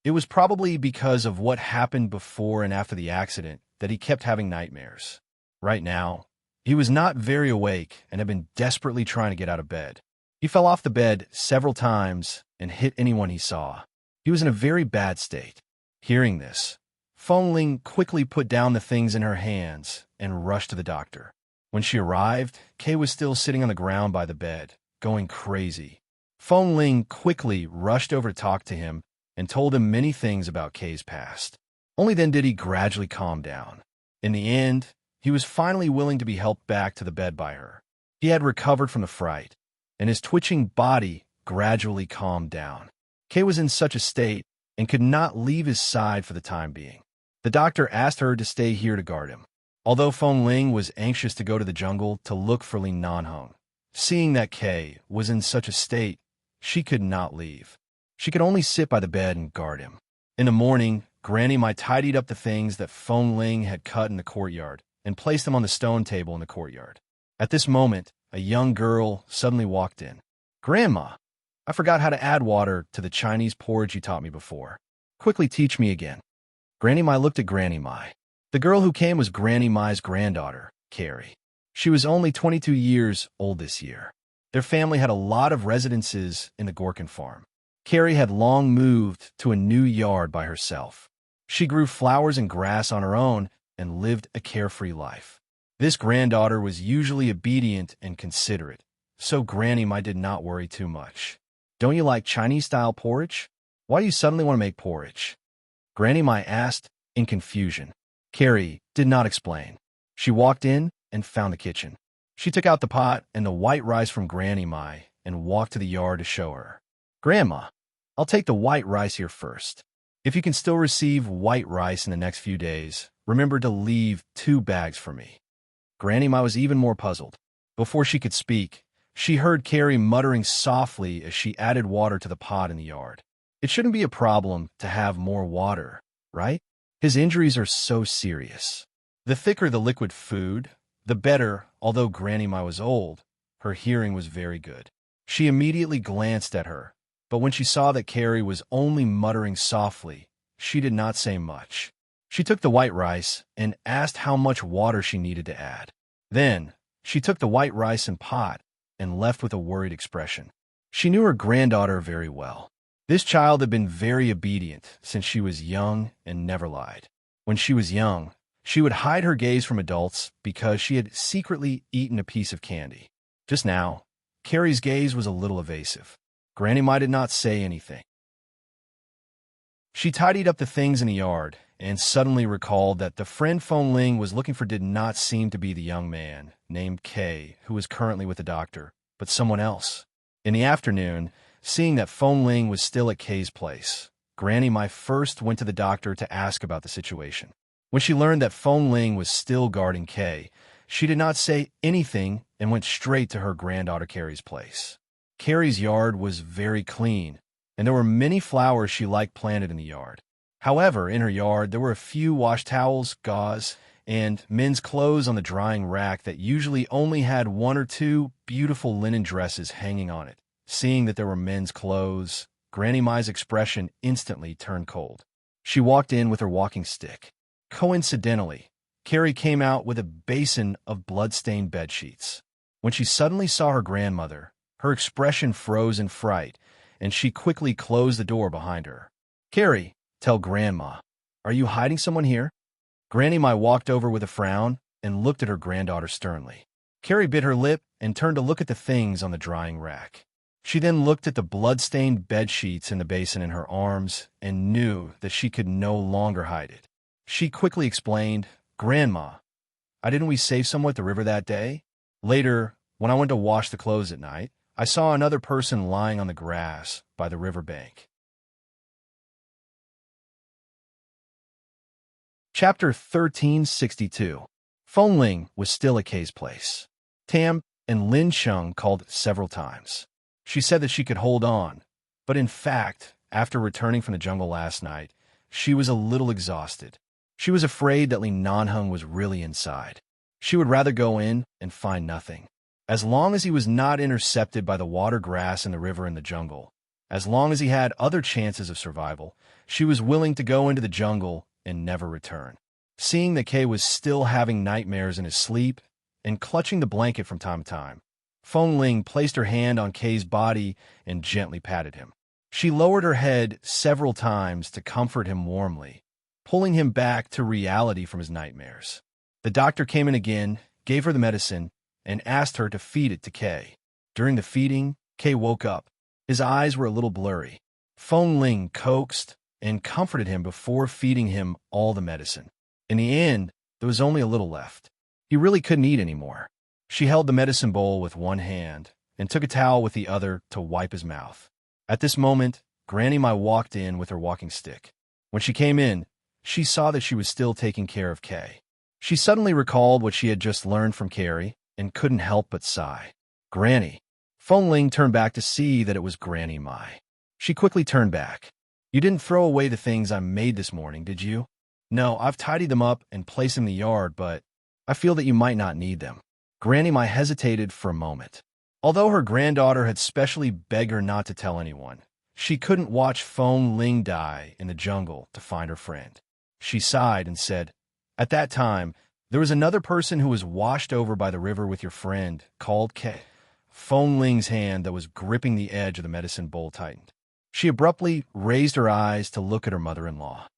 S1: It was probably because of what happened before and after the accident that he kept having nightmares. Right now, he was not very awake and had been desperately trying to get out of bed. He fell off the bed several times and hit anyone he saw. He was in a very bad state. Hearing this, Feng Ling quickly put down the things in her hands and rushed to the doctor. When she arrived, Kay was still sitting on the ground by the bed, going crazy. Feng Ling quickly rushed over to talk to him and told him many things about Kay's past. Only then did he gradually calm down. In the end, he was finally willing to be helped back to the bed by her. He had recovered from the fright, and his twitching body gradually calmed down. Kay was in such a state and could not leave his side for the time being. The doctor asked her to stay here to guard him. Although Feng Ling was anxious to go to the jungle to look for Li Nanheng, seeing that Kay was in such a state, she could not leave. She could only sit by the bed and guard him. In the morning, Granny Mai tidied up the things that Feng Ling had cut in the courtyard and placed them on the stone table in the courtyard. At this moment, a young girl suddenly walked in. Grandma, I forgot how to add water to the Chinese porridge you taught me before. Quickly teach me again. Granny Mai looked at Granny Mai. The girl who came was Granny Mai's granddaughter, Carrie. She was only 22 years old this year. Their family had a lot of residences in the Gorkin farm. Carrie had long moved to a new yard by herself. She grew flowers and grass on her own and lived a carefree life. This granddaughter was usually obedient and considerate, so Granny Mai did not worry too much. Don't you like Chinese-style porridge? Why do you suddenly want to make porridge? Granny Mai asked in confusion. Carrie did not explain. She walked in and found the kitchen. She took out the pot and the white rice from Granny Mai and walked to the yard to show her. Grandma, I'll take the white rice here first. If you can still receive white rice in the next few days, remember to leave 2 bags for me. Granny Mai was even more puzzled. Before she could speak, she heard Carrie muttering softly as she added water to the pot in the yard. It shouldn't be a problem to have more water, right? His injuries are so serious. The thicker the liquid food, the better. Although Granny Mai was old, her hearing was very good. She immediately glanced at her, but when she saw that Carrie was only muttering softly, she did not say much. She took the white rice and asked how much water she needed to add. Then, she took the white rice and pot and left with a worried expression. She knew her granddaughter very well. This child had been very obedient since she was young and never lied. When she was young, she would hide her gaze from adults because she had secretly eaten a piece of candy. Just now, Carrie's gaze was a little evasive. Granny Mai did not say anything. She tidied up the things in the yard and suddenly recalled that the friend Feng Ling was looking for did not seem to be the young man named Kay who was currently with the doctor, but someone else. In the afternoon, seeing that Feng Ling was still at Kay's place, Granny Mai first went to the doctor to ask about the situation. When she learned that Feng Ling was still guarding Kay, she did not say anything and went straight to her granddaughter Carrie's place. Carrie's yard was very clean, and there were many flowers she liked planted in the yard. However, in her yard, there were a few wash towels, gauze, and men's clothes on the drying rack that usually only had 1 or 2 beautiful linen dresses hanging on it. Seeing that there were men's clothes, Granny Mai's expression instantly turned cold. She walked in with her walking stick. Coincidentally, Carrie came out with a basin of blood-stained bedsheets. When she suddenly saw her grandmother, her expression froze in fright, and she quickly closed the door behind her. "Carrie, tell Grandma. Are you hiding someone here?" Granny Mai walked over with a frown and looked at her granddaughter sternly. Carrie bit her lip and turned to look at the things on the drying rack. She then looked at the blood-stained bedsheets in the basin in her arms and knew that she could no longer hide it. She quickly explained, "Grandma, didn't we save someone at the river that day? Later, when I went to wash the clothes at night, I saw another person lying on the grass by the river bank." Chapter 1362. Feng Ling was still at Kay's place. Tam and Lin Sheng called several times. She said that she could hold on, but in fact, after returning from the jungle last night, she was a little exhausted. She was afraid that Li Nanheng was really inside. She would rather go in and find nothing. As long as he was not intercepted by the water grass in the river in the jungle, as long as he had other chances of survival, she was willing to go into the jungle and never return. Seeing that Kay was still having nightmares in his sleep and clutching the blanket from time to time, Feng Ling placed her hand on Kay's body and gently patted him. She lowered her head several times to comfort him warmly, pulling him back to reality from his nightmares. The doctor came in again, gave her the medicine, and asked her to feed it to Kay. During the feeding, Kay woke up. His eyes were a little blurry. Feng Ling coaxed and comforted him before feeding him all the medicine. In the end, there was only a little left. He really couldn't eat anymore. She held the medicine bowl with one hand and took a towel with the other to wipe his mouth. At this moment, Granny Mai walked in with her walking stick. When she came in, she saw that she was still taking care of Kay. She suddenly recalled what she had just learned from Carrie and couldn't help but sigh. "Granny." Feng Ling turned back to see that it was Granny Mai. She quickly turned back. "You didn't throw away the things I made this morning, did you?" "No, I've tidied them up and placed them in the yard, but I feel that you might not need them." Granny Mai hesitated for a moment. Although her granddaughter had specially begged her not to tell anyone, she couldn't watch Feng Ling die in the jungle to find her friend. She sighed and said, "At that time, there was another person who was washed over by the river with your friend, called Kay." Feng Ling's hand that was gripping the edge of the medicine bowl tightened. She abruptly raised her eyes to look at her mother-in-law.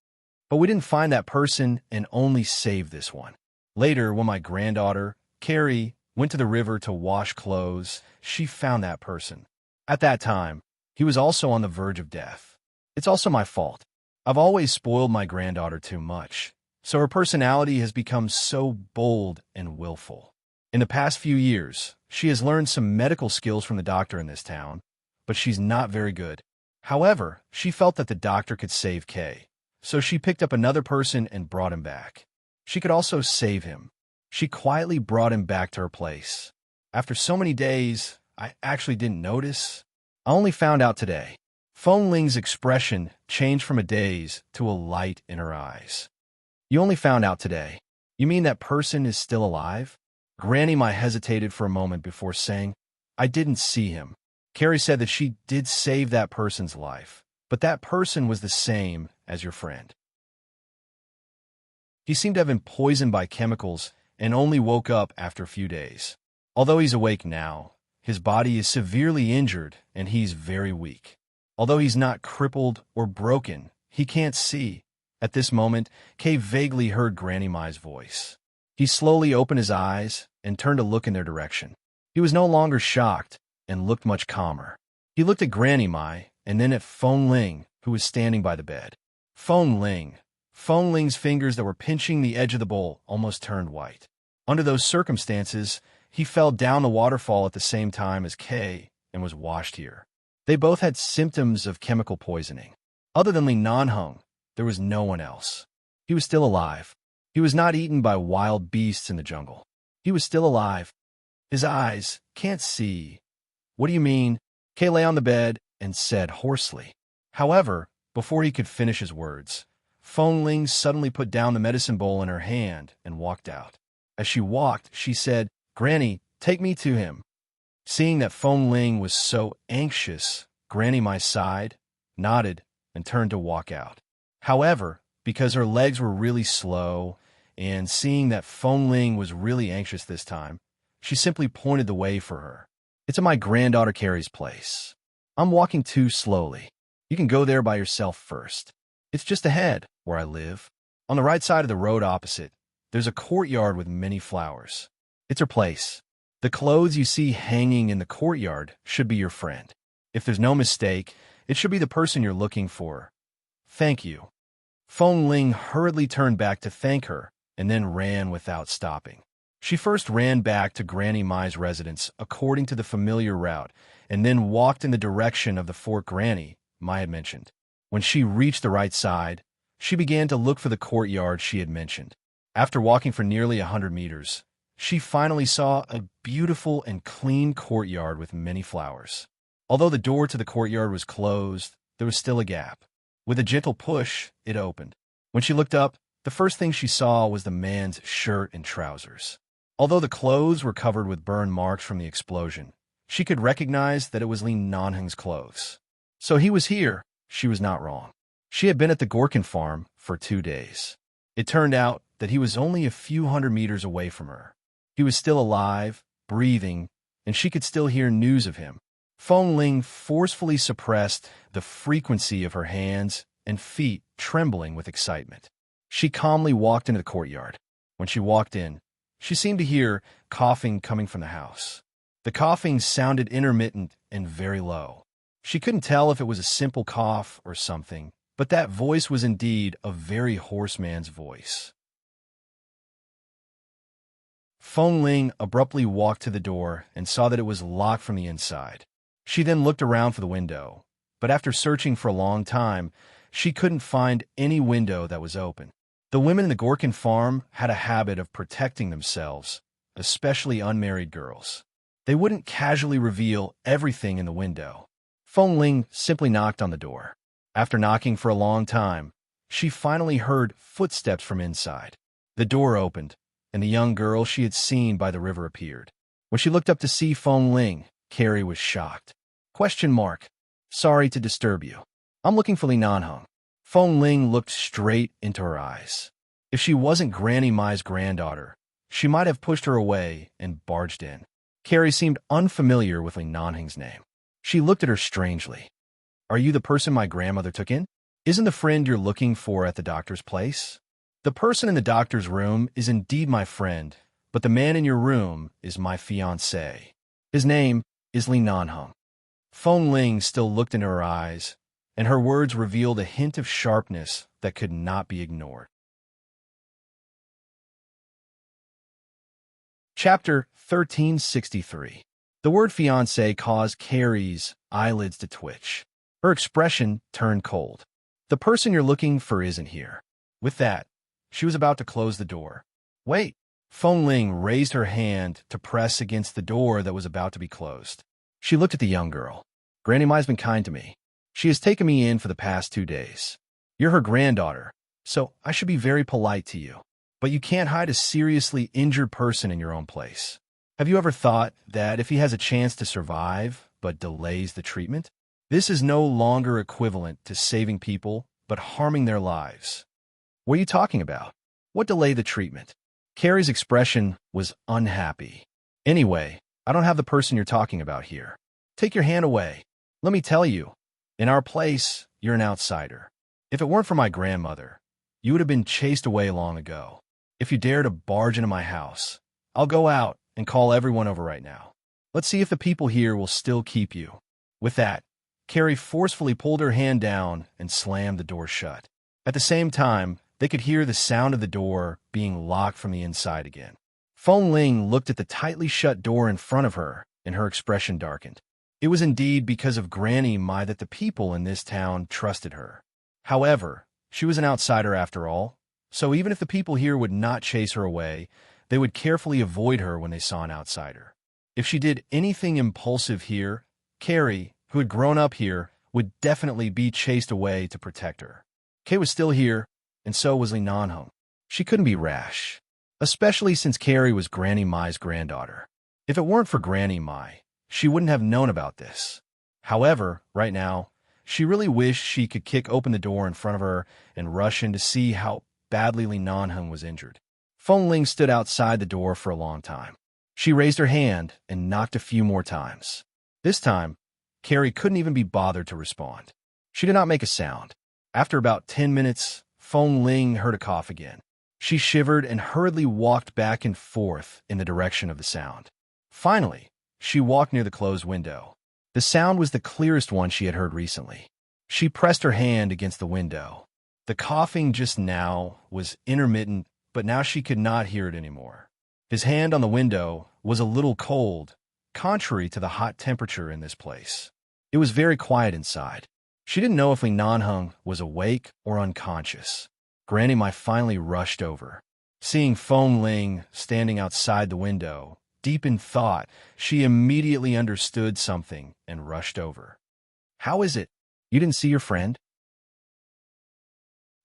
S1: "But we didn't find that person and only saved this one. Later, when my granddaughter, Carrie, went to the river to wash clothes, she found that person. At that time, he was also on the verge of death. It's also my fault. I've always spoiled my granddaughter too much, so her personality has become so bold and willful. In the past few years, she has learned some medical skills from the doctor in this town, but she's not very good. However, she felt that the doctor could save Kay, so she picked up another person and brought him back. She could also save him. She quietly brought him back to her place. After so many days, I actually didn't notice. I only found out today." Feng Ling's expression changed from a daze to a light in her eyes. "You only found out today? You mean that person is still alive?" Granny Mai hesitated for a moment before saying, "I didn't see him." Carrie said that she did save that person's life, but that person was the same as your friend. He seemed to have been poisoned by chemicals and only woke up after a few days. Although he's awake now, his body is severely injured and he's very weak. Although he's not crippled or broken, he can't see. At this moment, Kay vaguely heard Granny Mai's voice. He slowly opened his eyes and turned to look in their direction. He was no longer shocked and looked much calmer. He looked at Granny Mai and then at Feng Ling, who was standing by the bed. Feng Ling's fingers that were pinching the edge of the bowl almost turned white. Under those circumstances, he fell down the waterfall at the same time as Kay and was washed here. They both had symptoms of chemical poisoning. Other than Li Nanheng, there was no one else. He was still alive. He was not eaten by wild beasts in the jungle. He was still alive. His eyes can't see. "What do you mean?" Kay lay on the bed and said hoarsely. However, before he could finish his words, Feng Ling suddenly put down the medicine bowl in her hand and walked out. As she walked, she said, "Granny, take me to him." Seeing that Feng Ling was so anxious, Granny Mai sighed, nodded, and turned to walk out. However, because her legs were really slow and seeing that Feng Ling was really anxious this time, she simply pointed the way for her. "It's at my granddaughter Carrie's place. I'm walking too slowly. You can go there by yourself first. It's just ahead, where I live. On the right side of the road opposite, there's a courtyard with many flowers. It's her place. The clothes you see hanging in the courtyard should be your friend. If there's no mistake, it should be the person you're looking for. Thank you." Feng Ling hurriedly turned back to thank her and then ran without stopping. She first ran back to Granny Mai's residence according to the familiar route and then walked in the direction of the fort Granny Mai had mentioned. When she reached the right side, she began to look for the courtyard she had mentioned. After walking for nearly 100 meters, she finally saw a beautiful and clean courtyard with many flowers. Although the door to the courtyard was closed, there was still a gap. With a gentle push, it opened. When she looked up, the first thing she saw was the man's shirt and trousers. Although the clothes were covered with burn marks from the explosion, she could recognize that it was Li Nanheng's clothes. So he was here. She was not wrong. She had been at the Gorkin farm for 2 days. It turned out that he was only a few hundred meters away from her. He was still alive, breathing, and she could still hear news of him. Feng Ling forcefully suppressed the frequency of her hands and feet trembling with excitement. She calmly walked into the courtyard. When she walked in, she seemed to hear coughing coming from the house. The coughing sounded intermittent and very low. She couldn't tell if it was a simple cough or something, but that voice was indeed a very hoarse man's voice. Feng Ling abruptly walked to the door and saw that it was locked from the inside. She then looked around for the window, but after searching for a long time, she couldn't find any window that was open. The women in the Gorkin farm had a habit of protecting themselves, especially unmarried girls. They wouldn't casually reveal everything in the window. Feng Ling simply knocked on the door. After knocking for a long time, she finally heard footsteps from inside. The door opened, and the young girl she had seen by the river appeared. When she looked up to see Feng Ling, Carrie was shocked. "Sorry to disturb you. I'm looking for Li Nanheng." Feng Ling looked straight into her eyes. If she wasn't Granny Mai's granddaughter, she might have pushed her away and barged in. Carrie seemed unfamiliar with Li Nanheng's name. She looked at her strangely. "Are you the person my grandmother took in? Isn't the friend you're looking for at the doctor's place?" "The person in the doctor's room is indeed my friend, but the man in your room is my fiancé. His name is Li Nanheng." Feng Ling still looked into her eyes, and her words revealed a hint of sharpness that could not be ignored. Chapter 1363. The word fiancé caused Carrie's eyelids to twitch. Her expression turned cold. "The person you're looking for isn't here." With that, she was about to close the door. "Wait." Feng Ling raised her hand to press against the door that was about to be closed. She looked at the young girl. "Granny Mai's been kind to me. She has taken me in for the past 2 days. You're her granddaughter, so I should be very polite to you. But you can't hide a seriously injured person in your own place. Have you ever thought that if he has a chance to survive but delays the treatment, this is no longer equivalent to saving people but harming their lives?" "What are you talking about? What delay the treatment?" Carrie's expression was unhappy. "Anyway, I don't have the person you're talking about here. Take your hand away. Let me tell you, in our place, you're an outsider. If it weren't for my grandmother, you would have been chased away long ago. If you dare to barge into my house, I'll go out and call everyone over right now. Let's see if the people here will still keep you." With that, Carrie forcefully pulled her hand down and slammed the door shut. At the same time, they could hear the sound of the door being locked from the inside again. Feng Ling looked at the tightly shut door in front of her, and her expression darkened. It was indeed because of Granny Mai that the people in this town trusted her. However, she was an outsider after all, so even if the people here would not chase her away, they would carefully avoid her when they saw an outsider. If she did anything impulsive here, Carrie, who had grown up here, would definitely be chased away to protect her. Kay was still here, and so was Li Nanheng. She couldn't be rash, especially since Carrie was Granny Mai's granddaughter. If it weren't for Granny Mai, she wouldn't have known about this. However, right now, she really wished she could kick open the door in front of her and rush in to see how badly Li Nanheng was injured. Feng Ling stood outside the door for a long time. She raised her hand and knocked a few more times. This time, Carrie couldn't even be bothered to respond. She did not make a sound. After about 10 minutes, Feng Ling heard a cough again. She shivered and hurriedly walked back and forth in the direction of the sound. Finally, she walked near the closed window. The sound was the clearest one she had heard recently. She pressed her hand against the window. The coughing just now was intermittent, but now she could not hear it anymore. His hand on the window was a little cold, contrary to the hot temperature in this place. It was very quiet inside. She didn't know if Li Nanheng was awake or unconscious. Granny Mai finally rushed over. Seeing Feng Ling standing outside the window, deep in thought, she immediately understood something and rushed over. "How is it? You didn't see your friend?"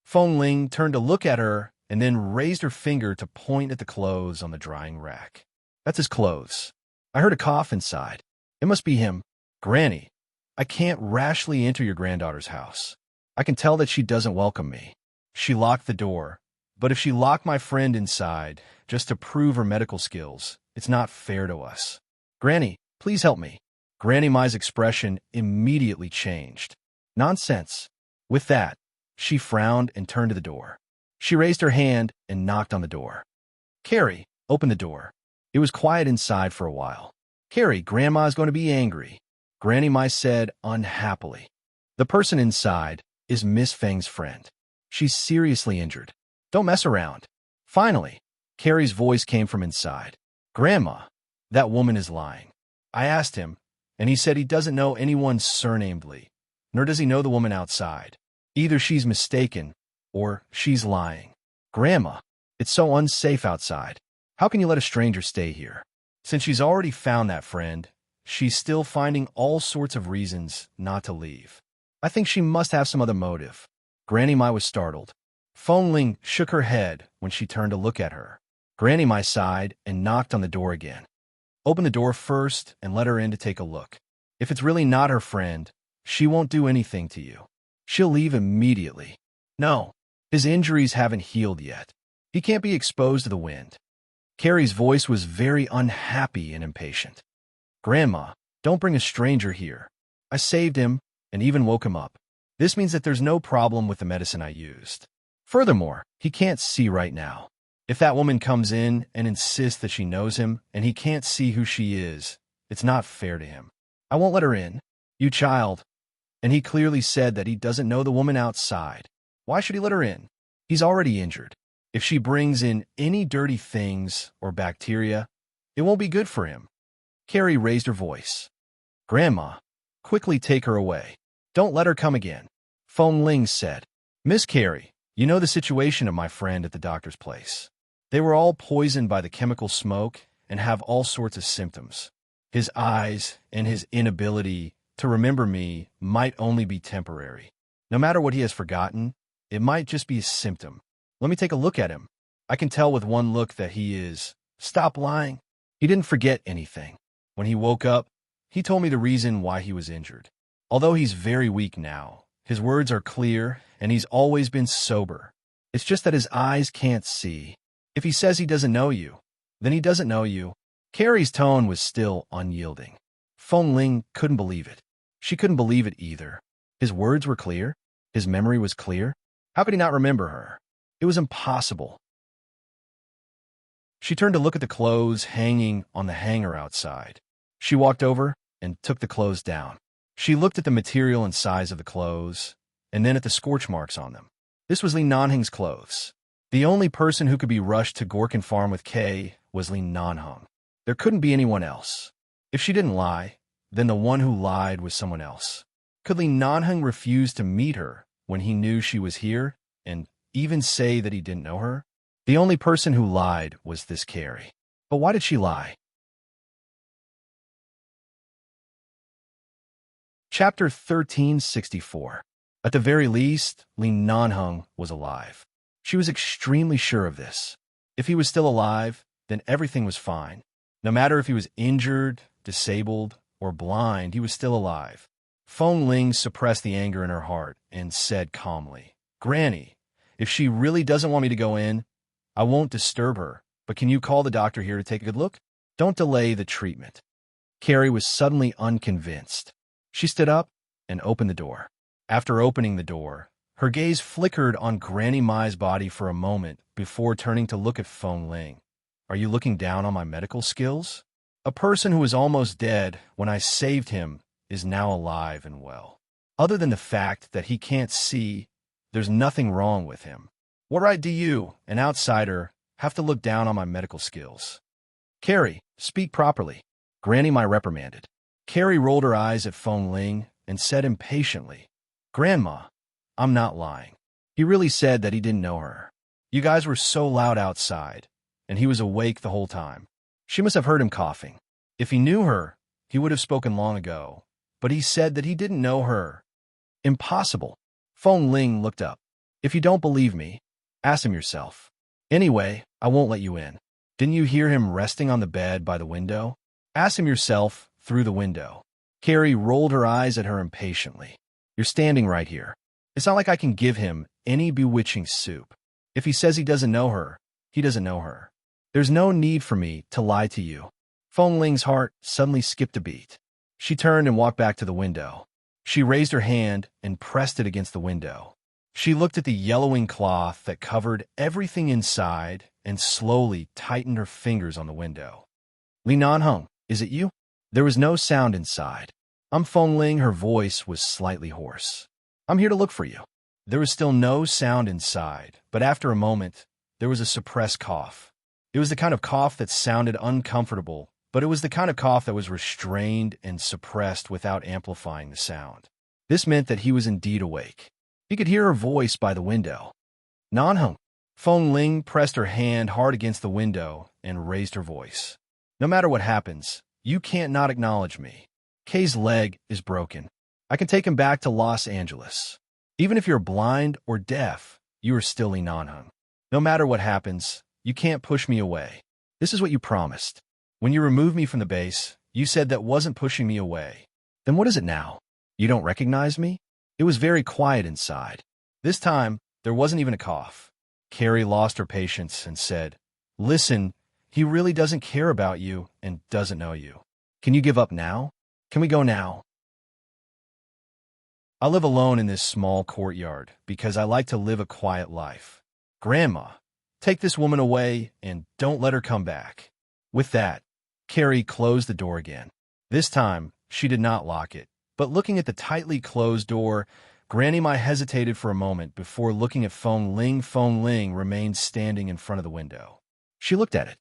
S1: Feng Ling turned to look at her and then raised her finger to point at the clothes on the drying rack. "That's his clothes. I heard a cough inside. It must be him. Granny, I can't rashly enter your granddaughter's house. I can tell that she doesn't welcome me. She locked the door, but if she locked my friend inside just to prove her medical skills, it's not fair to us. Granny, please help me." Granny Mai's expression immediately changed. "Nonsense." With that, she frowned and turned to the door. She raised her hand and knocked on the door. "Carrie, open the door." It was quiet inside for a while. "Carrie, Grandma's going to be angry," Granny Mai said unhappily. "The person inside is Miss Feng's friend. She's seriously injured. Don't mess around." Finally, Carrie's voice came from inside. "Grandma, that woman is lying. I asked him, and he said he doesn't know anyone surnamed Li, nor does he know the woman outside. Either she's mistaken, or she's lying. Grandma, it's so unsafe outside. How can you let a stranger stay here? Since she's already found that friend, she's still finding all sorts of reasons not to leave. I think she must have some other motive." Granny Mai was startled. Feng Ling shook her head when she turned to look at her. Granny Mai sighed and knocked on the door again. "Open the door first and let her in to take a look. If it's really not her friend, she won't do anything to you. She'll leave immediately." "No, his injuries haven't healed yet. He can't be exposed to the wind." Carrie's voice was very unhappy and impatient. "Grandma, don't bring a stranger here. I saved him and even woke him up. This means that there's no problem with the medicine I used. Furthermore, he can't see right now. If that woman comes in and insists that she knows him and he can't see who she is, it's not fair to him. I won't let her in. You child." And he clearly said that he doesn't know the woman outside. Why should he let her in? He's already injured. If she brings in any dirty things or bacteria, it won't be good for him. Carrie raised her voice. "Grandma, quickly take her away. Don't let her come again." Feng Ling said, "Miss Carrie, you know the situation of my friend at the doctor's place. They were all poisoned by the chemical smoke and have all sorts of symptoms. His eyes and his inability to remember me might only be temporary. No matter what he has forgotten, it might just be a symptom. Let me take a look at him. I can tell with one look that he is..." "Stop lying. He didn't forget anything. When he woke up, he told me the reason why he was injured. Although he's very weak now, his words are clear and he's always been sober. It's just that his eyes can't see. If he says he doesn't know you, then he doesn't know you." Carrie's tone was still unyielding. Feng Ling couldn't believe it. She couldn't believe it either. His words were clear. His memory was clear. How could he not remember her? It was impossible. She turned to look at the clothes hanging on the hanger outside. She walked over and took the clothes down. She looked at the material and size of the clothes, and then at the scorch marks on them. This was Li Nanheng's clothes. The only person who could be rushed to Gorkin Farm with Kay was Li Nanheng. There couldn't be anyone else. If she didn't lie, then the one who lied was someone else. Could Li Nanheng refuse to meet her when he knew she was here, and even say that he didn't know her? The only person who lied was this Carrie. But why did she lie? Chapter 1364. At the very least, Li Nanheng was alive. She was extremely sure of this. If he was still alive, then everything was fine. No matter if he was injured, disabled, or blind, he was still alive. Feng Ling suppressed the anger in her heart and said calmly, "Granny, if she really doesn't want me to go in, I won't disturb her, but can you call the doctor here to take a good look? Don't delay the treatment. Carrie was suddenly unconvinced. She stood up and opened the door. After opening the door, her gaze flickered on Granny Mai's body for a moment before turning to look at Feng Ling. Are you looking down on my medical skills? A person who was almost dead when I saved him is now alive and well. Other than the fact that he can't see, there's nothing wrong with him. What right do you, an outsider, have to look down on my medical skills? Carrie, speak properly. Granny Mai reprimanded. Carrie rolled her eyes at Feng Ling and said impatiently, Grandma, I'm not lying. He really said that he didn't know her. You guys were so loud outside, and he was awake the whole time. She must have heard him coughing. If he knew her, he would have spoken long ago, but he said that he didn't know her. Impossible. Feng Ling looked up. If you don't believe me, ask him yourself. Anyway, I won't let you in. Didn't you hear him resting on the bed by the window? Ask him yourself through the window. Carrie rolled her eyes at her impatiently. You're standing right here. It's not like I can give him any bewitching soup. If he says he doesn't know her, he doesn't know her. There's no need for me to lie to you. Feng Ling's heart suddenly skipped a beat. She turned and walked back to the window. She raised her hand and pressed it against the window. She looked at the yellowing cloth that covered everything inside and slowly tightened her fingers on the window. Li Nanheng, is it you? There was no sound inside. I'm Feng Ling. Her voice was slightly hoarse. I'm here to look for you. There was still no sound inside, but after a moment, there was a suppressed cough. It was the kind of cough that sounded uncomfortable, but it was the kind of cough that was restrained and suppressed without amplifying the sound. This meant that he was indeed awake. He could hear her voice by the window. Nanheng. Feng Ling pressed her hand hard against the window and raised her voice. No matter what happens, you can't not acknowledge me. Kay's leg is broken. I can take him back to Los Angeles. Even if you're blind or deaf, you are still Li Nanheng. No matter what happens, you can't push me away. This is what you promised. When you removed me from the base, you said that wasn't pushing me away. Then what is it now? You don't recognize me? It was very quiet inside. This time, there wasn't even a cough. Carrie lost her patience and said, Listen, he really doesn't care about you and doesn't know you. Can you give up now? Can we go now? I live alone in this small courtyard because I like to live a quiet life. Grandma, take this woman away and don't let her come back. With that, Carrie closed the door again. This time, she did not lock it, but looking at the tightly closed door, Granny Mai hesitated for a moment before looking at Feng Ling. Feng Ling remained standing in front of the window. She looked at it.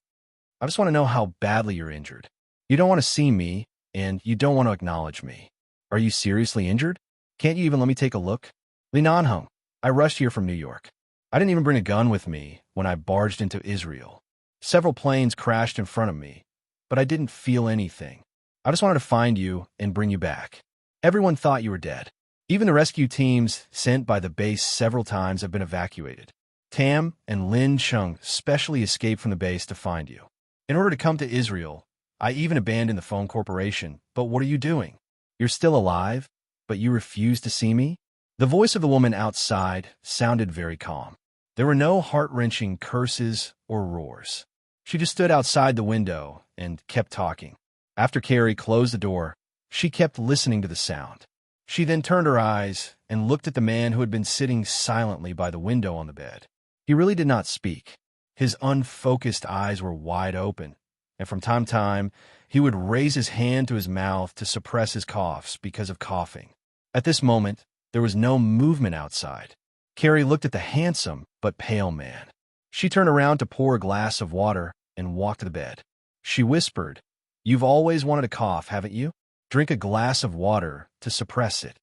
S1: I just want to know how badly you're injured. You don't want to see me, and you don't want to acknowledge me. Are you seriously injured? Can't you even let me take a look? Li Nanheng, I rushed here from New York. I didn't even bring a gun with me when I barged into Israel. Several planes crashed in front of me, but I didn't feel anything. I just wanted to find you and bring you back. Everyone thought you were dead. Even the rescue teams sent by the base several times have been evacuated. Tam and Lin Chung specially escaped from the base to find you. In order to come to Israel, I even abandoned the phone corporation. But what are you doing? You're still alive, but you refuse to see me? The voice of the woman outside sounded very calm. There were no heart-wrenching curses or roars. She just stood outside the window and kept talking. After Carrie closed the door, she kept listening to the sound. She then turned her eyes and looked at the man who had been sitting silently by the window on the bed. He really did not speak. His unfocused eyes were wide open, and from time to time, he would raise his hand to his mouth to suppress his coughs because of coughing. At this moment, there was no movement outside. Carrie looked at the handsome but pale man. She turned around to pour a glass of water and walked to the bed. She whispered, You've always wanted to cough, haven't you? Drink a glass of water to suppress it.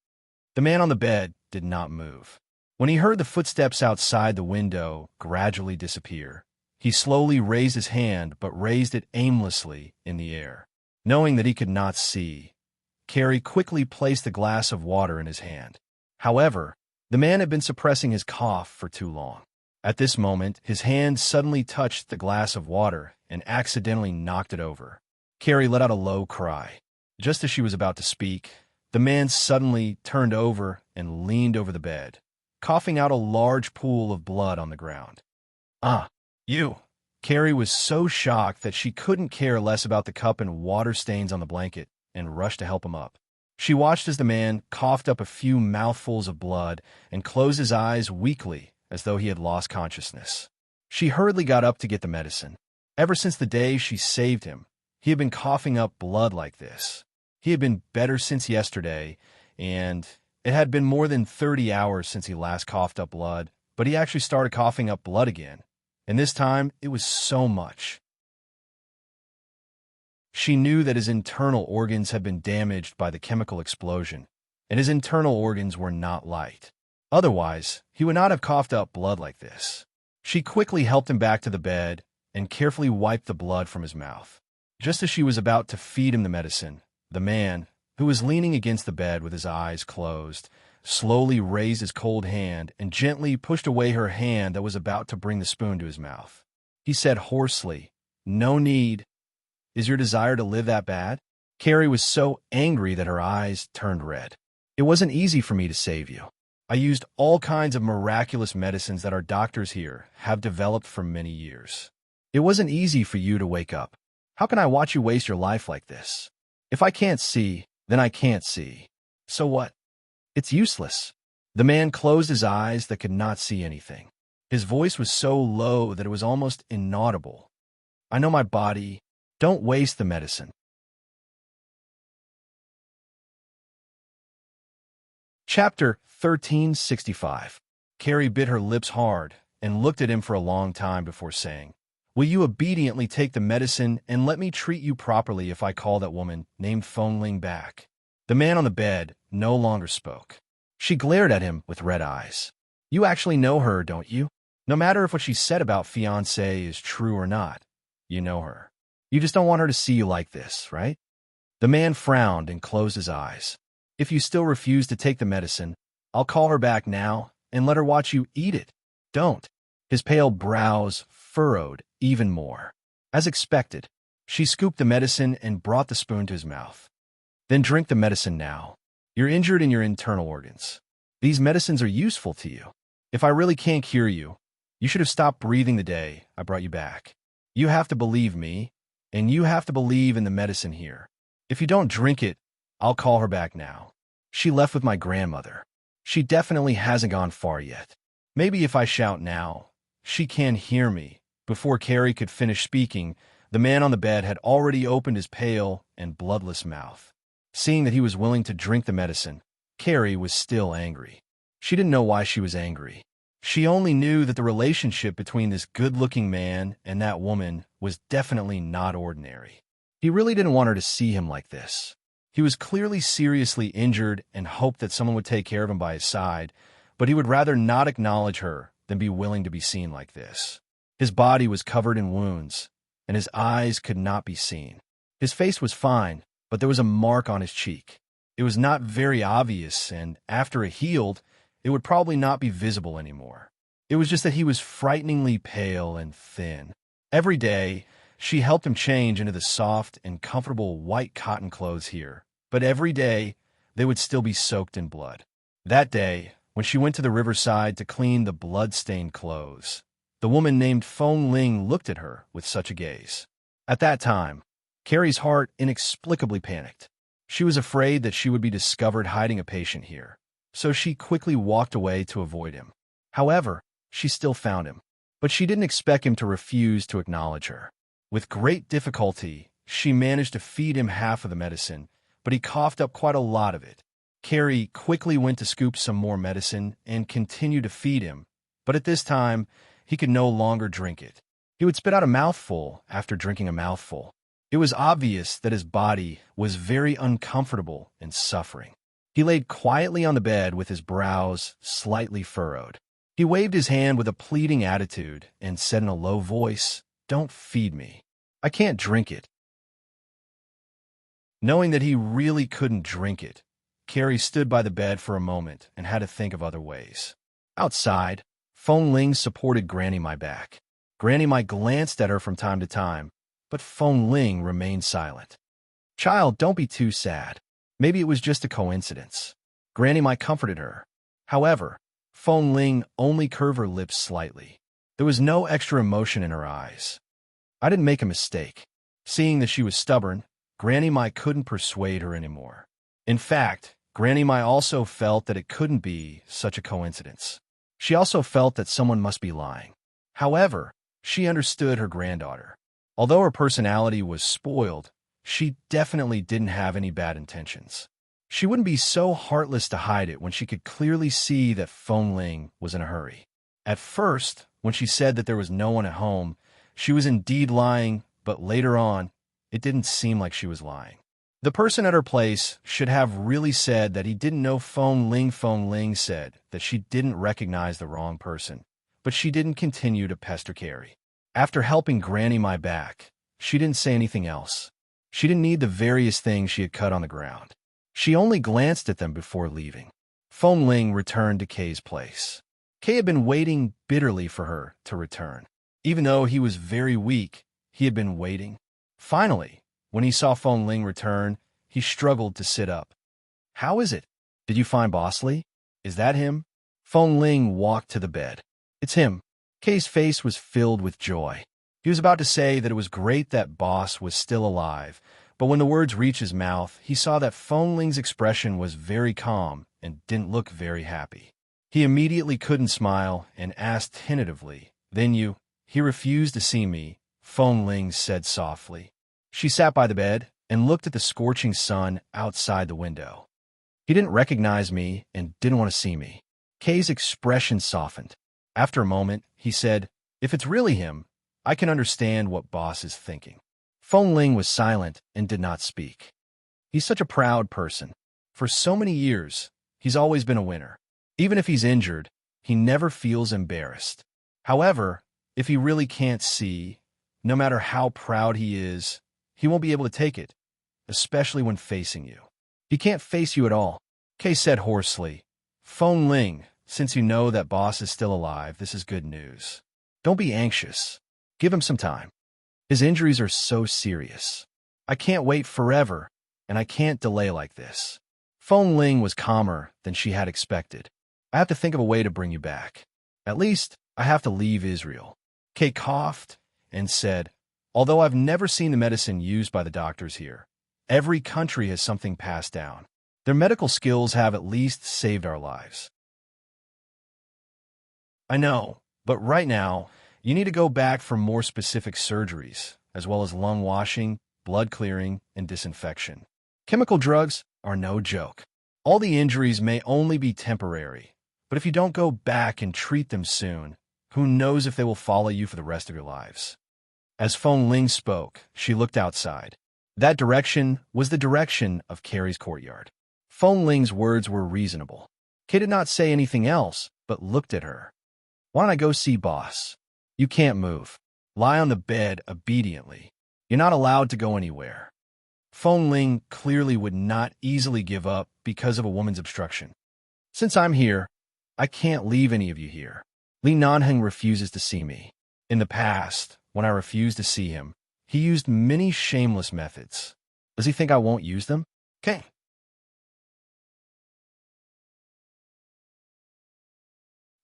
S1: The man on the bed did not move. When he heard the footsteps outside the window gradually disappear, he slowly raised his hand but raised it aimlessly in the air. Knowing that he could not see, Carrie quickly placed the glass of water in his hand. However, the man had been suppressing his cough for too long. At this moment, his hand suddenly touched the glass of water and accidentally knocked it over. Carrie let out a low cry. Just as she was about to speak, the man suddenly turned over and leaned over the bed, coughing out a large pool of blood on the ground. Ah, You. Carrie was so shocked that she couldn't care less about the cup and water stains on the blanket and rushed to help him up. She watched as the man coughed up a few mouthfuls of blood and closed his eyes weakly as though he had lost consciousness. She hurriedly got up to get the medicine. Ever since the day she saved him, he had been coughing up blood like this. He had been better since yesterday, and it had been more than 30 hours since he last coughed up blood, but he actually started coughing up blood again. And this time, it was so much. She knew that his internal organs had been damaged by the chemical explosion, and his internal organs were not light. Otherwise, he would not have coughed up blood like this. She quickly helped him back to the bed and carefully wiped the blood from his mouth. Just as she was about to feed him the medicine, the man, who was leaning against the bed with his eyes closed, slowly raised his cold hand and gently pushed away her hand that was about to bring the spoon to his mouth. He said hoarsely, "No need. Is your desire to live that bad?" Carrie was so angry that her eyes turned red. "It wasn't easy for me to save you. I used all kinds of miraculous medicines that our doctors here have developed for many years. It wasn't easy for you to wake up. How can I watch you waste your life like this? If I can't see, then I can't see. So what? It's useless." The man closed his eyes that could not see anything. His voice was so low that it was almost inaudible. "I know my body. Don't waste the medicine." Chapter 1365. Carrie bit her lips hard and looked at him for a long time before saying, "Will you obediently take the medicine and let me treat you properly if I call that woman named Feng Ling back?" The man on the bed no longer spoke. She glared at him with red eyes. "You actually know her, don't you? No matter if what she said about fiancé is true or not, you know her. You just don't want her to see you like this, right?" The man frowned and closed his eyes. "If you still refuse to take the medicine, I'll call her back now and let her watch you eat it." "Don't." His pale brows furrowed even more. As expected, she scooped the medicine and brought the spoon to his mouth. "Then drink the medicine now. You're injured in your internal organs. These medicines are useful to you. If I really can't cure you, you should have stopped breathing the day I brought you back. You have to believe me, and you have to believe in the medicine here. If you don't drink it, I'll call her back now. She left with my grandmother. She definitely hasn't gone far yet. Maybe if I shout now, she can hear me." Before Carrie could finish speaking, the man on the bed had already opened his pale and bloodless mouth. Seeing that he was willing to drink the medicine, Carrie was still angry. She didn't know why she was angry. She only knew that the relationship between this good-looking man and that woman was definitely not ordinary. He really didn't want her to see him like this. He was clearly seriously injured and hoped that someone would take care of him by his side, but he would rather not acknowledge her than be willing to be seen like this. His body was covered in wounds, and his eyes could not be seen. His face was fine, but there was a mark on his cheek. It was not very obvious, and after it healed, it would probably not be visible anymore. It was just that he was frighteningly pale and thin. Every day, she helped him change into the soft and comfortable white cotton clothes here, but every day, they would still be soaked in blood. That day, when she went to the riverside to clean the blood-stained clothes, the woman named Feng Ling looked at her with such a gaze. At that time, Carrie's heart inexplicably panicked. She was afraid that she would be discovered hiding a patient here, so she quickly walked away to avoid him. However, she still found him, but she didn't expect him to refuse to acknowledge her. With great difficulty, she managed to feed him half of the medicine, but he coughed up quite a lot of it. Carrie quickly went to scoop some more medicine and continued to feed him, but at this time, he could no longer drink it. He would spit out a mouthful after drinking a mouthful. It was obvious that his body was very uncomfortable and suffering. He laid quietly on the bed with his brows slightly furrowed. He waved his hand with a pleading attitude and said in a low voice, "Don't feed me. I can't drink it." Knowing that he really couldn't drink it, Carrie stood by the bed for a moment and had to think of other ways. Outside, Feng Ling supported Granny Mai back. Granny Mai glanced at her from time to time, but Feng Ling remained silent. "Child, don't be too sad. Maybe it was just a coincidence." Granny Mai comforted her. However, Feng Ling only curved her lips slightly. There was no extra emotion in her eyes. I didn't make a mistake. Seeing that she was stubborn, Granny Mai couldn't persuade her anymore. In fact, Granny Mai also felt that it couldn't be such a coincidence. She also felt that someone must be lying. However, she understood her granddaughter. Although her personality was spoiled, she definitely didn't have any bad intentions. She wouldn't be so heartless to hide it when she could clearly see that Feng Ling was in a hurry. At first, when she said that there was no one at home, she was indeed lying, but later on, it didn't seem like she was lying. The person at her place should have really said that he didn't know Feng Ling. Feng Ling said that she didn't recognize the wrong person, but she didn't continue to pester Carrie. After helping Granny Mai back, she didn't say anything else. She didn't need the various things she had cut on the ground. She only glanced at them before leaving. Feng Ling returned to Kay's place. Kay had been waiting bitterly for her to return. Even though he was very weak, he had been waiting. Finally, when he saw Feng Ling return, he struggled to sit up. "How is it? Did you find Boss Lee? Is that him?" Feng Ling walked to the bed. "It's him." Kay's face was filled with joy. He was about to say that it was great that Boss was still alive, but when the words reached his mouth, he saw that Feng Ling's expression was very calm and didn't look very happy. He immediately couldn't smile and asked tentatively, "Then you?" "He refused to see me," Feng Ling said softly. She sat by the bed and looked at the scorching sun outside the window. "He didn't recognize me and didn't want to see me." Kay's expression softened. After a moment, he said, "If it's really him, I can understand what Boss is thinking." Feng Ling was silent and did not speak. He's such a proud person. For so many years, he's always been a winner. Even if he's injured, he never feels embarrassed. However, if he really can't see, no matter how proud he is, he won't be able to take it, especially when facing you. He can't face you at all. Kay said hoarsely, "Feng Ling, since you know that Boss is still alive, this is good news. Don't be anxious. Give him some time. His injuries are so serious. I can't wait forever, and I can't delay like this." Feng Ling was calmer than she had expected. "I have to think of a way to bring you back. At least, I have to leave Israel." Kay coughed and said, "Although I've never seen the medicine used by the doctors here, every country has something passed down. Their medical skills have at least saved our lives." "I know, but right now, you need to go back for more specific surgeries, as well as lung washing, blood clearing, and disinfection. Chemical drugs are no joke. All the injuries may only be temporary, but if you don't go back and treat them soon, who knows if they will follow you for the rest of your lives." As Feng Ling spoke, she looked outside. That direction was the direction of Carrie's courtyard. Feng Ling's words were reasonable. Kay did not say anything else, but looked at her. "Why don't I go see Boss?" "You can't move. Lie on the bed obediently. You're not allowed to go anywhere." Feng Ling clearly would not easily give up because of a woman's obstruction. "Since I'm here, I can't leave any of you here. Li Nanheng refuses to see me. In the past, when I refused to see him, he used many shameless methods. Does he think I won't use them?" "Okay."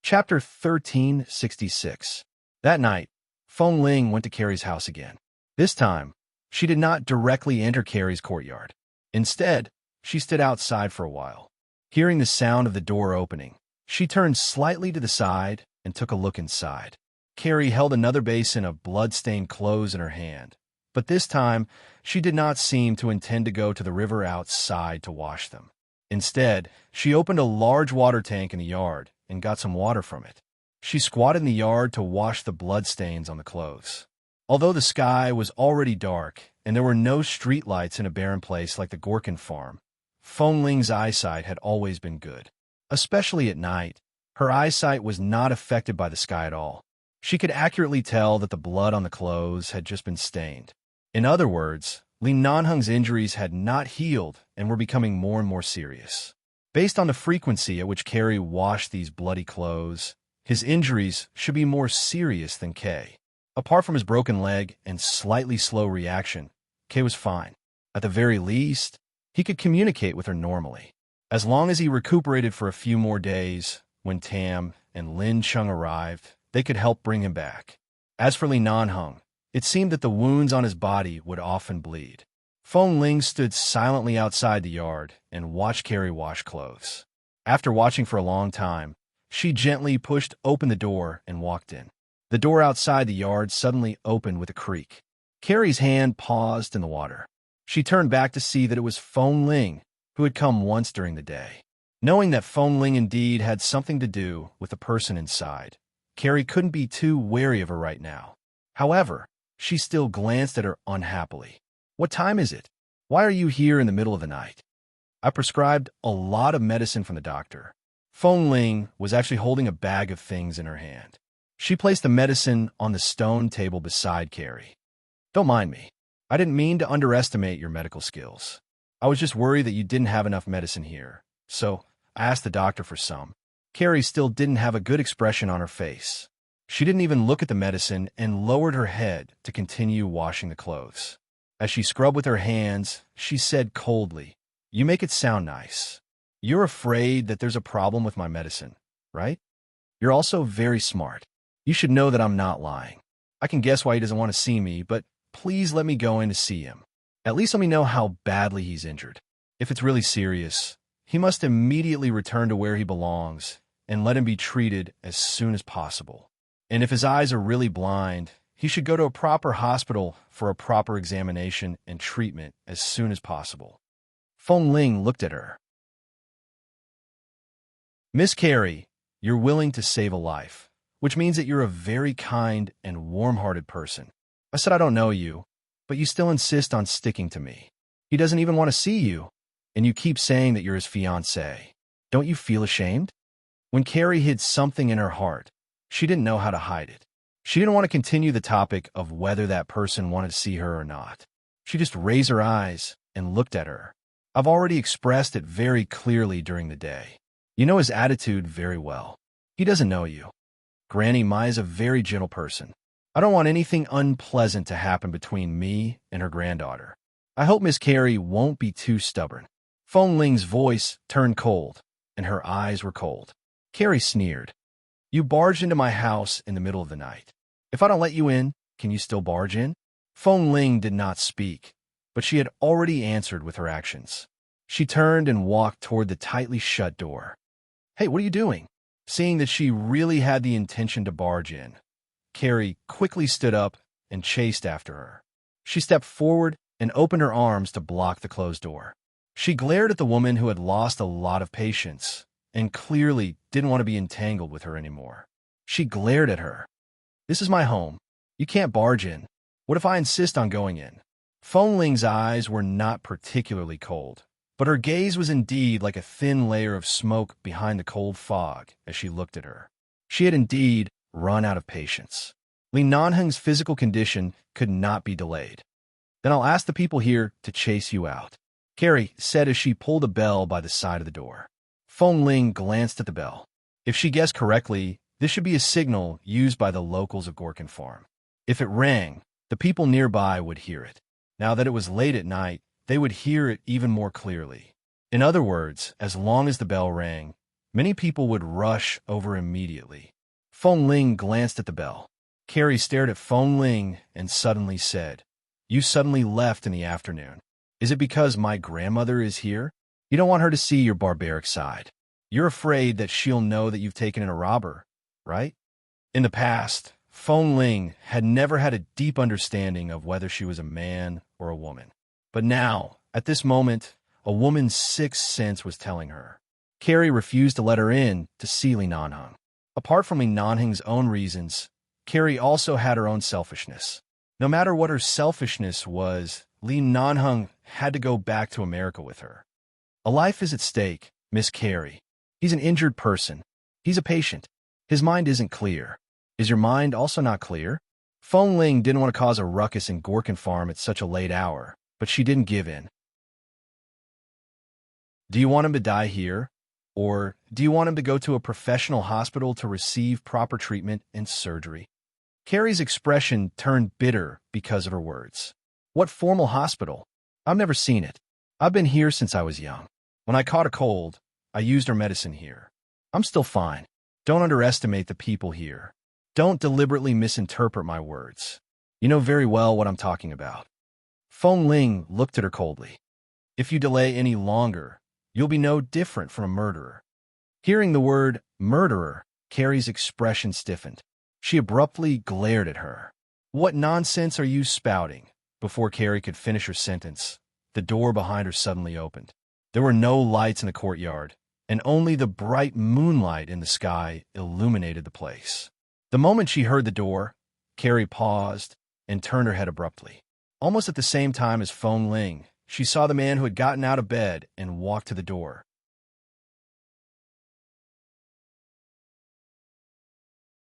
S1: Chapter 1366. That night, Feng Ling went to Carrie's house again. This time, she did not directly enter Carrie's courtyard. Instead, she stood outside for a while. Hearing the sound of the door opening, she turned slightly to the side and took a look inside. Carrie held another basin of blood-stained clothes in her hand, but this time, she did not seem to intend to go to the river outside to wash them. Instead, she opened a large water tank in the yard and got some water from it. She squatted in the yard to wash the bloodstains on the clothes. Although the sky was already dark and there were no streetlights in a barren place like the Gorkin farm, Feng Ling's eyesight had always been good. Especially at night, her eyesight was not affected by the sky at all. She could accurately tell that the blood on the clothes had just been stained. In other words, Li Nanheng's injuries had not healed and were becoming more and more serious. Based on the frequency at which Carrie washed these bloody clothes, his injuries should be more serious than Kay. Apart from his broken leg and slightly slow reaction, Kay was fine. At the very least, he could communicate with her normally. As long as he recuperated for a few more days, when Tam and Lin Chung arrived, they could help bring him back. As for Li Nanheng, it seemed that the wounds on his body would often bleed. Feng Ling stood silently outside the yard and watched Carrie wash clothes. After watching for a long time, she gently pushed open the door and walked in. The door outside the yard suddenly opened with a creak. Carrie's hand paused in the water. She turned back to see that it was Feng Ling, who had come once during the day. Knowing that Feng Ling indeed had something to do with the person inside, Carrie couldn't be too wary of her right now. However, she still glanced at her unhappily. "What time is it? Why are you here in the middle of the night?" "I prescribed a lot of medicine from the doctor." Feng Ling was actually holding a bag of things in her hand. She placed the medicine on the stone table beside Carrie. "Don't mind me. I didn't mean to underestimate your medical skills. I was just worried that you didn't have enough medicine here, so I asked the doctor for some." Carrie still didn't have a good expression on her face. She didn't even look at the medicine and lowered her head to continue washing the clothes. As she scrubbed with her hands, she said coldly, "You make it sound nice. You're afraid that there's a problem with my medicine, right? You're also very smart. You should know that I'm not lying. I can guess why he doesn't want to see me, but please let me go in to see him. At least let me know how badly he's injured. If it's really serious, he must immediately return to where he belongs and let him be treated as soon as possible. And if his eyes are really blind, he should go to a proper hospital for a proper examination and treatment as soon as possible." Feng Ling looked at her. "Miss Carrie, you're willing to save a life, which means that you're a very kind and warm-hearted person. I said I don't know you, but you still insist on sticking to me. He doesn't even want to see you, and you keep saying that you're his fiancée. Don't you feel ashamed?" When Carrie hid something in her heart, she didn't know how to hide it. She didn't want to continue the topic of whether that person wanted to see her or not. She just raised her eyes and looked at her. "I've already expressed it very clearly during the day. You know his attitude very well. He doesn't know you. Granny Mai is a very gentle person. I don't want anything unpleasant to happen between me and her granddaughter. I hope Miss Carrie won't be too stubborn." Feng Ling's voice turned cold, and her eyes were cold. Carrie sneered. "You barged into my house in the middle of the night. If I don't let you in, can you still barge in?" Feng Ling did not speak, but she had already answered with her actions. She turned and walked toward the tightly shut door. "Hey, what are you doing?" Seeing that she really had the intention to barge in, Carrie quickly stood up and chased after her. She stepped forward and opened her arms to block the closed door. She glared at the woman who had lost a lot of patience and clearly didn't want to be entangled with her anymore. She glared at her. "This is my home. You can't barge in. What if I insist on going in?" Feng Ling's eyes were not particularly cold, but her gaze was indeed like a thin layer of smoke behind the cold fog as she looked at her. She had indeed run out of patience. Li Nanheng's physical condition could not be delayed. "Then I'll ask the people here to chase you out," Carrie said as she pulled a bell by the side of the door. Feng Ling glanced at the bell. If she guessed correctly, this should be a signal used by the locals of Gorkin Farm. If it rang, the people nearby would hear it. Now that it was late at night, they would hear it even more clearly. In other words, as long as the bell rang, many people would rush over immediately. Feng Ling glanced at the bell. Carrie stared at Feng Ling and suddenly said, "You suddenly left in the afternoon. Is it because my grandmother is here? You don't want her to see your barbaric side. You're afraid that she'll know that you've taken in a robber, right?" In the past, Feng Ling had never had a deep understanding of whether she was a man or a woman. But now, at this moment, a woman's sixth sense was telling her. Carrie refused to let her in to see Li Nanheng. Apart from Li Nanheng's own reasons, Carrie also had her own selfishness. No matter what her selfishness was, Li Nanheng had to go back to America with her. "A life is at stake, Miss Carrie. He's an injured person. He's a patient. His mind isn't clear. Is your mind also not clear?" Feng Ling didn't want to cause a ruckus in Gorkin Farm at such a late hour, but she didn't give in. "Do you want him to die here? Or do you want him to go to a professional hospital to receive proper treatment and surgery?" Carrie's expression turned bitter because of her words. "What formal hospital? I've never seen it. I've been here since I was young. When I caught a cold, I used her medicine here. I'm still fine. Don't underestimate the people here. Don't deliberately misinterpret my words. You know very well what I'm talking about. Feng Ling looked at her coldly. If you delay any longer, you'll be no different from a murderer. Hearing the word murderer, Carrie's expression stiffened. She abruptly glared at her. What nonsense are you spouting? Before Carrie could finish her sentence, the door behind her suddenly opened. There were no lights in the courtyard, and only the bright moonlight in the sky illuminated the place. The moment she heard the door, Carrie paused and turned her head abruptly. Almost at the same time as Feng Ling, she saw the man who had gotten out of bed and walked to the door.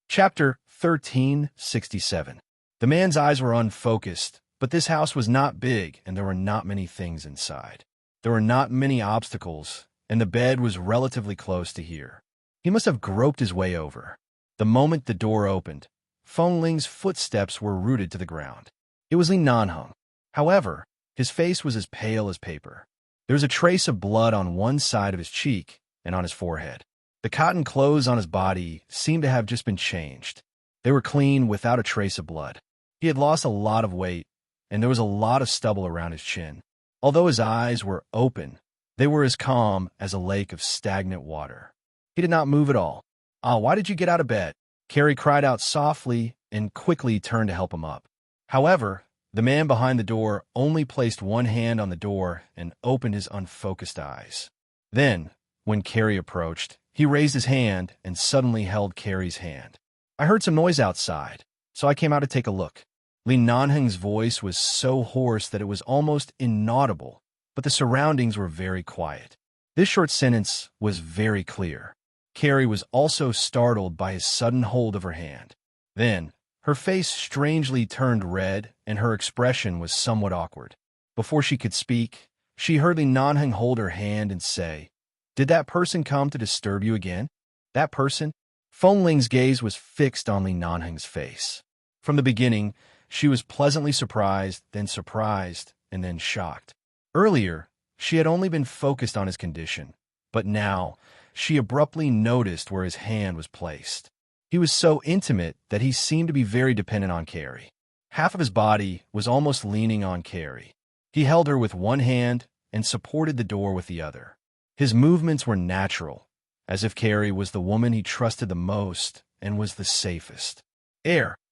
S1: Chapter 1367. The man's eyes were unfocused, but this house was not big and there were not many things inside. There were not many obstacles, and the bed was relatively close to here. He must have groped his way over. The moment the door opened, Feng Ling's footsteps were rooted to the ground. It was Li Nanheng. However, his face was as pale as paper. There was a trace of blood on one side of his cheek and on his forehead. The cotton clothes on his body seemed to have just been changed. They were clean without a trace of blood. He had lost a lot of weight, and there was a lot of stubble around his chin. Although his eyes were open, they were as calm as a lake of stagnant water. He did not move at all. "Ah, why did you get out of bed?" Carrie cried out softly and quickly turned to help him up. However, the man behind the door only placed one hand on the door and opened his unfocused eyes. Then, when Carrie approached, he raised his hand and suddenly held Carrie's hand. "I heard some noise outside, so I came out to take a look." Li Nanheng's voice was so hoarse that it was almost inaudible, but the surroundings were very quiet. This short sentence was very clear. Carrie was also startled by his sudden hold of her hand. Then, her face strangely turned red and her expression was somewhat awkward. Before she could speak, she heard Li Nanheng hold her hand and say, "Did that person come to disturb you again?" That person? Feng Ling's gaze was fixed on Li Nanheng's face. From the beginning, she was pleasantly surprised, and then shocked. Earlier, she had only been focused on his condition, but now she abruptly noticed where his hand was placed. He was so intimate that he seemed to be very dependent on Carrie. Half of his body was almost leaning on Carrie. He held her with one hand and supported the door with the other. His movements were natural, as if Carrie was the woman he trusted the most and was the safest.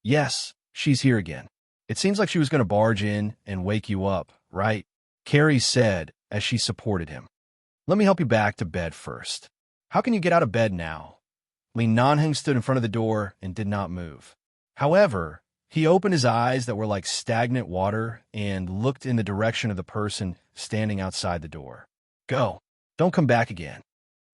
S1: Yes, she's here again. It seems like she was going to barge in and wake you up, right?" Carrie said as she supported him. "Let me help you back to bed first." "How can you get out of bed now?" Li Nanheng stood in front of the door and did not move. However, he opened his eyes that were like stagnant water and looked in the direction of the person standing outside the door. "Go. Don't come back again."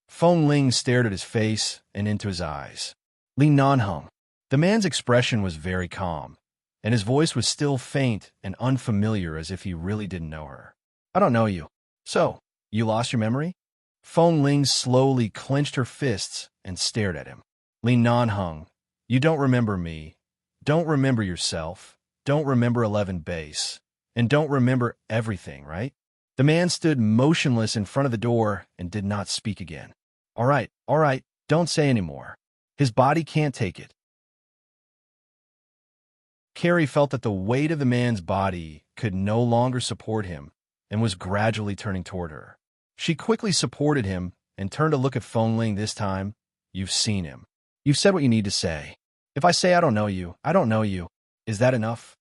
S1: Feng Ling stared at his face and into his eyes. "Li Nanheng." The man's expression was very calm, and his voice was still faint and unfamiliar as if he really didn't know her. "I don't know you. So, you lost your memory?" Feng Ling slowly clenched her fists and stared at him. "Li Nanheng, you don't remember me, don't remember yourself, don't remember 11 base, and don't remember everything, right?" The man stood motionless in front of the door and did not speak again. All right, don't say any more. His body can't take it." Carrie felt that the weight of the man's body could no longer support him and was gradually turning toward her. She quickly supported him and turned to look at Feng Ling this time. "You've seen him. You've said what you need to say. If I say I don't know you, I don't know you. Is that enough?"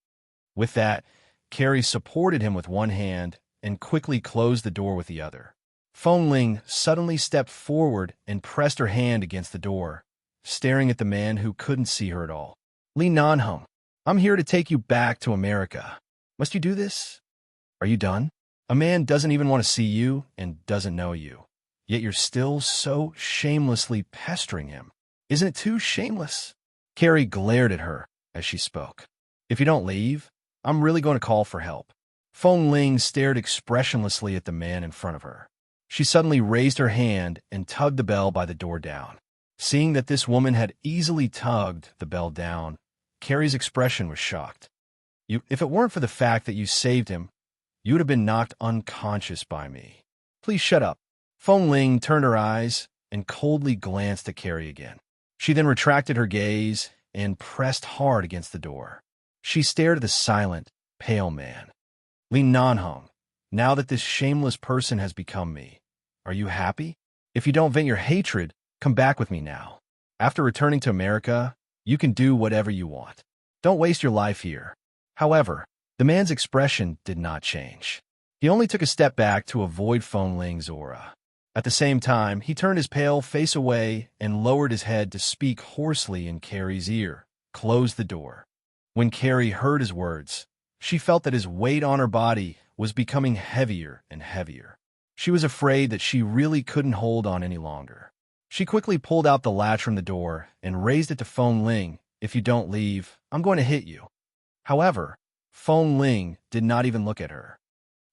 S1: With that, Carrie supported him with one hand and quickly closed the door with the other. Feng Ling suddenly stepped forward and pressed her hand against the door, staring at the man who couldn't see her at all. "Li Nanheng, I'm here to take you back to America. Must you do this? Are you done? A man doesn't even want to see you and doesn't know you, yet you're still so shamelessly pestering him. Isn't it too shameless?" Carrie glared at her as she spoke. "If you don't leave, I'm really going to call for help." Feng Ling stared expressionlessly at the man in front of her. She suddenly raised her hand and tugged the bell by the door down. Seeing that this woman had easily tugged the bell down, Carrie's expression was shocked. If it weren't for the fact that you saved him, you would have been knocked unconscious by me. Please shut up." Feng Ling turned her eyes and coldly glanced at Carrie again. She then retracted her gaze and pressed hard against the door. She stared at the silent, pale man. Li Nanhong, now that this shameless person has become me, are you happy? If you don't vent your hatred, come back with me now. After returning to America, you can do whatever you want. Don't waste your life here. However, the man's expression did not change. He only took a step back to avoid Feng Ling's aura. At the same time, he turned his pale face away and lowered his head to speak hoarsely in Carrie's ear. Close the door. When Carrie heard his words, she felt that his weight on her body was becoming heavier and heavier. She was afraid that she really couldn't hold on any longer. She quickly pulled out the latch from the door and raised it to Feng Ling. If you don't leave, I'm going to hit you. However, Feng Ling did not even look at her.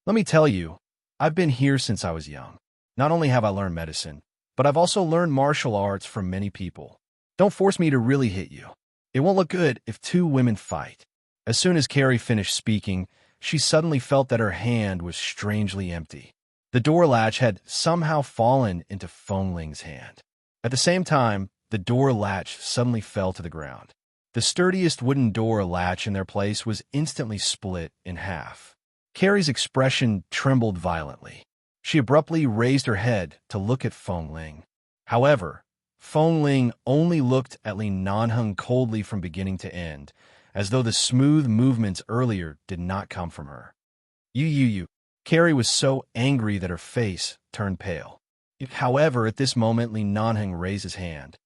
S1: Let me tell you, I've been here since I was young. Not only have I learned medicine, but I've also learned martial arts from many people. Don't force me to really hit you. It won't look good if two women fight. As soon as Carrie finished speaking, she suddenly felt that her hand was strangely empty. The door latch had somehow fallen into Feng Ling's hand. At the same time, the door latch suddenly fell to the ground. The sturdiest wooden door latch in their place was instantly split in half. Carrie's expression trembled violently. She abruptly raised her head to look at Feng Ling. However, Feng Ling only looked at Li Nanheng coldly from beginning to end, as though the smooth movements earlier did not come from her. You. Carrie was so angry that her face turned pale. However, at this moment, Li Nanheng raised his hand.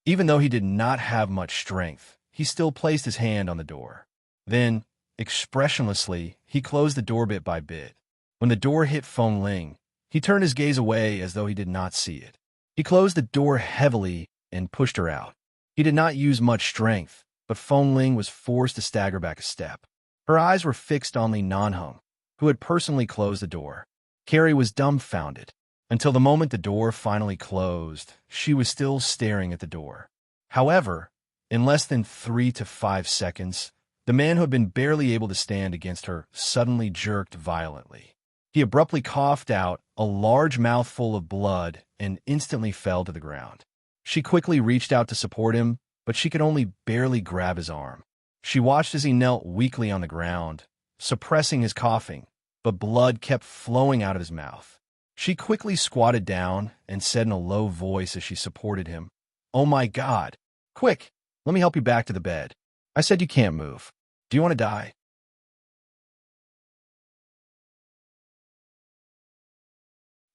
S1: Even though he did not have much strength, he still placed his hand on the door. Then, expressionlessly, he closed the door bit by bit. When the door hit Feng Ling, he turned his gaze away as though he did not see it. He closed the door heavily and pushed her out. He did not use much strength, but Feng Ling was forced to stagger back a step. Her eyes were fixed on Li Nanheng, who had personally closed the door. Carrie was dumbfounded. Until the moment the door finally closed, she was still staring at the door. However, in less than 3 to 5 seconds, the man who had been barely able to stand against her suddenly jerked violently. He abruptly coughed out a large mouthful of blood and instantly fell to the ground. She quickly reached out to support him, but she could only barely grab his arm. She watched as he knelt weakly on the ground, suppressing his coughing, but blood kept flowing out of his mouth. She quickly squatted down and said in a low voice as she supported him, "Oh my God! Quick, let me help you back to the bed. I said you can't move. Do you want to die?"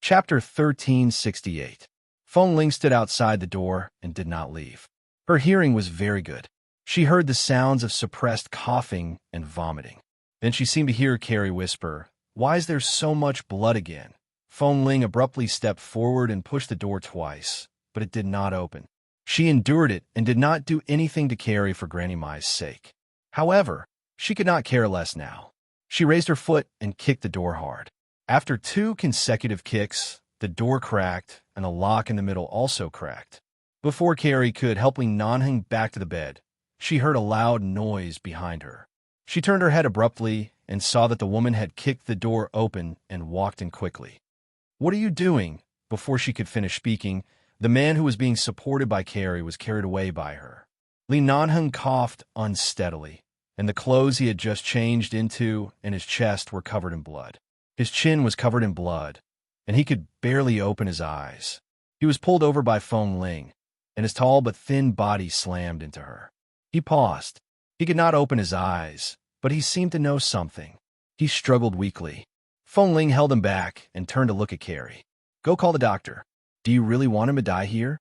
S1: Chapter 1368. Feng Ling stood outside the door and did not leave. Her hearing was very good. She heard the sounds of suppressed coughing and vomiting. Then she seemed to hear Carrie whisper, "Why is there so much blood again?" Feng Ling abruptly stepped forward and pushed the door twice, but it did not open. She endured it and did not do anything to Carrie for Granny Mai's sake. However, she could not care less now. She raised her foot and kicked the door hard. After 2 consecutive kicks, the door cracked and the lock in the middle also cracked. Before Carrie could help Li Nanheng back to the bed, she heard a loud noise behind her. She turned her head abruptly and saw that the woman had kicked the door open and walked in quickly. "What are you doing?" Before she could finish speaking, the man who was being supported by Carrie was carried away by her. Li Nanheng coughed unsteadily, and the clothes he had just changed into and his chest were covered in blood. His chin was covered in blood, and he could barely open his eyes. He was pulled over by Feng Ling, and his tall but thin body slammed into her. He paused. He could not open his eyes, but he seemed to know something. He struggled weakly. Feng Ling held him back and turned to look at Carrie. "Go call the doctor. Do you really want him to die here?"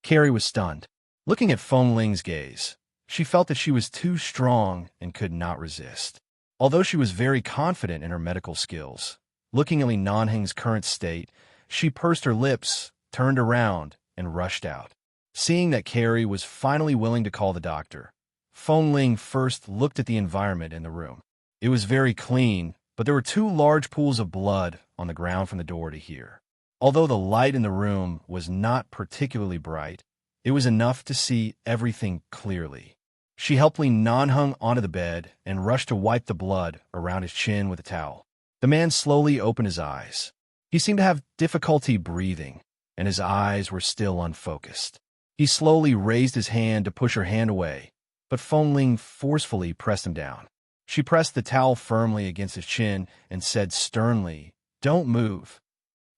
S1: Carrie was stunned. Looking at Feng Ling's gaze, she felt that she was too strong and could not resist. Although she was very confident in her medical skills, looking at Li Nanheng's current state, she pursed her lips, turned around, and rushed out. Seeing that Carrie was finally willing to call the doctor, Feng Ling first looked at the environment in the room. It was very clean, but there were 2 large pools of blood on the ground from the door to here. Although the light in the room was not particularly bright, it was enough to see everything clearly. She helped Li Nanheng onto the bed and rushed to wipe the blood around his chin with a towel. The man slowly opened his eyes. He seemed to have difficulty breathing, and his eyes were still unfocused. He slowly raised his hand to push her hand away, but Feng Ling forcefully pressed him down. She pressed the towel firmly against his chin and said sternly, "Don't move."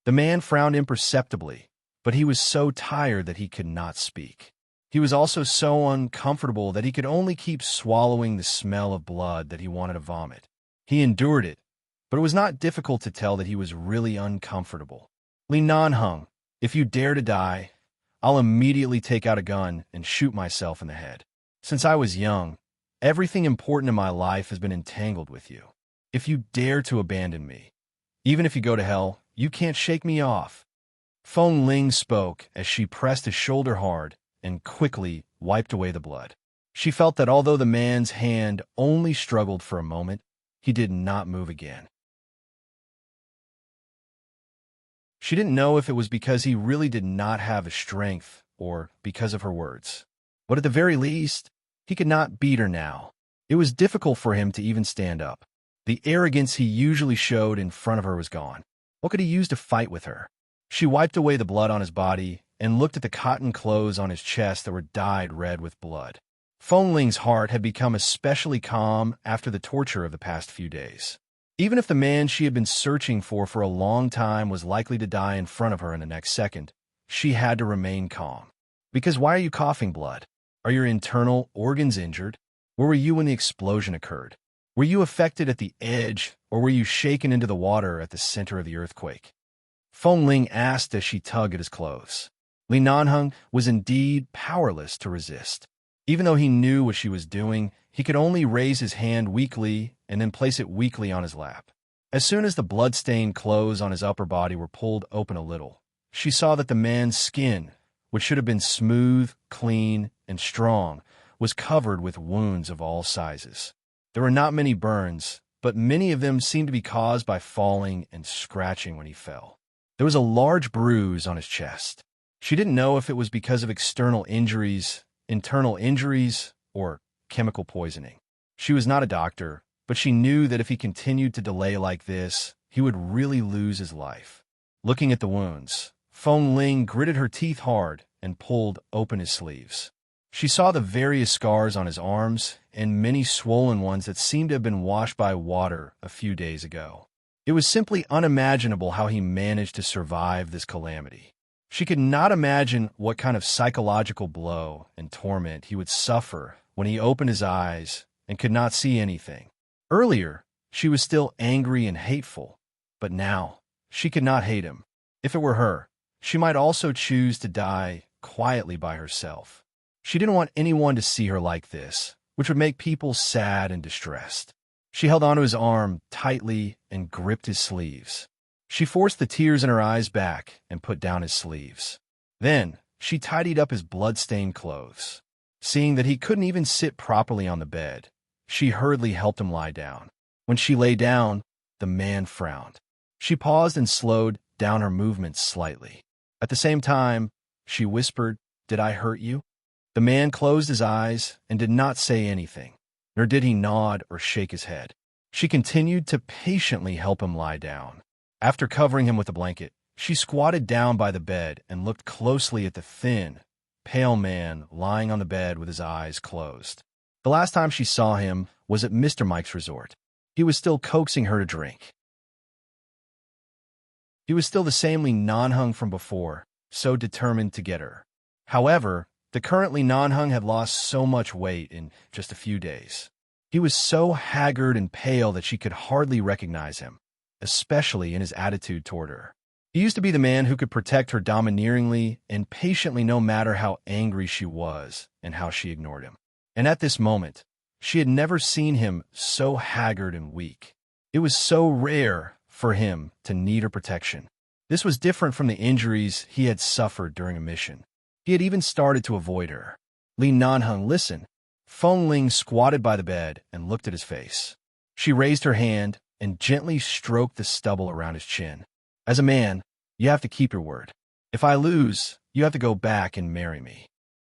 S1: The man frowned imperceptibly, but he was so tired that he could not speak. He was also so uncomfortable that he could only keep swallowing the smell of blood that he wanted to vomit. He endured it, but it was not difficult to tell that he was really uncomfortable. "Li Nanheng, if you dare to die, I'll immediately take out a gun and shoot myself in the head. Since I was young, everything important in my life has been entangled with you. If you dare to abandon me, even if you go to hell, you can't shake me off." Feng Ling spoke as she pressed his shoulder hard and quickly wiped away the blood. She felt that although the man's hand only struggled for a moment, he did not move again. She didn't know if it was because he really did not have the strength or because of her words. But at the very least, he could not beat her now. It was difficult for him to even stand up. The arrogance he usually showed in front of her was gone. What could he use to fight with her? She wiped away the blood on his body and looked at the cotton clothes on his chest that were dyed red with blood. Feng Ling's heart had become especially calm after the torture of the past few days. Even if the man she had been searching for a long time was likely to die in front of her in the next second, she had to remain calm. Because why are you coughing blood? Are your internal organs injured? Where were you when the explosion occurred? Were you affected at the edge, or were you shaken into the water at the center of the earthquake? Feng Ling asked as she tugged at his clothes. Li Nanheng was indeed powerless to resist. Even though he knew what she was doing, he could only raise his hand weakly and then place it weakly on his lap. As soon as the blood-stained clothes on his upper body were pulled open a little, she saw that the man's skin, which should have been smooth, clean, and strong, was covered with wounds of all sizes. There were not many burns, but many of them seemed to be caused by falling and scratching when he fell. There was a large bruise on his chest. She didn't know if it was because of external injuries, internal injuries, or chemical poisoning. She was not a doctor, but she knew that if he continued to delay like this, he would really lose his life. Looking at the wounds, Feng Ling gritted her teeth hard and pulled open his sleeves. She saw the various scars on his arms and many swollen ones that seemed to have been washed by water a few days ago. It was simply unimaginable how he managed to survive this calamity. She could not imagine what kind of psychological blow and torment he would suffer when he opened his eyes and could not see anything. Earlier, she was still angry and hateful, but now she could not hate him. If it were her, she might also choose to die quietly by herself. She didn't want anyone to see her like this, which would make people sad and distressed. She held onto his arm tightly and gripped his sleeves. She forced the tears in her eyes back and put down his sleeves. Then, she tidied up his blood-stained clothes. Seeing that he couldn't even sit properly on the bed, she hurriedly helped him lie down. When she lay down, the man frowned. She paused and slowed down her movements slightly. At the same time, she whispered, "Did I hurt you?" The man closed his eyes and did not say anything, nor did he nod or shake his head. She continued to patiently help him lie down. After covering him with a blanket, she squatted down by the bed and looked closely at the thin, pale man lying on the bed with his eyes closed. The last time she saw him was at Mr. Mike's resort. He was still coaxing her to drink. He was still the same Li Nanheng from before, so determined to get her. However, the current Li Nanheng had lost so much weight in just a few days. He was so haggard and pale that she could hardly recognize him, especially in his attitude toward her. He used to be the man who could protect her domineeringly and patiently no matter how angry she was and how she ignored him. And at this moment, she had never seen him so haggard and weak. It was so rare for him to need her protection. This was different from the injuries he had suffered during a mission. He had even started to avoid her. Li Nanheng, listen. Feng Ling squatted by the bed and looked at his face. She raised her hand and gently stroked the stubble around his chin. As a man, you have to keep your word. If I lose, you have to go back and marry me.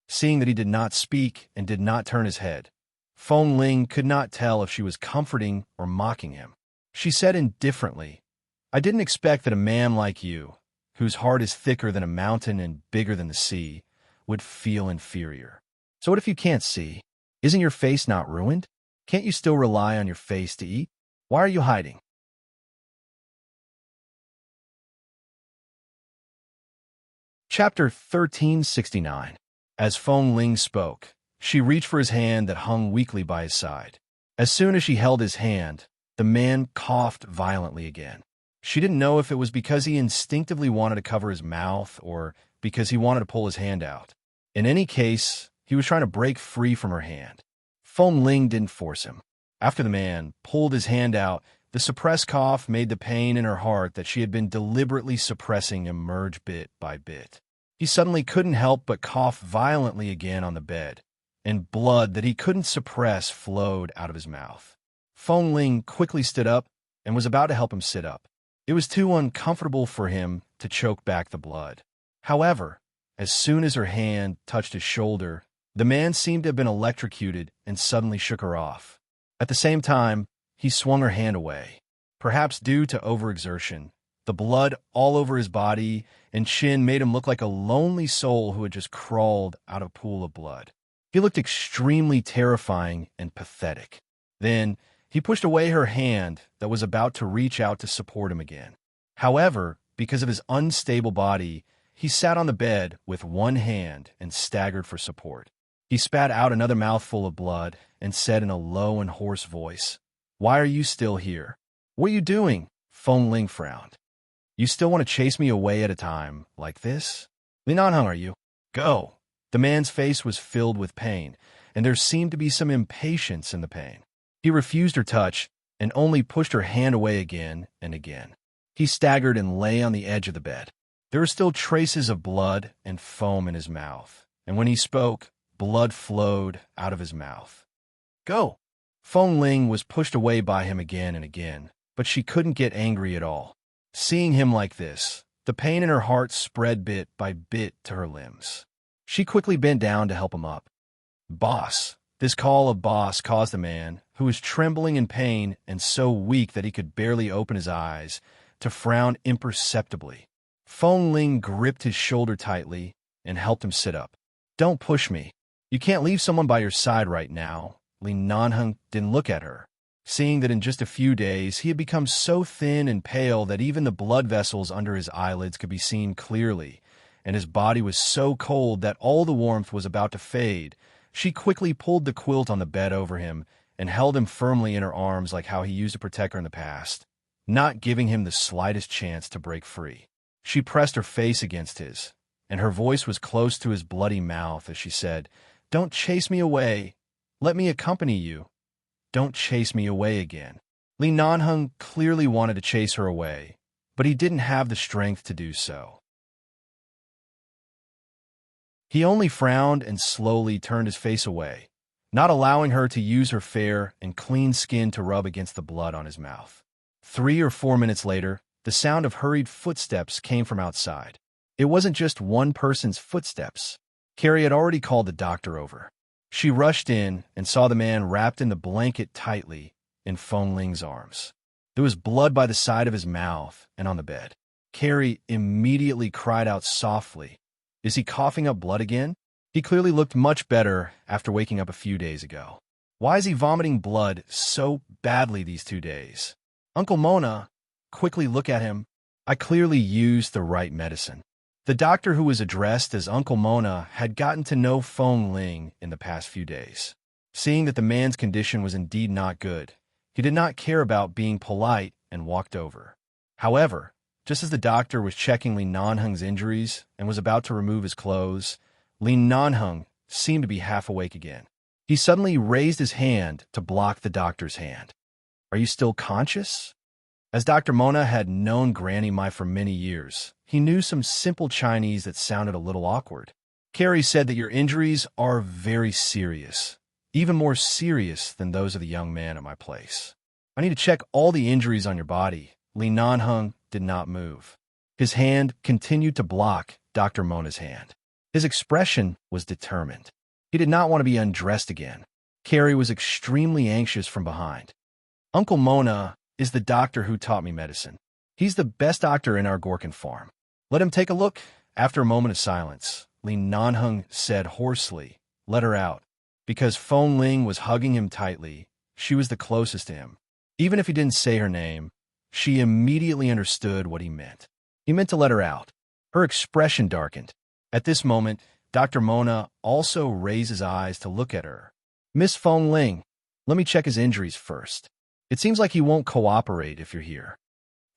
S1: Seeing that he did not speak and did not turn his head, Feng Ling could not tell if she was comforting or mocking him. She said indifferently, "I didn't expect that a man like you, whose heart is thicker than a mountain and bigger than the sea, would feel inferior. So what if you can't see? Isn't your face not ruined? Can't you still rely on your face to eat? Why are you hiding? Chapter 1369. As Feng Ling spoke, she reached for his hand that hung weakly by his side. As soon as she held his hand, the man coughed violently again. She didn't know if it was because he instinctively wanted to cover his mouth or because he wanted to pull his hand out. In any case, he was trying to break free from her hand. Feng Ling didn't force him. After the man pulled his hand out, the suppressed cough made the pain in her heart that she had been deliberately suppressing emerge bit by bit. He suddenly couldn't help but cough violently again on the bed, and blood that he couldn't suppress flowed out of his mouth. Feng Ling quickly stood up and was about to help him sit up. It was too uncomfortable for him to choke back the blood. However, as soon as her hand touched his shoulder, the man seemed to have been electrocuted and suddenly shook her off. At the same time, he swung her hand away. Perhaps due to overexertion, the blood all over his body and chin made him look like a lonely soul who had just crawled out of a pool of blood. He looked extremely terrifying and pathetic. Then, he pushed away her hand that was about to reach out to support him again. However, because of his unstable body, he sat on the bed with one hand and staggered for support. He spat out another mouthful of blood and said in a low and hoarse voice, "Why are you still here? What are you doing?" Feng Ling frowned. "You still want to chase me away at a time like this? Li Nanheng, are you? Go." The man's face was filled with pain, and there seemed to be some impatience in the pain. He refused her touch and only pushed her hand away again and again. He staggered and lay on the edge of the bed. There were still traces of blood and foam in his mouth, and when he spoke, blood flowed out of his mouth. "Go!" Feng Ling was pushed away by him again and again, but she couldn't get angry at all. Seeing him like this, the pain in her heart spread bit by bit to her limbs. She quickly bent down to help him up. "Boss." This call of boss caused the man, who was trembling in pain and so weak that he could barely open his eyes, to frown imperceptibly. Feng Ling gripped his shoulder tightly and helped him sit up. "Don't push me. You can't leave someone by your side right now." Li Nanheng didn't look at her, seeing that in just a few days he had become so thin and pale that even the blood vessels under his eyelids could be seen clearly, and his body was so cold that all the warmth was about to fade. She quickly pulled the quilt on the bed over him and held him firmly in her arms like how he used to protect her in the past, not giving him the slightest chance to break free. She pressed her face against his, and her voice was close to his bloody mouth as she said, "Don't chase me away. Let me accompany you. Don't chase me away again." Li Nanheng clearly wanted to chase her away, but he didn't have the strength to do so. He only frowned and slowly turned his face away, not allowing her to use her fair and clean skin to rub against the blood on his mouth. 3 or 4 minutes later, the sound of hurried footsteps came from outside. It wasn't just one person's footsteps. Carrie had already called the doctor over. She rushed in and saw the man wrapped in the blanket tightly in Feng Ling's arms. There was blood by the side of his mouth and on the bed. Carrie immediately cried out softly, "Is he coughing up blood again? He clearly looked much better after waking up a few days ago. Why is he vomiting blood so badly these 2 days? Uncle Mona, quickly look at him. I clearly used the right medicine." The doctor who was addressed as Uncle Mona had gotten to know Feng Ling in the past few days. Seeing that the man's condition was indeed not good, he did not care about being polite and walked over. However, just as the doctor was checking Li Nanheng's injuries and was about to remove his clothes, Li Nanheng seemed to be half awake again. He suddenly raised his hand to block the doctor's hand. "Are you still conscious?" As Dr. Mona had known Granny Mai for many years, he knew some simple Chinese that sounded a little awkward. "Carrie said that your injuries are very serious, even more serious than those of the young man at my place. I need to check all the injuries on your body." Li Nanheng did not move. His hand continued to block Dr. Mona's hand. His expression was determined. He did not want to be undressed again. Carrie was extremely anxious from behind. "Uncle Mona is the doctor who taught me medicine. He's the best doctor in our Gorkin farm. Let him take a look." After a moment of silence, Li Nanheng said hoarsely, "Let her out." Because Feng Ling was hugging him tightly, she was the closest to him. Even if he didn't say her name, she immediately understood what he meant. He meant to let her out. Her expression darkened. At this moment, Dr. Mona also raised his eyes to look at her. "Miss Feng Ling, let me check his injuries first. It seems like he won't cooperate if you're here."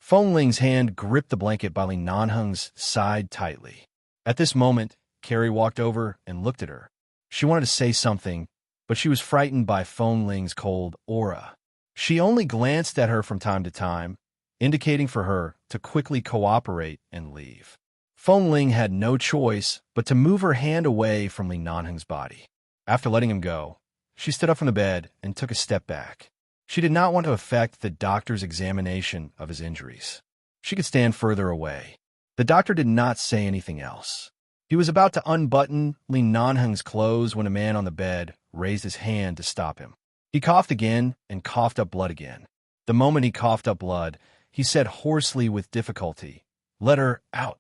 S1: Feng Ling's hand gripped the blanket by Li Nanheng's side tightly. At this moment, Carrie walked over and looked at her. She wanted to say something, but she was frightened by Feng Ling's cold aura. She only glanced at her from time to time, indicating for her to quickly cooperate and leave. Feng Ling had no choice but to move her hand away from Li Nanheng's body. After letting him go, she stood up from the bed and took a step back. She did not want to affect the doctor's examination of his injuries. She could stand further away. The doctor did not say anything else. He was about to unbutton Li Nanheng's clothes when a man on the bed raised his hand to stop him. He coughed again and coughed up blood again. The moment he coughed up blood, he said hoarsely with difficulty, "Let her out."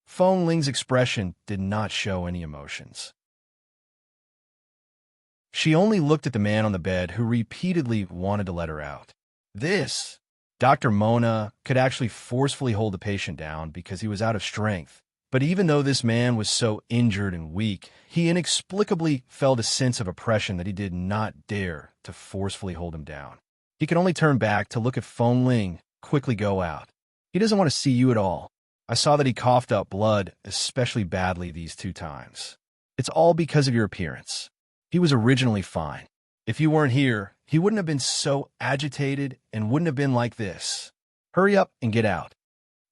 S1: Feng Ling's expression did not show any emotions. She only looked at the man on the bed who repeatedly wanted to let her out. Dr. Mona could actually forcefully hold the patient down because he was out of strength. But even though this man was so injured and weak, he inexplicably felt a sense of oppression that he did not dare to forcefully hold him down. He could only turn back to look at Feng Ling quickly go out. "He doesn't want to see you at all. I saw that he coughed up blood especially badly these 2 times. It's all because of your appearance. He was originally fine. If you weren't here, he wouldn't have been so agitated and wouldn't have been like this. Hurry up and get out."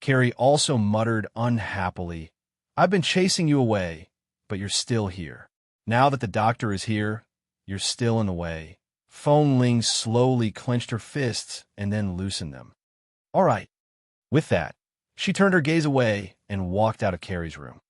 S1: Carrie also muttered unhappily, "I've been chasing you away, but you're still here. Now that the doctor is here, you're still in the way." Feng Ling slowly clenched her fists and then loosened them. "All right." With that, she turned her gaze away and walked out of Carrie's room.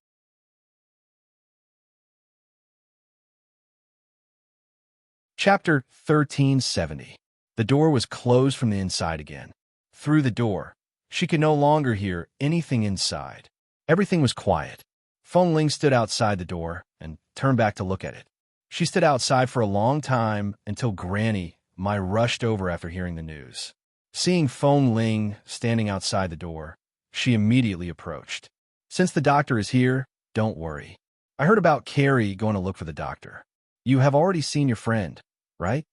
S1: Chapter 1370. The door was closed from the inside again. Through the door, she could no longer hear anything inside. Everything was quiet. Feng Ling stood outside the door and turned back to look at it. She stood outside for a long time until Granny Mai rushed over after hearing the news. Seeing Feng Ling standing outside the door, she immediately approached. "Since the doctor is here, don't worry. I heard about Carrie going to look for the doctor. You have already seen your friend, right?"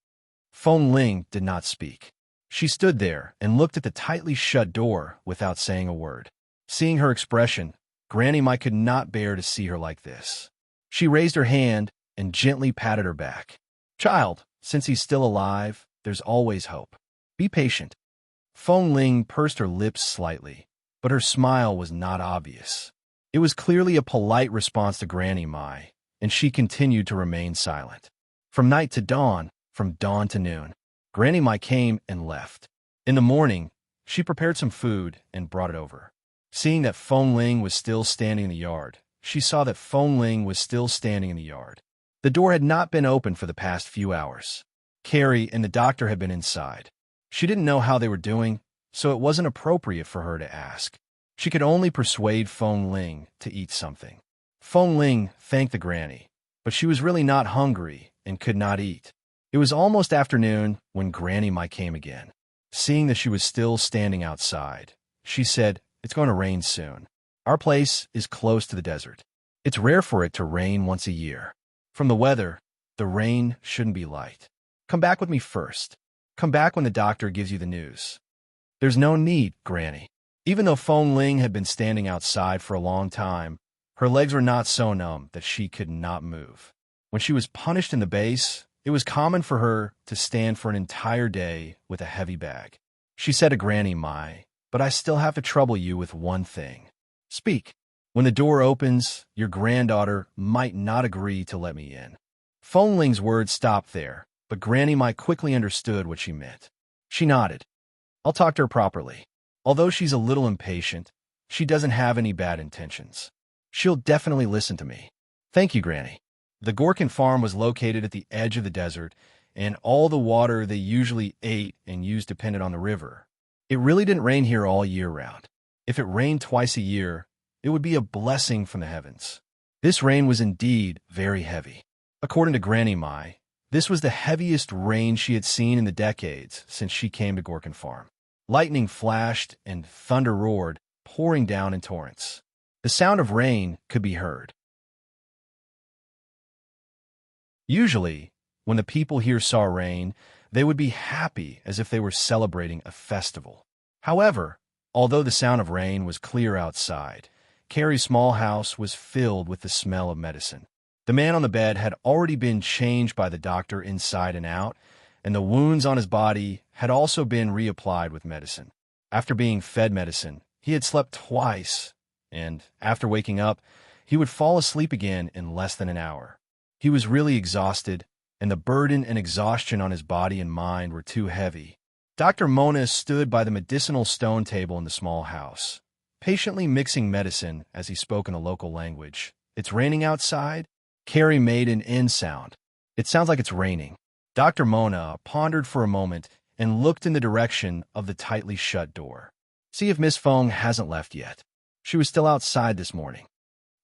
S1: Feng Ling did not speak. She stood there and looked at the tightly shut door without saying a word. Seeing her expression, Granny Mai could not bear to see her like this. She raised her hand and gently patted her back. "Child, since he's still alive, there's always hope. Be patient." Feng Ling pursed her lips slightly, but her smile was not obvious. It was clearly a polite response to Granny Mai, and she continued to remain silent. From night to dawn, from dawn to noon, Granny Mai came and left. In the morning, she prepared some food and brought it over. Seeing that Feng Ling was still standing in the yard, she saw that Feng Ling was still standing in the yard. The door had not been opened for the past few hours. Carrie and the doctor had been inside. She didn't know how they were doing, so it wasn't appropriate for her to ask. She could only persuade Feng Ling to eat something. Feng Ling thanked the granny, but she was really not hungry and could not eat. It was almost afternoon when Granny Mai came again. Seeing that she was still standing outside, she said, "It's going to rain soon. Our place is close to the desert. It's rare for it to rain once a year. From the weather, the rain shouldn't be light. Come back with me first. Come back when the doctor gives you the news." "There's no need, Granny." Even though Feng Ling had been standing outside for a long time, her legs were not so numb that she could not move. When she was punished in the base, it was common for her to stand for an entire day with a heavy bag. She said to Granny Mai, "But I still have to trouble you with one thing. Speak. When the door opens, your granddaughter might not agree to let me in." Feng Ling's words stopped there, but Granny Mai quickly understood what she meant. She nodded. "I'll talk to her properly. Although she's a little impatient, she doesn't have any bad intentions. She'll definitely listen to me." "Thank you, Granny." The Gorkin farm was located at the edge of the desert, and all the water they usually ate and used depended on the river. It really didn't rain here all year round. If it rained twice a year, it would be a blessing from the heavens. This rain was indeed very heavy. According to Granny Mai, this was the heaviest rain she had seen in the decades since she came to Gorkin Farm. Lightning flashed and thunder roared, pouring down in torrents. The sound of rain could be heard. Usually, when the people here saw rain, they would be happy as if they were celebrating a festival. However, although the sound of rain was clear outside, Carrie's small house was filled with the smell of medicine. The man on the bed had already been changed by the doctor inside and out, and the wounds on his body had also been reapplied with medicine. After being fed medicine, he had slept twice, and after waking up, he would fall asleep again in less than an hour. He was really exhausted, and the burden and exhaustion on his body and mind were too heavy. Dr. Mona stood by the medicinal stone table in the small house, patiently mixing medicine as he spoke in a local language. "It's raining outside?" Carrie made an N sound. "It sounds like it's raining." Dr. Mona pondered for a moment and looked in the direction of the tightly shut door. "See if Miss Fong hasn't left yet. She was still outside this morning."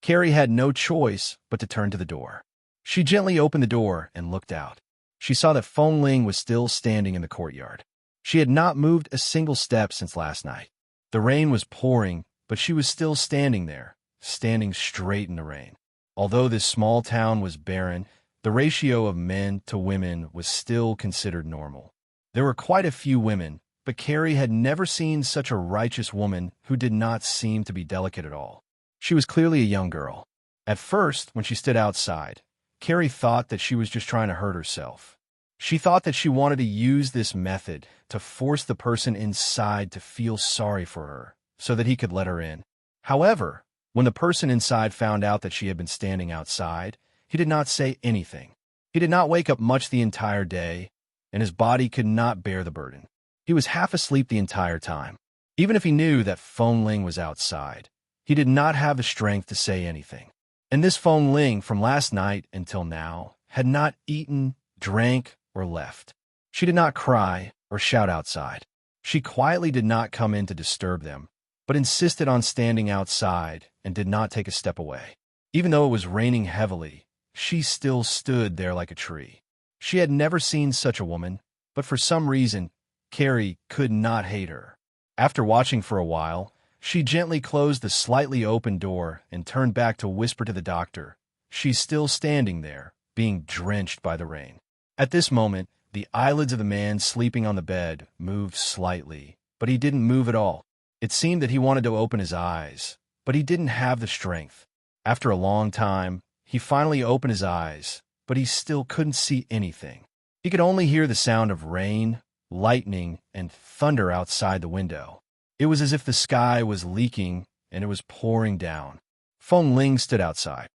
S1: Carrie had no choice but to turn to the door. She gently opened the door and looked out. She saw that Fong Ling was still standing in the courtyard. She had not moved a single step since last night. The rain was pouring, but she was still standing there, standing straight in the rain. Although this small town was barren, the ratio of men to women was still considered normal. There were quite a few women, but Carrie had never seen such a righteous woman who did not seem to be delicate at all. She was clearly a young girl. At first, when she stood outside, Carrie thought that she was just trying to hurt herself. She thought that she wanted to use this method to force the person inside to feel sorry for her, so that he could let her in. However, when the person inside found out that she had been standing outside, he did not say anything. He did not wake up much the entire day, and his body could not bear the burden. He was half asleep the entire time. Even if he knew that Fong Ling was outside, he did not have the strength to say anything. And this Fong Ling, from last night until now, had not eaten, drank, or left. She did not cry or shout outside. She quietly did not come in to disturb them, but insisted on standing outside and did not take a step away. Even though it was raining heavily, she still stood there like a tree. She had never seen such a woman, but for some reason, Carrie could not hate her. After watching for a while, she gently closed the slightly open door and turned back to whisper to the doctor. She's still standing there, being drenched by the rain. At this moment, the eyelids of the man sleeping on the bed moved slightly, but he didn't move at all. It seemed that he wanted to open his eyes, but he didn't have the strength. After a long time, he finally opened his eyes, but he still couldn't see anything. He could only hear the sound of rain, lightning, and thunder outside the window. It was as if the sky was leaking and it was pouring down. Fong Ling stood outside.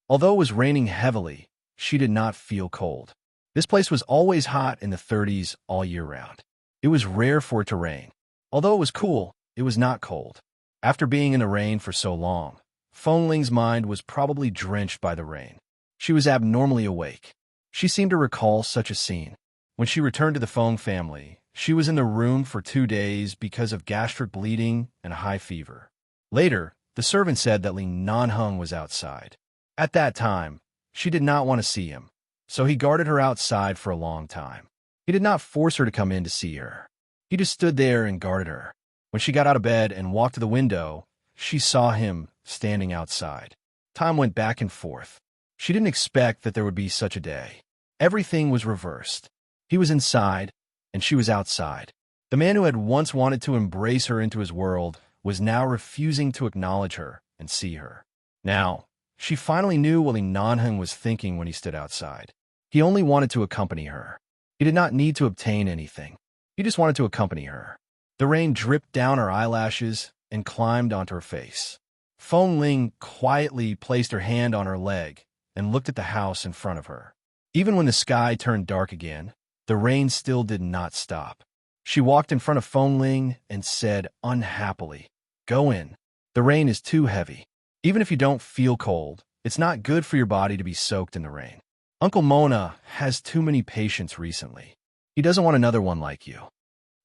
S1: Although it was raining heavily, she did not feel cold. This place was always hot in the 30s all year round. It was rare for it to rain. Although it was cool, it was not cold. After being in the rain for so long, Fong Ling's mind was probably drenched by the rain. She was abnormally awake. She seemed to recall such a scene. When she returned to the Fong family, she was in the room for 2 days because of gastric bleeding and a high fever. Later, the servant said that Li Nanheng was outside. At that time, she did not want to see him, so he guarded her outside for a long time. He did not force her to come in to see her. He just stood there and guarded her. When she got out of bed and walked to the window, she saw him standing outside. Time went back and forth. She didn't expect that there would be such a day. Everything was reversed. He was inside, and she was outside. The man who had once wanted to embrace her into his world was now refusing to acknowledge her and see her. Now, she finally knew what Li Nanheng was thinking when he stood outside. He only wanted to accompany her. He did not need to obtain anything. He just wanted to accompany her. The rain dripped down her eyelashes and climbed onto her face. Fong Ling quietly placed her hand on her leg and looked at the house in front of her. Even when the sky turned dark again, the rain still did not stop. She walked in front of Fong Ling and said unhappily, "Go in. The rain is too heavy. Even if you don't feel cold, it's not good for your body to be soaked in the rain. Uncle Mona has too many patients recently. He doesn't want another one like you."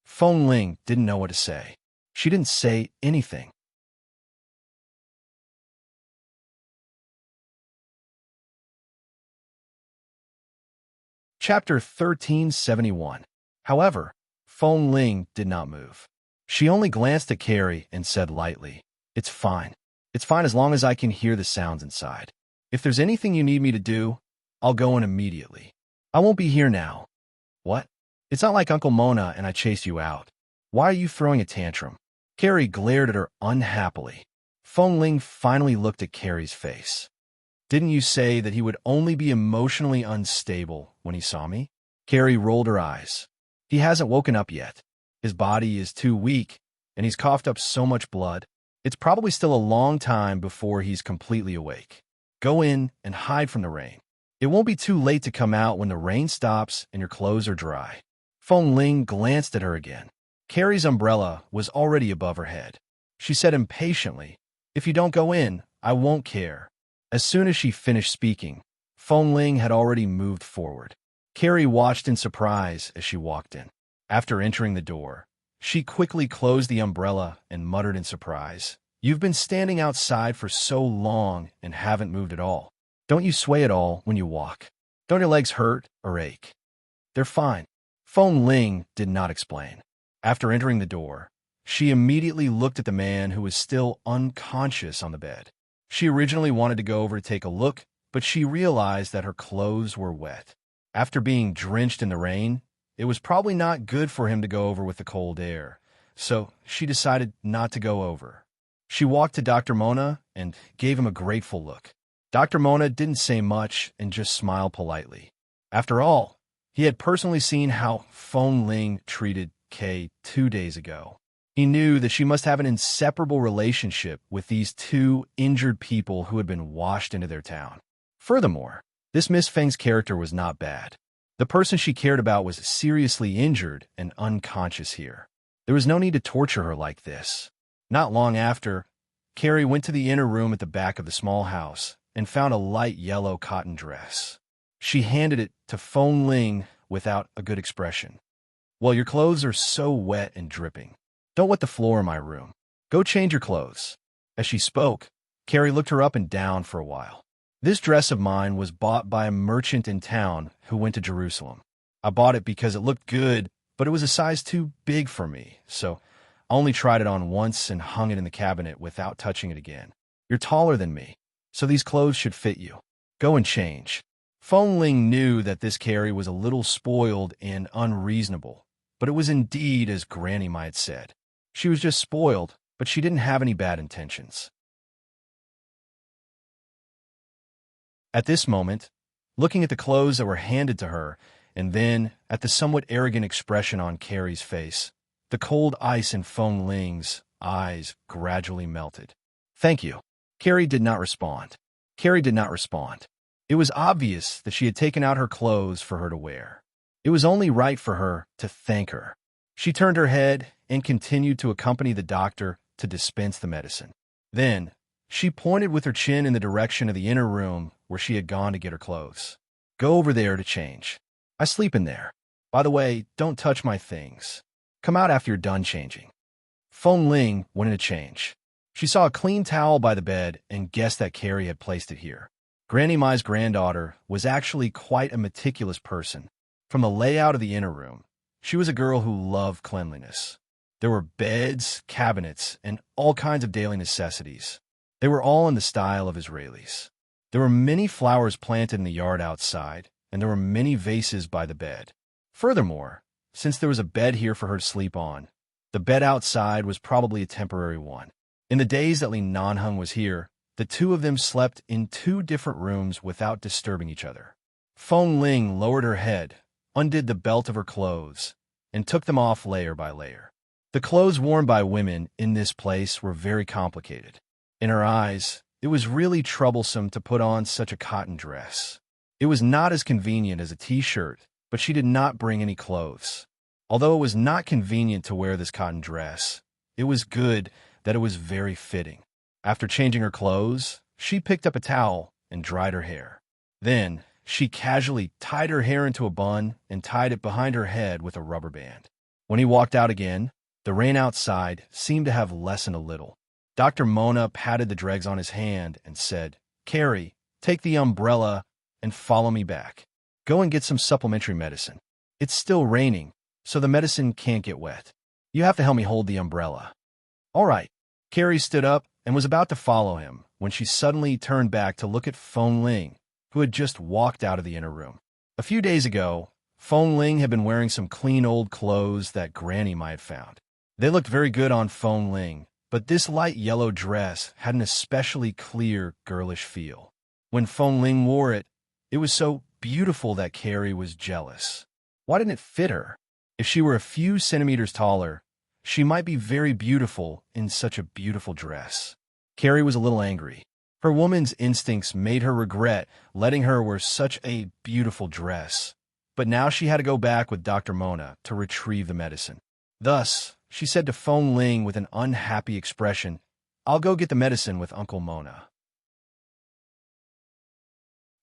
S1: Fong Ling didn't know what to say. She didn't say anything. Chapter 1371. However, Feng Ling did not move. She only glanced at Carrie and said lightly, "It's fine. It's fine as long as I can hear the sounds inside. If there's anything you need me to do, I'll go in immediately. I won't be here now." "What? It's not like Uncle Mona and I chased you out. Why are you throwing a tantrum?" Carrie glared at her unhappily. Feng Ling finally looked at Carrie's face. "Didn't you say that he would only be emotionally unstable when he saw me?" Carrie rolled her eyes. "He hasn't woken up yet. His body is too weak, and he's coughed up so much blood. It's probably still a long time before he's completely awake. Go in and hide from the rain. It won't be too late to come out when the rain stops and your clothes are dry." Feng Ling glanced at her again. Carrie's umbrella was already above her head. She said impatiently, "If you don't go in, I won't care." As soon as she finished speaking, Feng Ling had already moved forward. Carrie watched in surprise as she walked in. After entering the door, she quickly closed the umbrella and muttered in surprise, "You've been standing outside for so long and haven't moved at all. Don't you sway at all when you walk? Don't your legs hurt or ache?" "They're fine." Feng Ling did not explain. After entering the door, she immediately looked at the man who was still unconscious on the bed. She originally wanted to go over to take a look, but she realized that her clothes were wet. After being drenched in the rain, it was probably not good for him to go over with the cold air, so she decided not to go over. She walked to Dr. Mona and gave him a grateful look. Dr. Mona didn't say much and just smiled politely. After all, he had personally seen how Feng Ling treated Kay 2 days ago. He knew that she must have an inseparable relationship with these two injured people who had been washed into their town. Furthermore, this Miss Feng's character was not bad. The person she cared about was seriously injured and unconscious here. There was no need to torture her like this. Not long after, Carrie went to the inner room at the back of the small house and found a light yellow cotton dress. She handed it to Feng Ling without a good expression. "Well, your clothes are so wet and dripping. Don't wet the floor in my room. Go change your clothes." As she spoke, Carrie looked her up and down for a while. "This dress of mine was bought by a merchant in town who went to Jerusalem. I bought it because it looked good, but it was a size too big for me, so I only tried it on once and hung it in the cabinet without touching it again. You're taller than me, so these clothes should fit you. Go and change." Feng Ling knew that this Carrie was a little spoiled and unreasonable, but it was indeed as Granny might said. She was just spoiled, but she didn't have any bad intentions. At this moment, looking at the clothes that were handed to her, and then at the somewhat arrogant expression on Carrie's face, the cold ice in Feng Ling's eyes gradually melted. "Thank you." Carrie did not respond. It was obvious that she had taken out her clothes for her to wear. It was only right for her to thank her. She turned her head and continued to accompany the doctor to dispense the medicine. Then, she pointed with her chin in the direction of the inner room where she had gone to get her clothes. "Go over there to change. I sleep in there. By the way, don't touch my things. Come out after you're done changing." Feng Ling went in to change. She saw a clean towel by the bed and guessed that Carrie had placed it here. Granny Mai's granddaughter was actually quite a meticulous person. From the layout of the inner room, she was a girl who loved cleanliness. There were beds, cabinets, and all kinds of daily necessities. They were all in the style of Israelis. There were many flowers planted in the yard outside, and there were many vases by the bed. Furthermore, since there was a bed here for her to sleep on, the bed outside was probably a temporary one. In the days that Li Nanheng was here, the two of them slept in 2 different rooms without disturbing each other. Feng Ling lowered her head, undid the belt of her clothes, and took them off layer by layer. The clothes worn by women in this place were very complicated. In her eyes, it was really troublesome to put on such a cotton dress. It was not as convenient as a t-shirt, but she did not bring any clothes. Although it was not convenient to wear this cotton dress, it was good that it was very fitting. After changing her clothes, she picked up a towel and dried her hair. Then, she casually tied her hair into a bun and tied it behind her head with a rubber band. When he walked out again, the rain outside seemed to have lessened a little. Dr. Mona patted the dregs on his hand and said, "Carrie, take the umbrella and follow me back." Go and get some supplementary medicine. It's still raining, so the medicine can't get wet. You have to help me hold the umbrella." "All right." Carrie stood up and was about to follow him when she suddenly turned back to look at Feng Ling, who had just walked out of the inner room. A few days ago, Feng Ling had been wearing some clean old clothes that Granny might have found. They looked very good on Feng Ling, but this light yellow dress had an especially clear, girlish feel. When Feng Ling wore it, it was so beautiful that Carrie was jealous. Why didn't it fit her? If she were a few centimeters taller, she might be very beautiful in such a beautiful dress. Carrie was a little angry. Her woman's instincts made her regret letting her wear such a beautiful dress. But now she had to go back with Dr. Mona to retrieve the medicine. Thus, she said to Feng Ling with an unhappy expression, "I'll go get the medicine with Uncle Mona.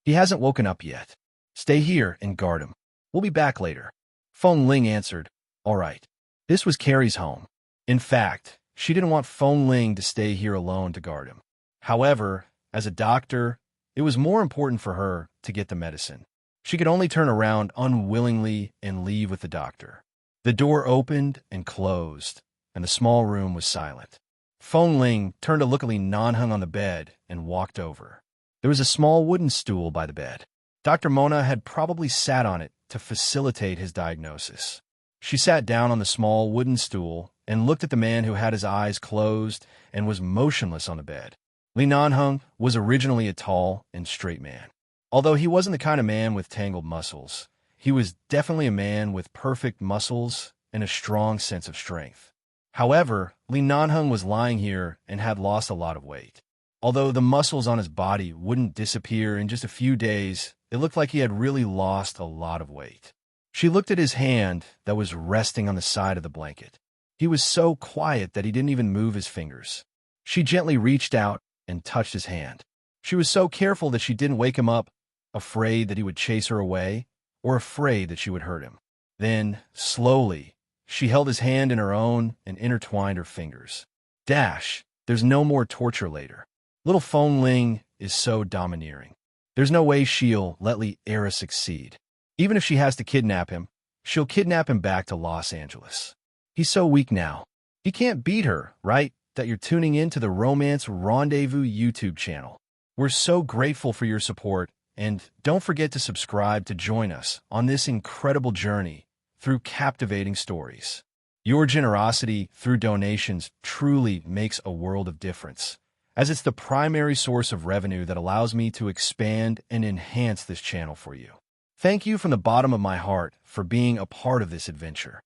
S1: He hasn't woken up yet. Stay here and guard him. We'll be back later." Feng Ling answered, "All right." This was Carrie's home. In fact, she didn't want Feng Ling to stay here alone to guard him. However, as a doctor, it was more important for her to get the medicine. She could only turn around unwillingly and leave with the doctor. The door opened and closed, and the small room was silent. Feng Ling turned to look at Li Nanheng on the bed and walked over. There was a small wooden stool by the bed. Dr. Mona had probably sat on it to facilitate his diagnosis. She sat down on the small wooden stool and looked at the man who had his eyes closed and was motionless on the bed. Li Nanheng was originally a tall and straight man. Although he wasn't the kind of man with tangled muscles, he was definitely a man with perfect muscles and a strong sense of strength. However, Li Nanheng was lying here and had lost a lot of weight. Although the muscles on his body wouldn't disappear in just a few days, it looked like he had really lost a lot of weight. She looked at his hand that was resting on the side of the blanket. He was so quiet that he didn't even move his fingers. She gently reached out and touched his hand. She was so careful that she didn't wake him up, afraid that he would chase her away, or afraid that she would hurt him. Then, slowly, she held his hand in her own and intertwined her fingers. Dash, there's no more torture later. Little Feng Ling is so domineering. There's no way she'll let Li Era succeed. Even if she has to kidnap him, she'll kidnap him back to Los Angeles. He's so weak now. He can't beat her, right? That you're tuning in to the Romance Rendezvous YouTube channel. We're so grateful for your support, and don't forget to subscribe to join us on this incredible journey through captivating stories. Your generosity through donations truly makes a world of difference, as it's the primary source of revenue that allows me to expand and enhance this channel for you. Thank you from the bottom of my heart for being a part of this adventure.